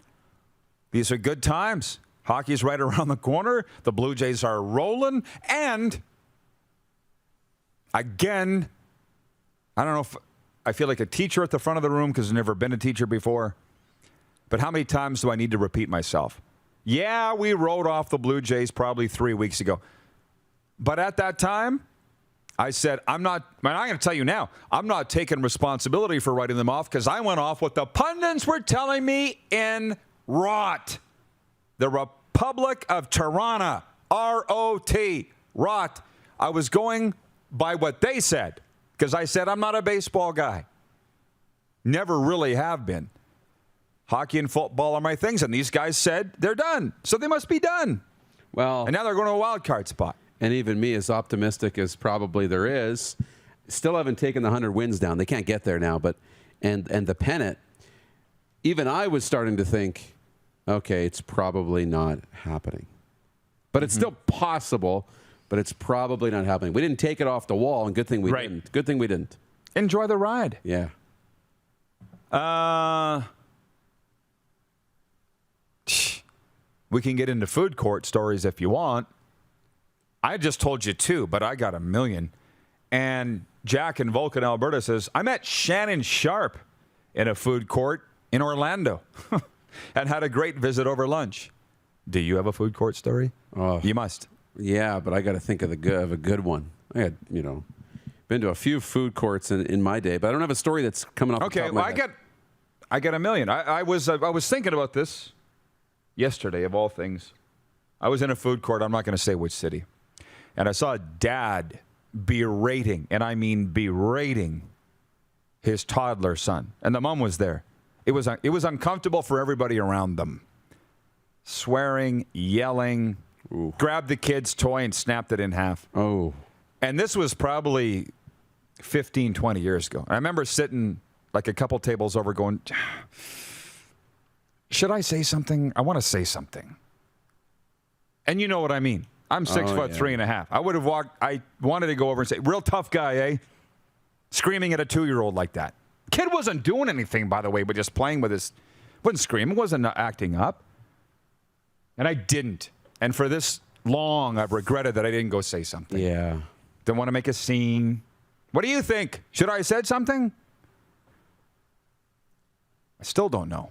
These are good times. Hockey's right around the corner. The Blue Jays are rolling. And, again, I don't know if I feel like a teacher at the front of the room because I've never been a teacher before. But how many times do I need to repeat myself? Yeah, we wrote off the Blue Jays probably 3 weeks ago. But at that time, I said, I'm going to tell you now, I'm not taking responsibility for writing them off because I went off what the pundits were telling me in ROT. The Republic of Tirana, R-O-T, ROT. I was going by what they said because I said I'm not a baseball guy. Never really have been. Hockey and football are my things, and these guys said they're done, so they must be done. Well, and now they're going to a wild card spot. And even me, as optimistic as probably there is, still haven't taken the 100 wins down. They can't get there now, but and the pennant, even I was starting to think, okay, it's probably not happening. But it's still possible, but it's probably not happening. We didn't take it off the wall, and good thing we didn't. Good thing we didn't. Enjoy the ride. Yeah. We can get into food court stories if you want. I just told you 2, but I got 1 million. And Jack in Vulcan, Alberta says, I met Shannon Sharp in a food court in Orlando and had a great visit over lunch. Do you have a food court story? Oh, you must. Yeah, but I got to think of a good one. I had, been to a few food courts in my day, but I don't have a story that's coming off the top of my head. I got 1 million. I was thinking about this yesterday, of all things. I was in a food court. I'm not going to say which city. And I saw a dad berating, and I mean berating, his toddler son. And the mom was there. It was uncomfortable for everybody around them. Swearing, yelling, grabbed the kid's toy and snapped it in half. Oh. And this was probably 15, 20 years ago. And I remember sitting like a couple tables over going, should I say something? I want to say something. And you know what I mean. I'm 6'3.5". I would have walked. I wanted to go over and say, real tough guy, eh? Screaming at a 2-year-old like that. Kid wasn't doing anything, by the way, but just playing with his, wasn't screaming, wasn't acting up. And I didn't. And for this long, I've regretted that I didn't go say something. Yeah. Don't want to make a scene. What do you think? Should I have said something? I still don't know.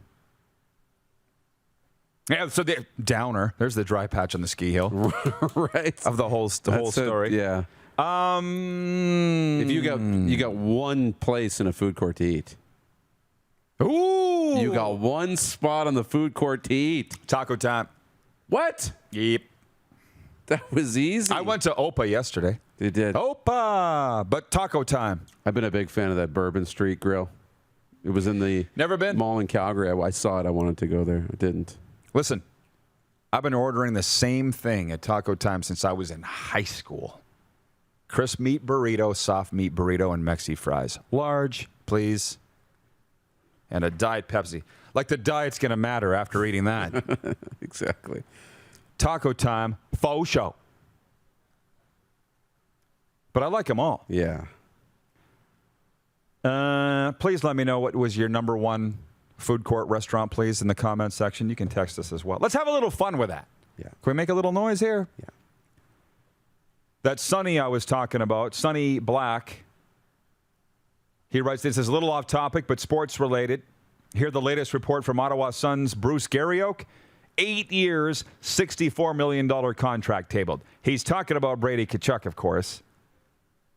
Yeah, so the downer. There's the dry patch on the ski hill, right? Of the whole story. Yeah. If you got one place in a food court to eat. Ooh. You got one spot on the food court to eat. Taco time. What? Yep. That was easy. I went to Opa yesterday. You did. Opa, but taco time. I've been a big fan of that Bourbon Street Grill. It was in the Never been mall in Calgary. I saw it. I wanted to go there. I didn't. Listen, I've been ordering the same thing at Taco Time since I was in high school. Crisp meat burrito, soft meat burrito, and Mexi fries. Large, please. And a Diet Pepsi. Like the diet's going to matter after eating that. Exactly. Taco Time, faux show. But I like them all. Yeah. Please let me know what was your number one food court restaurant, please, in the comments section. You can text us as well. Let's have a little fun with that. Yeah. Can we make a little noise here? Yeah. That Sonny I was talking about, Sonny Black, he writes, this is a little off topic, but sports related. Hear the latest report from Ottawa Sun's Bruce Garriock. 8 years, $64 million contract tabled. He's talking about Brady Tkachuk, of course.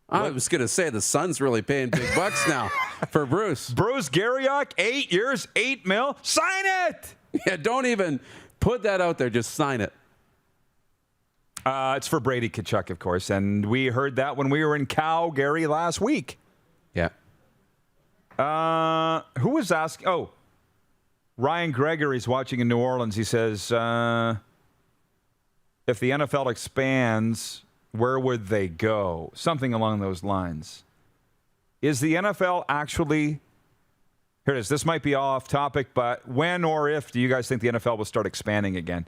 I was going to say the Sun's really paying big bucks now for Bruce. Bruce Garriock, 8 years, $8 million. Sign it! Yeah, don't even put that out there. Just sign it. It's for Brady Tkachuk, of course, and we heard that when we were in Calgary last week. Yeah. Who was asking? Oh, Ryan Gregory's watching in New Orleans. He says, if the NFL expands, where would they go? Something along those lines. Is the NFL actually... Here it is. This might be off topic, but when or if do you guys think the NFL will start expanding again?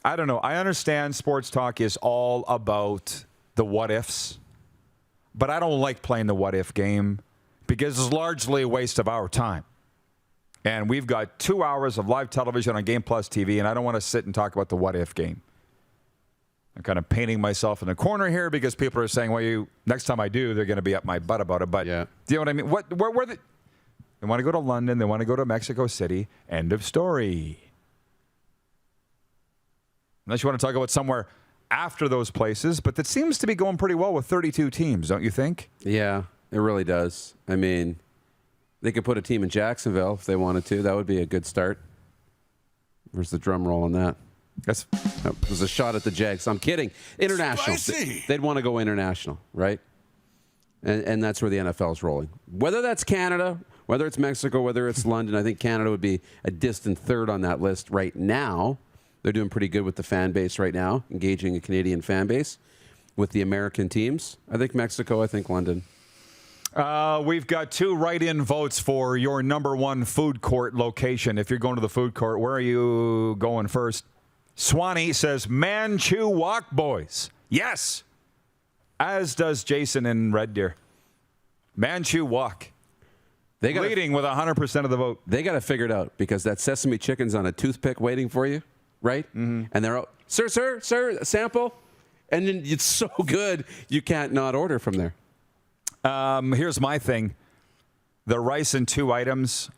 I don't know. I understand sports talk is all about the what-ifs, but I don't like playing the what-if game because it's largely a waste of our time. And we've got 2 hours of live television on Game Plus TV, and I don't want to sit and talk about the what-if game. I'm kind of painting myself in the corner here because people are saying, well, next time I do, they're going to be up my butt about it. But do you know what I mean? Where they want to go to London. They want to go to Mexico City. End of story. Unless you want to talk about somewhere after those places. But that seems to be going pretty well with 32 teams, don't you think? Yeah, it really does. I mean, they could put a team in Jacksonville if they wanted to. That would be a good start. Where's the drum roll on that? That was a shot at the Jags. I'm kidding. International. They'd want to go international, right? And that's where the NFL is rolling. Whether that's Canada, whether it's Mexico, whether it's London, I think Canada would be a distant third on that list right now. They're doing pretty good with the fan base right now, engaging a Canadian fan base with the American teams. I think Mexico, I think London. We've got 2 write-in votes for your number 1 food court location. If you're going to the food court, where are you going first? Swanee says, Manchu Walk Boys. Yes. As does Jason in Red Deer. Manchu Walk. Leading with 100% of the vote. They got to figure it out because that sesame chicken's on a toothpick waiting for you, right? Mm-hmm. And they're out, sir, sample. And then it's so good, you can't not order from there. Here's my thing. The rice and 2 items,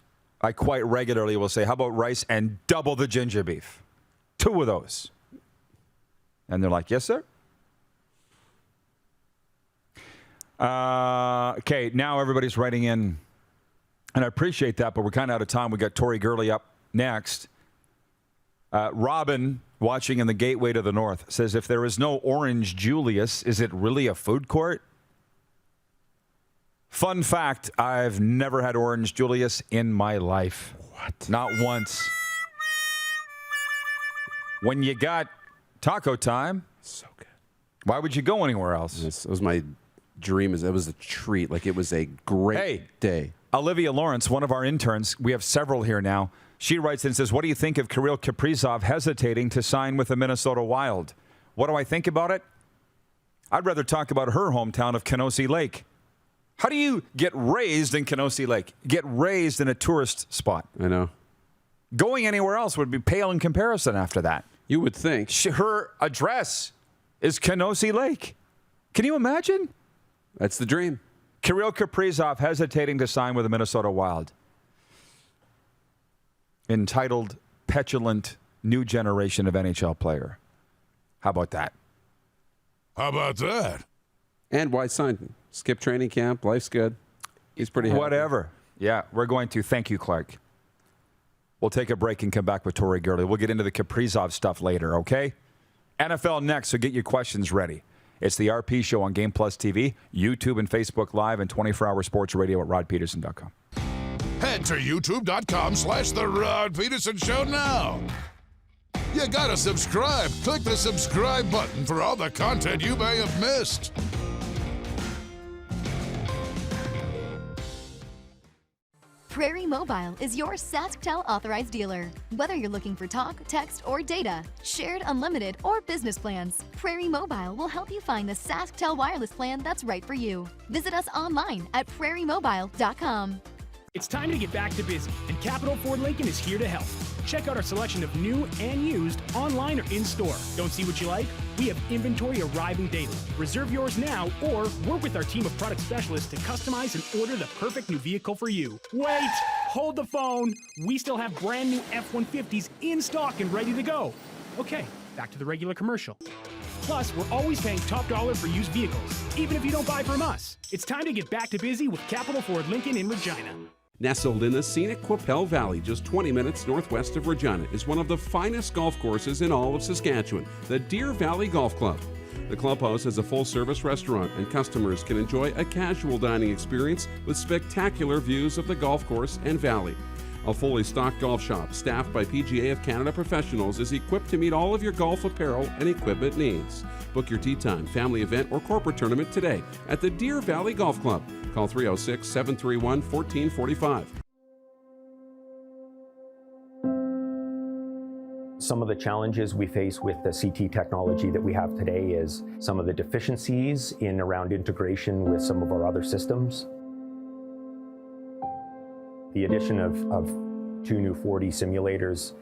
I quite regularly will say, how about rice and double the ginger beef? 2 of those. And they're like, yes, sir. Okay, now everybody's writing in. And I appreciate that, but we're kind of out of time. We got Tori Gurley up next. Robin, watching in the Gateway to the North, says, if there is no Orange Julius, is it really a food court? Fun fact, I've never had Orange Julius in my life. What? Not once. When you got taco time, so good. Why would you go anywhere else? It was my dream. It was a treat. Like, it was a great day. Olivia Lawrence, one of our interns, we have several here now. She writes and says, what do you think of Kirill Kaprizov hesitating to sign with the Minnesota Wild? What do I think about it? I'd rather talk about her hometown of Kenosee Lake. How do you get raised in Kenosee Lake? Get raised in a tourist spot? I know. Going anywhere else would be pale in comparison after that. You would think. Her address is Kenosee Lake. Can you imagine? That's the dream. Kirill Kaprizov hesitating to sign with the Minnesota Wild. Entitled Petulant New Generation of NHL Player. How about that? How about that? And why sign? Skip training camp. Life's good. He's pretty happy. Whatever. Yeah, we're going to. Thank you, Clark. We'll take a break and come back with Tori Gurley. We'll get into the Kaprizov stuff later, okay? NFL next, so get your questions ready. It's the RP Show on Game Plus TV, YouTube and Facebook Live, and 24-hour sports radio at rodpeterson.com. Head to youtube.com/The Rod Peterson Show now. You gotta subscribe. Click the subscribe button for all the content you may have missed. Prairie Mobile is your SaskTel authorized dealer. Whether you're looking for talk, text, or data, shared, unlimited, or business plans, Prairie Mobile will help you find the SaskTel wireless plan that's right for you. Visit us online at prairiemobile.com. It's time to get back to busy, and Capital Ford Lincoln is here to help. Check out our selection of new and used online or in-store. Don't see what you like? We have inventory arriving daily. Reserve yours now or work with our team of product specialists to customize and order the perfect new vehicle for you. Wait! Hold the phone! We still have brand new F-150s in stock and ready to go. Okay, back to the regular commercial. Plus, we're always paying top dollar for used vehicles, even if you don't buy from us. It's time to get back to busy with Capital Ford Lincoln in Regina. Nestled in the scenic Qu'Appelle Valley, just 20 minutes northwest of Regina, is one of the finest golf courses in all of Saskatchewan, the Deer Valley Golf Club. The clubhouse has a full-service restaurant, and customers can enjoy a casual dining experience with spectacular views of the golf course and valley. A fully stocked golf shop staffed by PGA of Canada professionals is equipped to meet all of your golf apparel and equipment needs. Book your tee time, family event, or corporate tournament today at the Deer Valley Golf Club. Call 306-731-1445. Some of the challenges we face with the CT technology that we have today is some of the deficiencies in around integration with some of our other systems. The addition of 2 new 4D simulators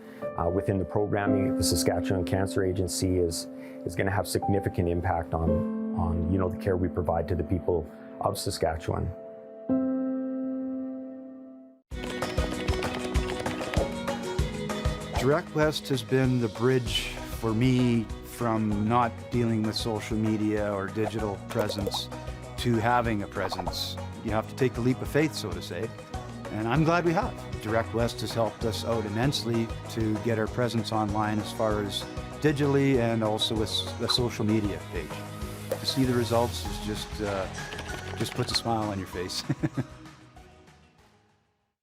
within the programming at the Saskatchewan Cancer Agency is going to have significant impact on the care we provide to the people of Saskatchewan. Direct West has been the bridge for me from not dealing with social media or digital presence to having a presence. You have to take the leap of faith, so to say, and I'm glad we have. Direct West has helped us out immensely to get our presence online as far as digitally and also with the social media page. To see the results is just puts a smile on your face.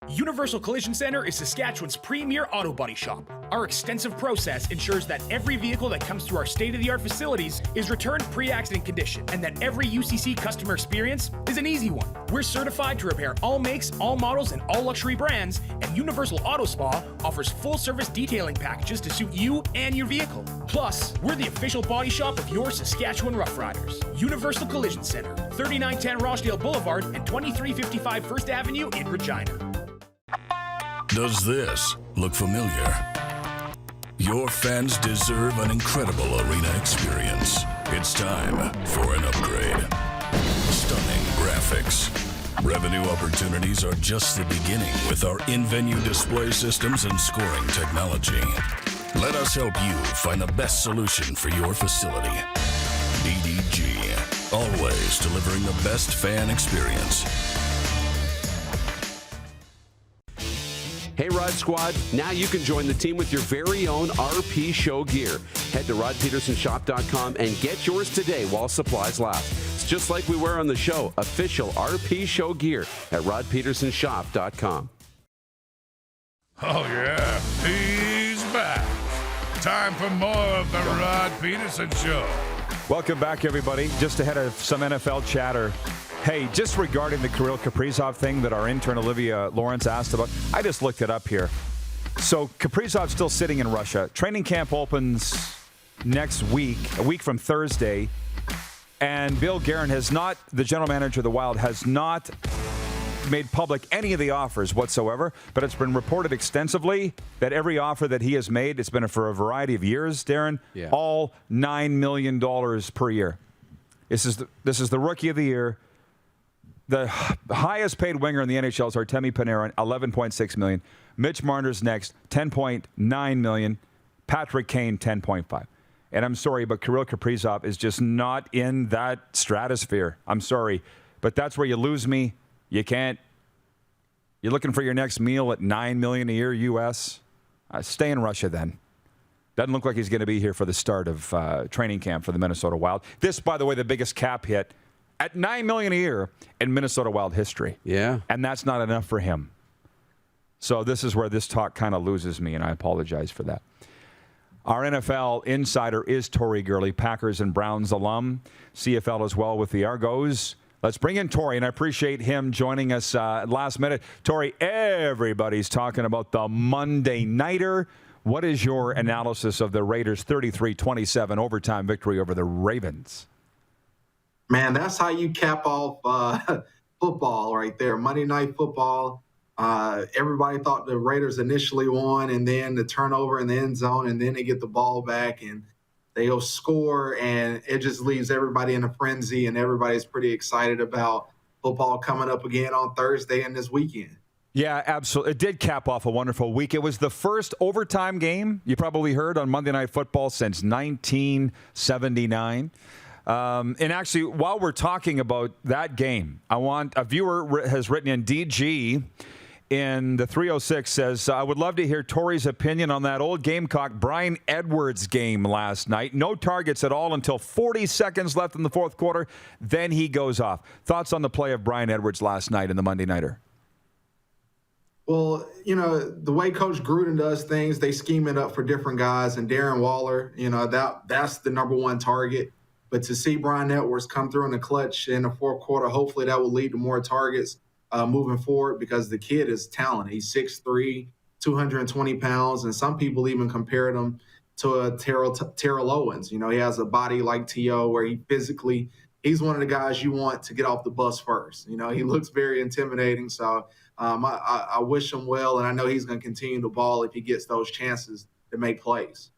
Universal Collision Center is Saskatchewan's premier auto body shop. Our extensive process ensures that every vehicle that comes through our state-of-the-art facilities is returned pre-accident condition, and that every UCC customer experience is an easy one. We're certified to repair all makes, all models, and all luxury brands, and Universal Auto Spa offers full-service detailing packages to suit you and your vehicle. Plus, we're the official body shop of your Saskatchewan Rough Riders. Universal Collision Center, 3910 Rochdale Boulevard and 2355 First Avenue in Regina. Does this look familiar? Your fans deserve an incredible arena experience. It's time for an upgrade. Stunning graphics. Revenue opportunities are just the beginning with our in-venue display systems and scoring technology. Let us help you find the best solution for your facility. DDG, always delivering the best fan experience. Hey Rod Squad, now you can join the team with your very own RP Show gear. Head to rodpetersonshop.com and get yours today while supplies last. It's just like we wear on the show, official RP Show gear at rodpetersonshop.com. Oh yeah, he's back. Time for more of the Rod Pedersen Show. Welcome back, everybody. Just ahead of some NFL chatter. Hey, just regarding the Kirill Kaprizov thing that our intern Olivia Lawrence asked about, I just looked it up here. So Kaprizov's still sitting in Russia. Training camp opens next week, a week from Thursday, and Bill Guerin has not, the general manager of the Wild, has not made public any of the offers whatsoever, but it's been reported extensively that every offer that he has made, it's been for a variety of years, Darren, all $9 million per year. This is the rookie of the year. The highest paid winger in the NHL is Artemi Panarin, $11.6 million. Mitch Marner's next, $10.9 million. Patrick Kane, $10.5. And I'm sorry, but Kirill Kaprizov is just not in that stratosphere. I'm sorry, but that's where you lose me. You can't. You're looking for your next meal at $9 million a year U.S. Stay in Russia then. Doesn't look like he's going to be here for the start of training camp for the Minnesota Wild. This, by the way, the biggest cap hit at $9 million a year in Minnesota Wild history. Yeah. And that's not enough for him. So this is where this talk kind of loses me, and I apologize for that. Our NFL insider is Tori Gurley, Packers and Browns alum, CFL as well with the Argos. Let's bring in Tori, and I appreciate him joining us last minute. Tori, everybody's talking about the Monday Nighter. What is your analysis of the Raiders' 33-27 overtime victory over the Ravens? Man, that's how you cap off football right there. Monday Night Football. Everybody thought the Raiders initially won, and then the turnover in the end zone, and then they get the ball back, and they'll score, and it just leaves everybody in a frenzy, and everybody's pretty excited about football coming up again on Thursday and this weekend. Yeah, absolutely. It did cap off a wonderful week. It was the first overtime game you probably heard on Monday Night Football since 1979. And actually, while we're talking about that game, a viewer has written in DG in the 306 says, I would love to hear Tori's opinion on that old Gamecock Brian Edwards game last night. No targets at all until 40 seconds left in the fourth quarter. Then he goes off. Thoughts on the play of Brian Edwards last night in the Monday Nighter? Well, the way Coach Gruden does things, they scheme it up for different guys. And Darren Waller, that's the number one target. But to see Brian Edwards come through in the clutch in the fourth quarter, hopefully that will lead to more targets moving forward, because the kid is talented. He's 6'3", 220 pounds, and some people even compared him to Terrell Owens. He has a body like T.O. where he's one of the guys you want to get off the bus first. He looks very intimidating. So I wish him well, and I know he's going to continue to ball if he gets those chances to make plays.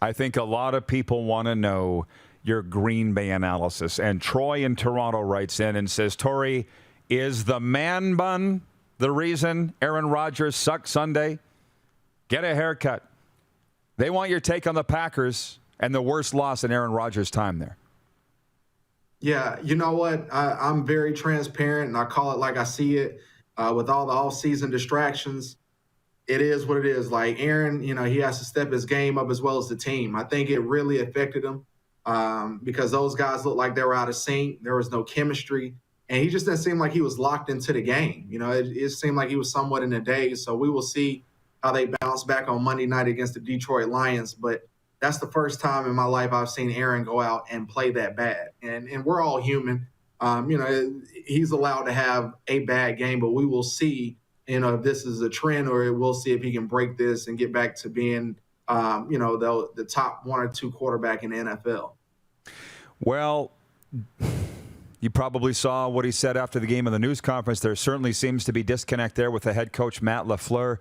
I think a lot of people want to know your Green Bay analysis. And Troy in Toronto writes in and says, Tori, is the man bun the reason Aaron Rodgers sucked Sunday? Get a haircut. They want your take on the Packers and the worst loss in Aaron Rodgers' time there. Yeah, you know what? I'm very transparent, and I call it like I see it. With all the off-season distractions, it is what it is. Like Aaron, he has to step his game up as well as the team. I think it really affected him because those guys looked like they were out of sync. There was no chemistry, and he just didn't seem like he was locked into the game. It seemed like he was somewhat in a daze. So we will see how they bounce back on Monday night against the Detroit Lions. But that's the first time in my life I've seen Aaron go out and play that bad. And we're all human. He's allowed to have a bad game, but we will see, if this is a trend, or we'll see if he can break this and get back to being, the top one or two quarterback in the NFL. Well, you probably saw what he said after the game in the news conference. There certainly seems to be disconnect there with the head coach, Matt LaFleur.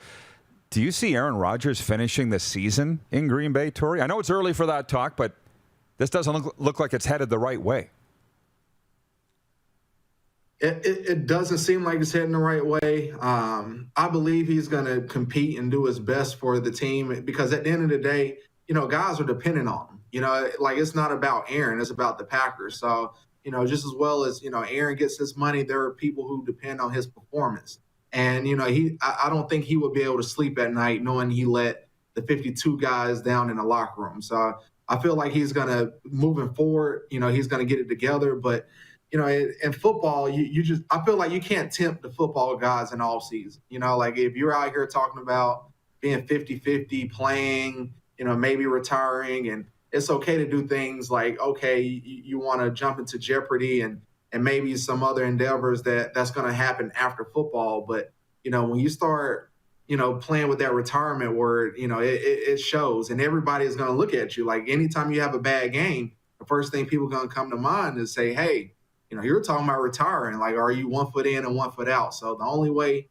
Do you see Aaron Rodgers finishing the season in Green Bay, Tori? I know it's early for that talk, but this doesn't look like it's headed the right way. It doesn't seem like it's heading the right way. I believe he's going to compete and do his best for the team, because at the end of the day, guys are dependent on him. Like it's not about Aaron, it's about the Packers. So, just as well as, Aaron gets his money, there are people who depend on his performance. And, I don't think he would be able to sleep at night knowing he let the 52 guys down in the locker room. So I feel like he's going to, moving forward, he's going to get it together. But, in football, I feel like you can't tempt the football guys in all season. Like if you're out here talking about being 50-50, playing, maybe retiring, and it's okay to do things like, okay, you want to jump into Jeopardy and maybe some other endeavors that's going to happen after football. But, when you start, playing with that retirement word, it shows, and everybody is going to look at you. Like anytime you have a bad game, the first thing people are going to come to mind is say, hey, you're talking about retiring. Like, are you 1 foot in and 1 foot out? So the only way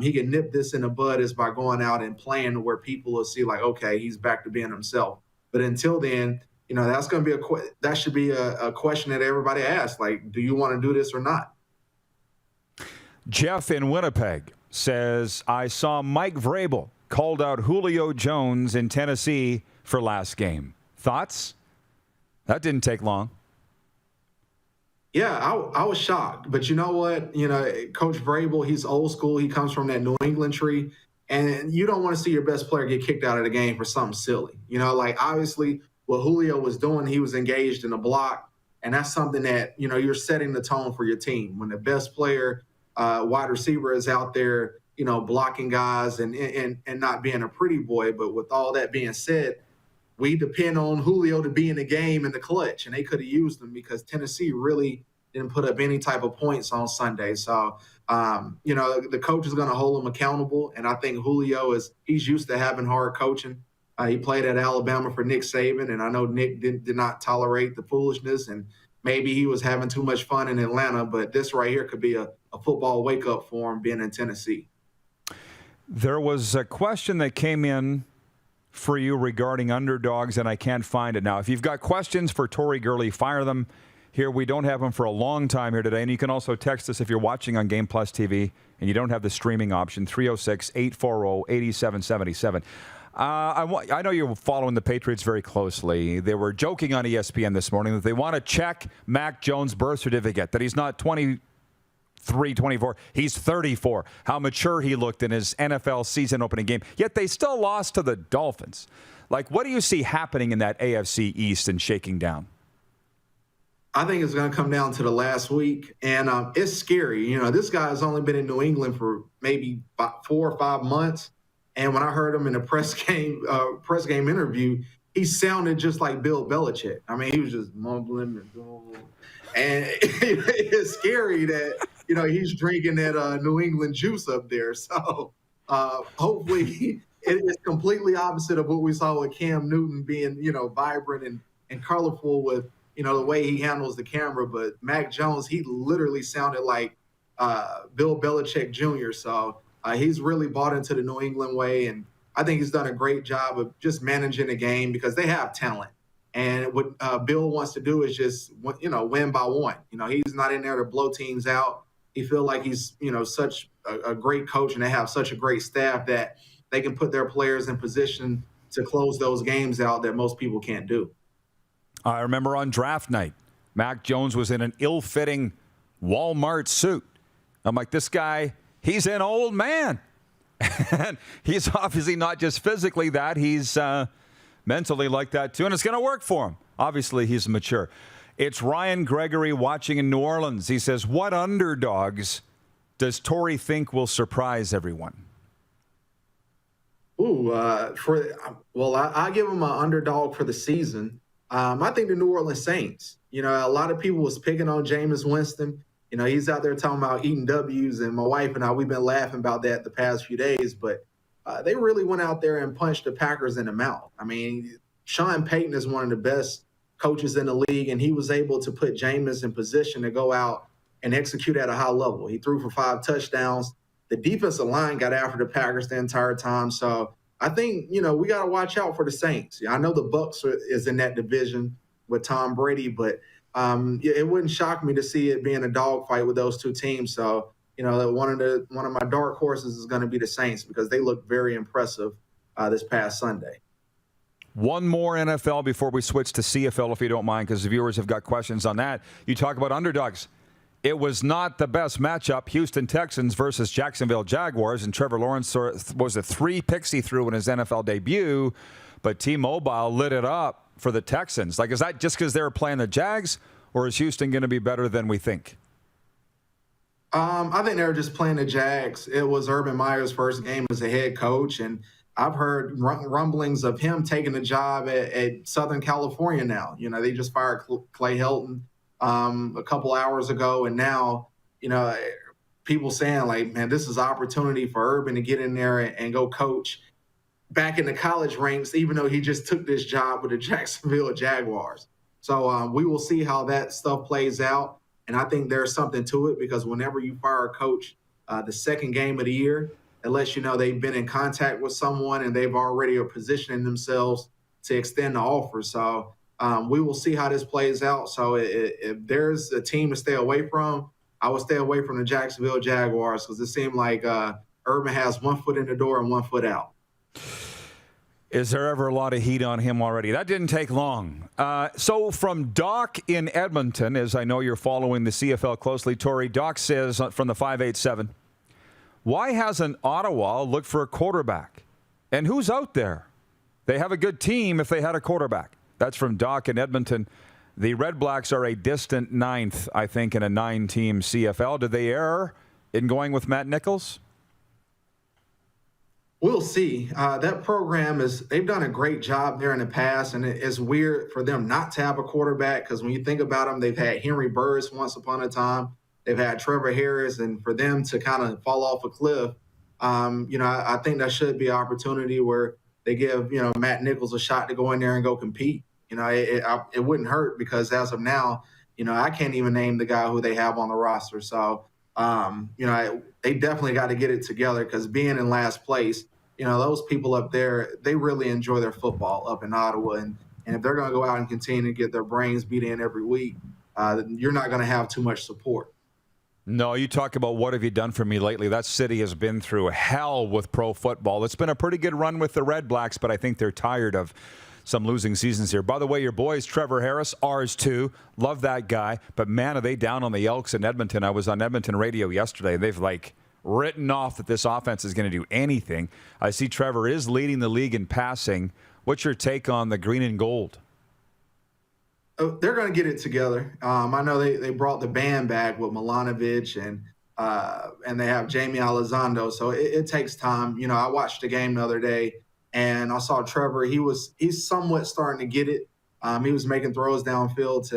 he can nip this in the bud is by going out and playing where people will see like, okay, he's back to being himself. But until then, that's going to be that should be a question that everybody asks. Like, do you want to do this or not? Jeff in Winnipeg says, I saw Mike Vrabel called out Julio Jones in Tennessee for last game. Thoughts? That didn't take long. Yeah, I was shocked. But you know what? Coach Vrabel, he's old school. He comes from that New England tree. And you don't want to see your best player get kicked out of the game for something silly. Like obviously what Julio was doing, he was engaged in a block. And that's something that, you're setting the tone for your team. When the best player, wide receiver, is out there, blocking guys and not being a pretty boy. But with all that being said, we depend on Julio to be in the game in the clutch, and they could have used him because Tennessee really didn't put up any type of points on Sunday. So, the coach is going to hold him accountable, and I think Julio he's used to having hard coaching. He played at Alabama for Nick Saban, and I know Nick did not tolerate the foolishness, and maybe he was having too much fun in Atlanta, but this right here could be a football wake-up for him being in Tennessee. There was a question that came in for you regarding underdogs, and I can't find it now. If you've got questions for Tori Gurley, fire them here. We don't have them for a long time here today, and you can also text us if you're watching on Game Plus TV and you don't have the streaming option, 306-840-8777. I know you're following the Patriots very closely. They were joking on ESPN this morning that they want to check Mac Jones' birth certificate, that he's not 23, 24. He's 34. How mature he looked in his NFL season opening game. Yet they still lost to the Dolphins. Like, what do you see happening in that AFC East and shaking down? I think it's going to come down to the last week, and it's scary. You know, this guy has only been in New England for maybe 4 or 5 months, and when I heard him in a press game interview, he sounded just like Bill Belichick. I mean, he was just mumbling and it's scary that he's drinking that New England juice up there. So hopefully it's completely opposite of what we saw with Cam Newton being vibrant and colorful with the way he handles the camera. But Mac Jones, he literally sounded like Bill Belichick Jr. So he's really bought into the New England way, and I think he's done a great job of just managing the game because they have talent. And what Bill wants to do is just win by one. He's not in there to blow teams out. He feels like he's such a great coach, and they have such a great staff that they can put their players in position to close those games out that most people can't do. I remember on draft night, Mac Jones was in an ill-fitting Walmart suit. I'm like, this guy, he's an old man. And he's obviously not just physically that, he's mentally like that too, and it's going to work for him. Obviously, he's mature. It's Ryan Gregory watching in New Orleans. He says, what underdogs does Tori think will surprise everyone? I give him an underdog for the season. I think the New Orleans Saints. A lot of people was picking on Jameis Winston. He's out there talking about eating W's, and my wife and I, we've been laughing about that the past few days. But they really went out there and punched the Packers in the mouth. I mean, Sean Payton is one of the best coaches in the league, and he was able to put Jameis in position to go out and execute at a high level. He threw for 5 touchdowns. The defensive line got after the Packers the entire time. So I think, we got to watch out for the Saints. I know the Bucs is in that division with Tom Brady, but it wouldn't shock me to see it being a dogfight with those two teams. So, one of my dark horses is going to be the Saints because they look very impressive this past Sunday. One more NFL before we switch to CFL, if you don't mind, because the viewers have got questions on that. You talk about underdogs. It was not the best matchup, Houston Texans versus Jacksonville Jaguars, and Trevor Lawrence was a 3 picks he threw in his NFL debut, but T-Mobile lit it up for the Texans. Like, is that just because they were playing the Jags, or is Houston going to be better than we think? I think they were just playing the Jags. It was Urban Meyer's first game as a head coach, and I've heard rumblings of him taking the job at Southern California now. They just fired Clay Helton a couple hours ago, and now, people saying like, man, this is an opportunity for Urban to get in there and go coach back in the college ranks, even though he just took this job with the Jacksonville Jaguars. So we will see how that stuff plays out. And I think there's something to it because whenever you fire a coach the second game of the year, it lets you know they've been in contact with someone and they've already are positioning themselves to extend the offer. So we will see how this plays out. So if there's a team to stay away from, I would stay away from the Jacksonville Jaguars because it seemed like Urban has 1 foot in the door and 1 foot out. Is there ever a lot of heat on him already? That didn't take long. So from Doc in Edmonton, as I know you're following the CFL closely, Tori, Doc says from the 587, why hasn't Ottawa looked for a quarterback? And who's out there? They have a good team if they had a quarterback. That's from Doc in Edmonton. The Red Blacks are a distant 9th, I think, in a 9-team CFL. Did they err in going with Matt Nichols? We'll see. That program they've done a great job there in the past, and it's weird for them not to have a quarterback because when you think about them, they've had Henry Burris once upon a time. They've had Trevor Harris, and for them to kind of fall off a cliff, I think that should be an opportunity where they give, Matt Nichols a shot to go in there and go compete. It wouldn't hurt because as of now, I can't even name the guy who they have on the roster. So, they definitely got to get it together because being in last place, those people up there, they really enjoy their football up in Ottawa. And if they're going to go out and continue to get their brains beat in every week, you're not going to have too much support. No, you talk about what have you done for me lately. That city has been through hell with pro football. It's been a pretty good run with the Red Blacks, but I think they're tired of some losing seasons here. By the way, your boys, Trevor Harris, ours too. Love that guy. But man, are they down on the Elks in Edmonton. I was on Edmonton radio yesterday. They've written off that this offense is going to do anything. I see Trevor is leading the league in passing. What's your take on the green and gold? They're going to get it together. I know they brought the band back with Milanovic and they have Jamie Elizondo, so it takes time. You know, I watched the game the other day and I saw Trevor. He's somewhat starting to get it. He was making throws downfield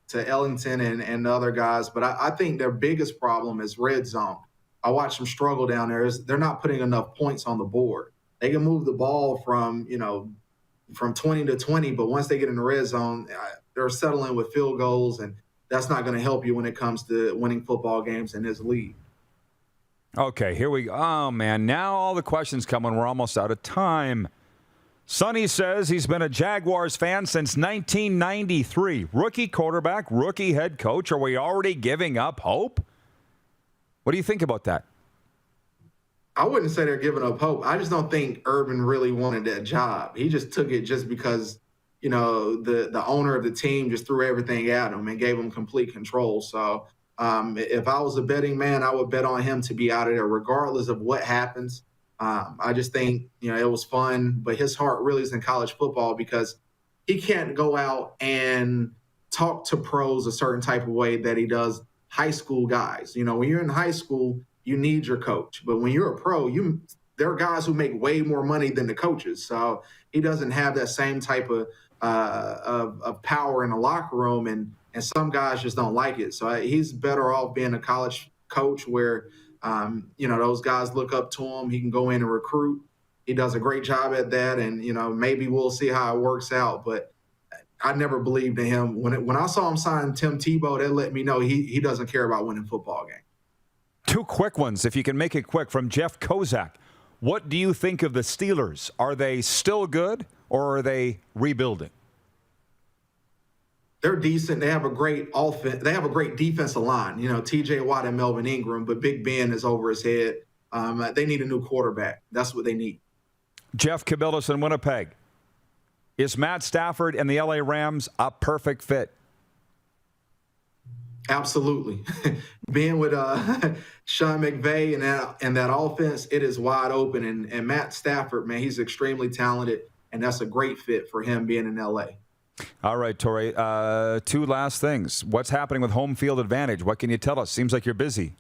to Ellington and the other guys, but I think their biggest problem is red zone. I watched them struggle down there. They're not putting enough points on the board. They can move the ball from 20 to 20, but once they get in the red zone, they're settling with field goals, and that's not going to help you when it comes to winning football games in this league. Okay, here we go. Oh, man, now all the questions coming. We're almost out of time. Sonny says he's been a Jaguars fan since 1993. Rookie quarterback, rookie head coach. Are we already giving up hope? What do you think about that? I wouldn't say they're giving up hope. I just don't think Urban really wanted that job. He just took it just because, the owner of the team just threw everything at him and gave him complete control. So if I was a betting man, I would bet on him to be out of there regardless of what happens. I just think, it was fun, but his heart really is in college football because he can't go out and talk to pros a certain type of way that he does high school guys. When you're in high school, you need your coach. But when you're a pro, there are guys who make way more money than the coaches. So he doesn't have that same type of power in the locker room, and some guys just don't like it. So he's better off being a college coach where, those guys look up to him. He can go in and recruit. He does a great job at that, and, maybe we'll see how it works out. But I never believed in him. When I saw him sign Tim Tebow, that let me know he doesn't care about winning football games. Two quick ones, if you can make it quick, from Jeff Kozak. What do you think of the Steelers? Are they still good, or are they rebuilding? They're decent. They have a great offense. They have a great defensive line. T.J. Watt and Melvin Ingram, but Big Ben is over his head. They need a new quarterback. That's what they need. Jeff Cabillas in Winnipeg. Is Matt Stafford and the L.A. Rams a perfect fit? Absolutely. Being with Sean McVay and that offense, it is wide open. And Matt Stafford, man, he's extremely talented, and that's a great fit for him being in L.A. All right, Tori, two last things. What's happening with home field advantage? What can you tell us? Seems like you're busy.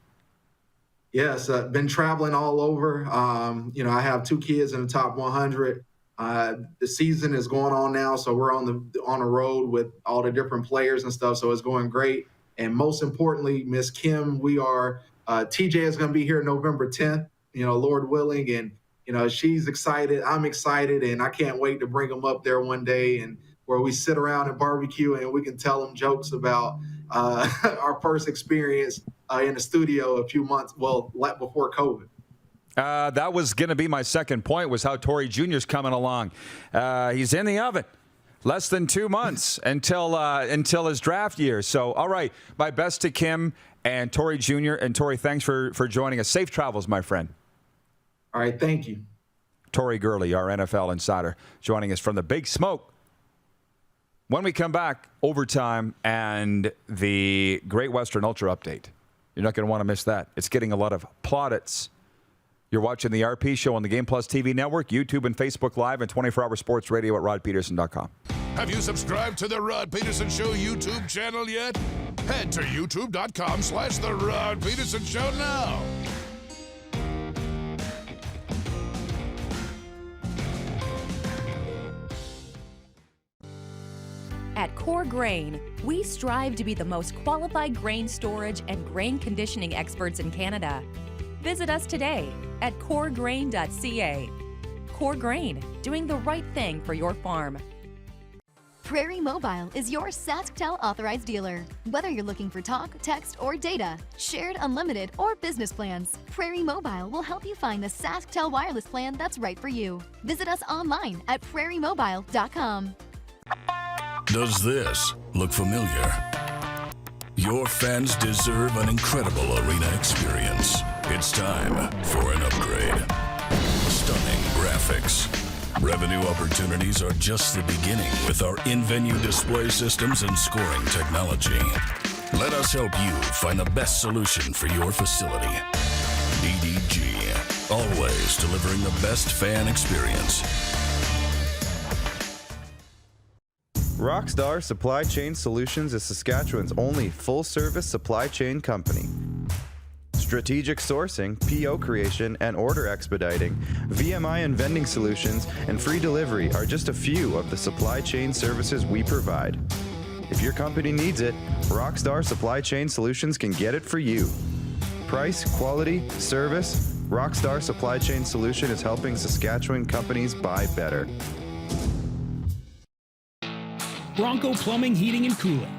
Yes, been traveling all over. I have two kids in the top 100. The season is going on now, so we're on the road with all the different players and stuff, so it's going great. And most importantly, Miss Kim, we are TJ is going to be here November 10th, Lord willing, and she's excited. I'm excited, and I can't wait to bring them up there one day and where we sit around and barbecue and we can tell them jokes about our first experience in the studio a few months, before COVID. That was going to be my second point, was how Tori Jr.'s coming along. He's in the oven. Less than 2 months until his draft year. So, all right, my best to Kim and Tori Jr. And Tori, thanks for joining us. Safe travels, my friend. All right, thank you. Tori Gurley, our NFL insider, joining us from the Big Smoke. When we come back, overtime and the Great Western Ultra update. You're not going to want to miss that. It's getting a lot of plaudits. You're watching the RP Show on the Game Plus TV network, YouTube and Facebook Live, and 24-hour sports radio at rodpeterson.com. Have you subscribed to the Rod Peterson Show YouTube channel yet? Head to youtube.com/The Rod Peterson Show now. At Core Grain, we strive to be the most qualified grain storage and grain conditioning experts in Canada. Visit us today at coregrain.ca. Core Grain, doing the right thing for your farm. Prairie Mobile is your SaskTel authorized dealer. Whether you're looking for talk, text, or data, shared, unlimited, or business plans, Prairie Mobile will help you find the SaskTel wireless plan that's right for you. Visit us online at prairiemobile.com. Does this look familiar? Your fans deserve an incredible arena experience. It's time for an upgrade. Stunning graphics. Revenue opportunities are just the beginning with our in-venue display systems and scoring technology. Let us help you find the best solution for your facility. EDG, always delivering the best fan experience. Rockstar Supply Chain Solutions is Saskatchewan's only full-service supply chain company. Strategic sourcing, PO creation, and order expediting, VMI and vending solutions, and free delivery are just a few of the supply chain services we provide. If your company needs it, Rockstar Supply Chain Solutions can get it for you. Price, quality, service, Rockstar Supply Chain Solution is helping Saskatchewan companies buy better. Bronco Plumbing, Heating, and Cooling.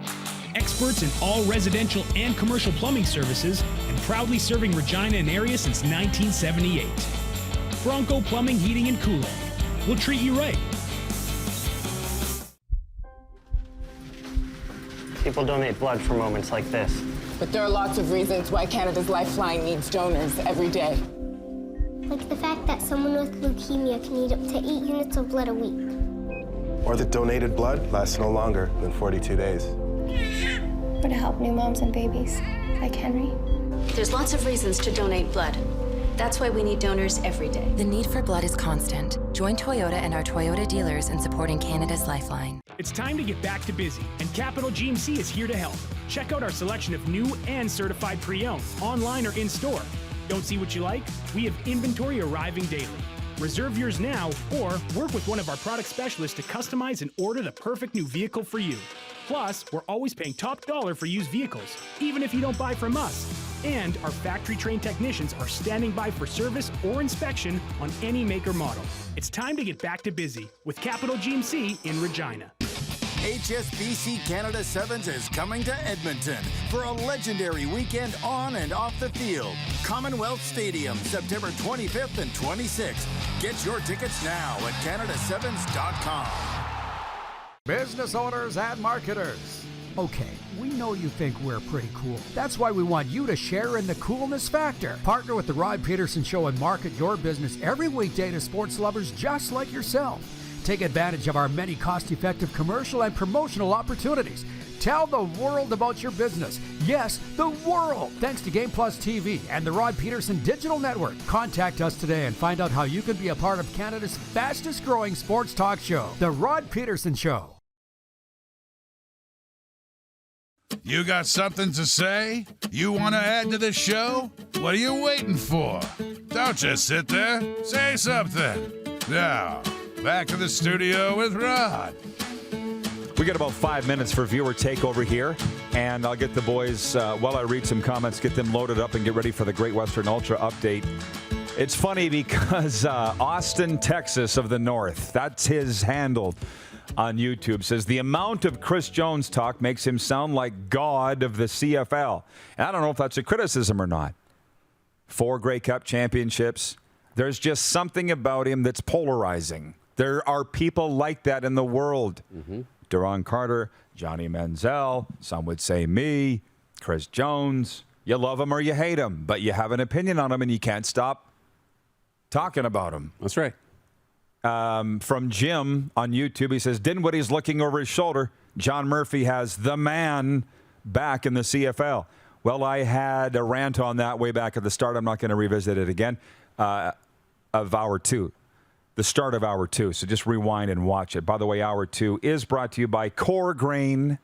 Experts in all residential and commercial plumbing services and proudly serving Regina and area since 1978. Bronco Plumbing, Heating, and Cooling. We'll treat you right. People donate blood for moments like this. But there are lots of reasons why Canada's Lifeline needs donors every day. Like the fact that someone with leukemia can need up to 8 units of blood a week. Or that donated blood lasts no longer than 42 days. Or to help new moms and babies, like Henry. There's lots of reasons to donate blood. That's why we need donors every day. The need for blood is constant. Join Toyota and our Toyota dealers in supporting Canada's Lifeline. It's time to get back to busy, and Capital GMC is here to help. Check out our selection of new and certified pre-owned, online or in-store. Don't see what you like? We have inventory arriving daily. Reserve yours now or work with one of our product specialists to customize and order the perfect new vehicle for you. Plus, we're always paying top dollar for used vehicles, even if you don't buy from us. And our factory-trained technicians are standing by for service or inspection on any make or model. It's time to get back to busy with Capital GMC in Regina. HSBC Canada Sevens is coming to Edmonton for a legendary weekend on and off the field. Commonwealth Stadium, September 25th and 26th. Get your tickets now at canadasevens.com. Business owners and marketers. Okay, we know you think we're pretty cool. That's why we want you to share in the coolness factor. Partner with the Reid Pedersen Show and market your business every weekday to sports lovers just like yourself. Take advantage of our many cost-effective commercial and promotional opportunities. Tell the world about your business. Yes, the world. Thanks to Game Plus TV and the Rod Pedersen Digital Network. Contact us today and find out how you can be a part of Canada's fastest-growing sports talk show, The Rod Pedersen Show. You got something to say? You want to add to the show? What are you waiting for? Don't just sit there. Say something. Now, back to the studio with Rod. We got about 5 minutes for viewer takeover here, and I'll get the boys, while I read some comments, get them loaded up and get ready for the Great Western Ultra update. It's funny because Austin, Texas of the North, that's his handle on YouTube, says the amount of Chris Jones talk makes him sound like God of the CFL. And I don't know if that's a criticism or not. 4 Grey Cup championships. There's just something about him that's polarizing. There are people like that in the world. Duron Carter, Johnny Manziel, some would say me, Chris Jones. You love him or you hate him, but you have an opinion on him and you can't stop talking about him. That's right. From Jim on YouTube, he says, Dinwiddie's looking over his shoulder. John Murphy has the man back in the CFL. Well, I had a rant on that way back at the start. I'm not going to revisit it again. Of Hour 2. The start of Hour 2. So just rewind and watch it. By the way, Hour 2 is brought to you by Core Grain,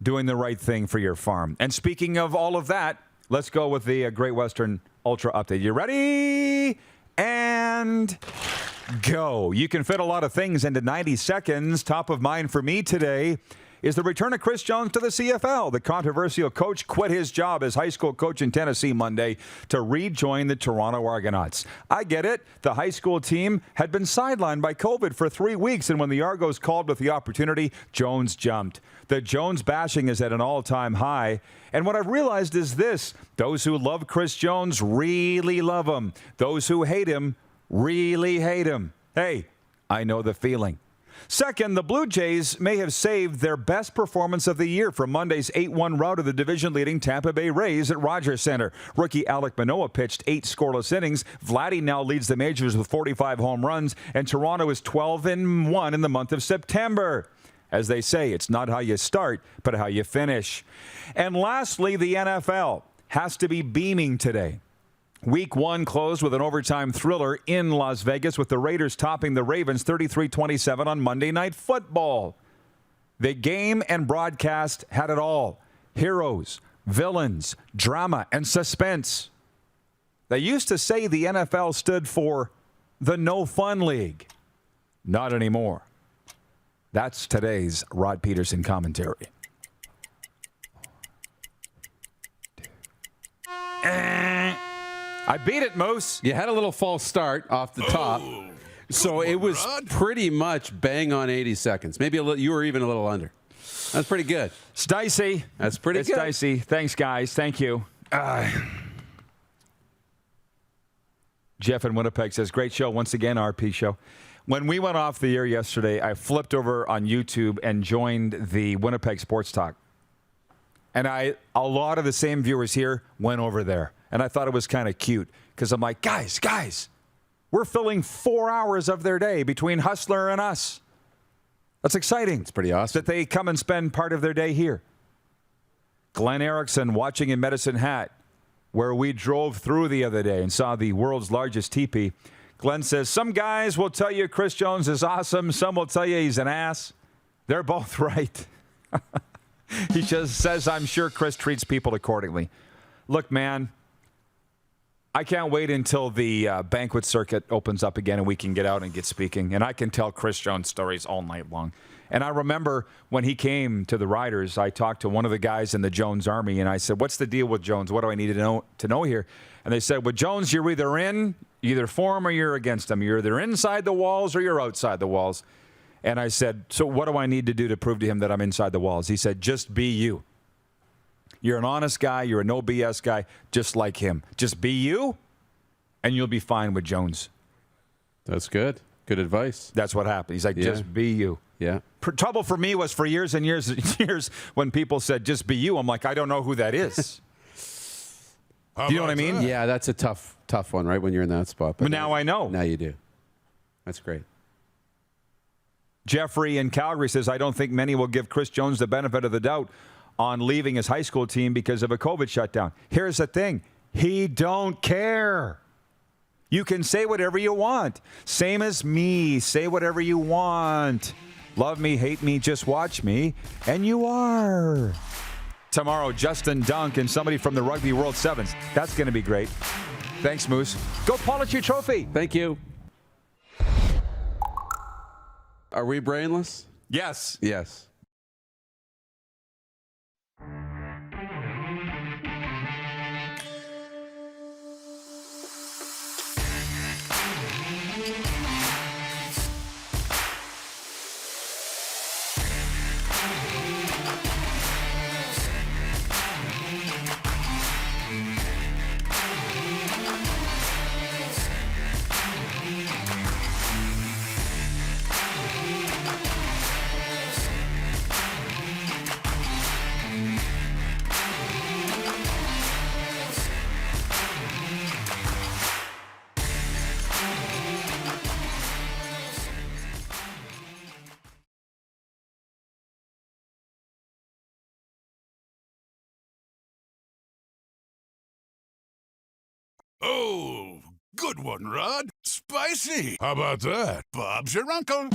doing the right thing for your farm. And speaking of all of that, let's go with the Great Western Ultra update. You ready? And go. You can fit a lot of things into 90 seconds. Top of mind for me today is the return of Chris Jones to the CFL. The controversial coach quit his job as high school coach in Tennessee Monday to rejoin the Toronto Argonauts. I get it. The high school team had been sidelined by COVID for 3 weeks, and when the Argos called with the opportunity, Jones jumped. The Jones bashing is at an all-time high. And what I've realized is this. Those who love Chris Jones really love him. Those who hate him really hate him. Hey, I know the feeling. Second, the Blue Jays may have saved their best performance of the year from Monday's 8-1 rout of the division-leading Tampa Bay Rays at Rogers Center. Rookie Alek Manoah pitched 8 scoreless innings. Vladdy now leads the majors with 45 home runs, and Toronto is 12-1 in the month of September. As they say, it's not how you start, but how you finish. And lastly, the NFL has to be beaming today. Week 1 closed with an overtime thriller in Las Vegas, with the Raiders topping the Ravens 33-27 on Monday Night Football. The game and broadcast had it all. Heroes, villains, drama, and suspense. They used to say the NFL stood for the No Fun League. Not anymore. That's today's Rod Pedersen commentary. I beat it, Moose. You had a little false start off the top. So it was pretty much bang on 80 seconds. Maybe you were even a little under. That's pretty good. It's dicey. That's pretty good. It's dicey. Thanks, guys. Thank you. Jeff in Winnipeg says, great show once again, RP show. When we went off the air yesterday, I flipped over on YouTube and joined the Winnipeg Sports Talk. And a lot of the same viewers here went over there. And I thought it was kind of cute because I'm like, guys, we're filling 4 hours of their day between Hustler and us. That's exciting. It's pretty awesome. That they come and spend part of their day here. Glenn Erickson watching in Medicine Hat, where we drove through the other day and saw the world's largest teepee. Glenn says, some guys will tell you Chris Jones is awesome. Some will tell you he's an ass. They're both right. He just says, I'm sure Chris treats people accordingly. Look, man, I can't wait until the banquet circuit opens up again and we can get out and get speaking. And I can tell Chris Jones stories all night long. And I remember when he came to the Riders, I talked to one of the guys in the Jones Army, and I said, what's the deal with Jones? What do I need to know here? And they said, with Jones, you're either for him or you're against him. You're either inside the walls or you're outside the walls. And I said, so what do I need to do to prove to him that I'm inside the walls? He said, just be you. You're an honest guy. You're a no BS guy, just like him. Just be you, and you'll be fine with Jones. That's good. Good advice. That's what happened. He's like, just be you. Yeah. Trouble for me was for years and years and years when people said, just be you. I'm like, I don't know who that is. Do you know what I mean? Yeah, that's a tough one, right, when you're in that spot. But now I know. Now you do. That's great. Jeffrey in Calgary says, I don't think many will give Chris Jones the benefit of the doubt on leaving his high school team because of a COVID shutdown. Here's the thing. He don't care. You can say whatever you want. Same as me. Say whatever you want. Love me, hate me, just watch me. And you are. Tomorrow, Justin Dunk and somebody from the Rugby World Sevens. That's going to be great. Thanks, Moose. Go polish your trophy. Thank you. Are we brainless? Yes. Yes. Oh, good one, Rod. Spicy. How about that? Bob's your uncle.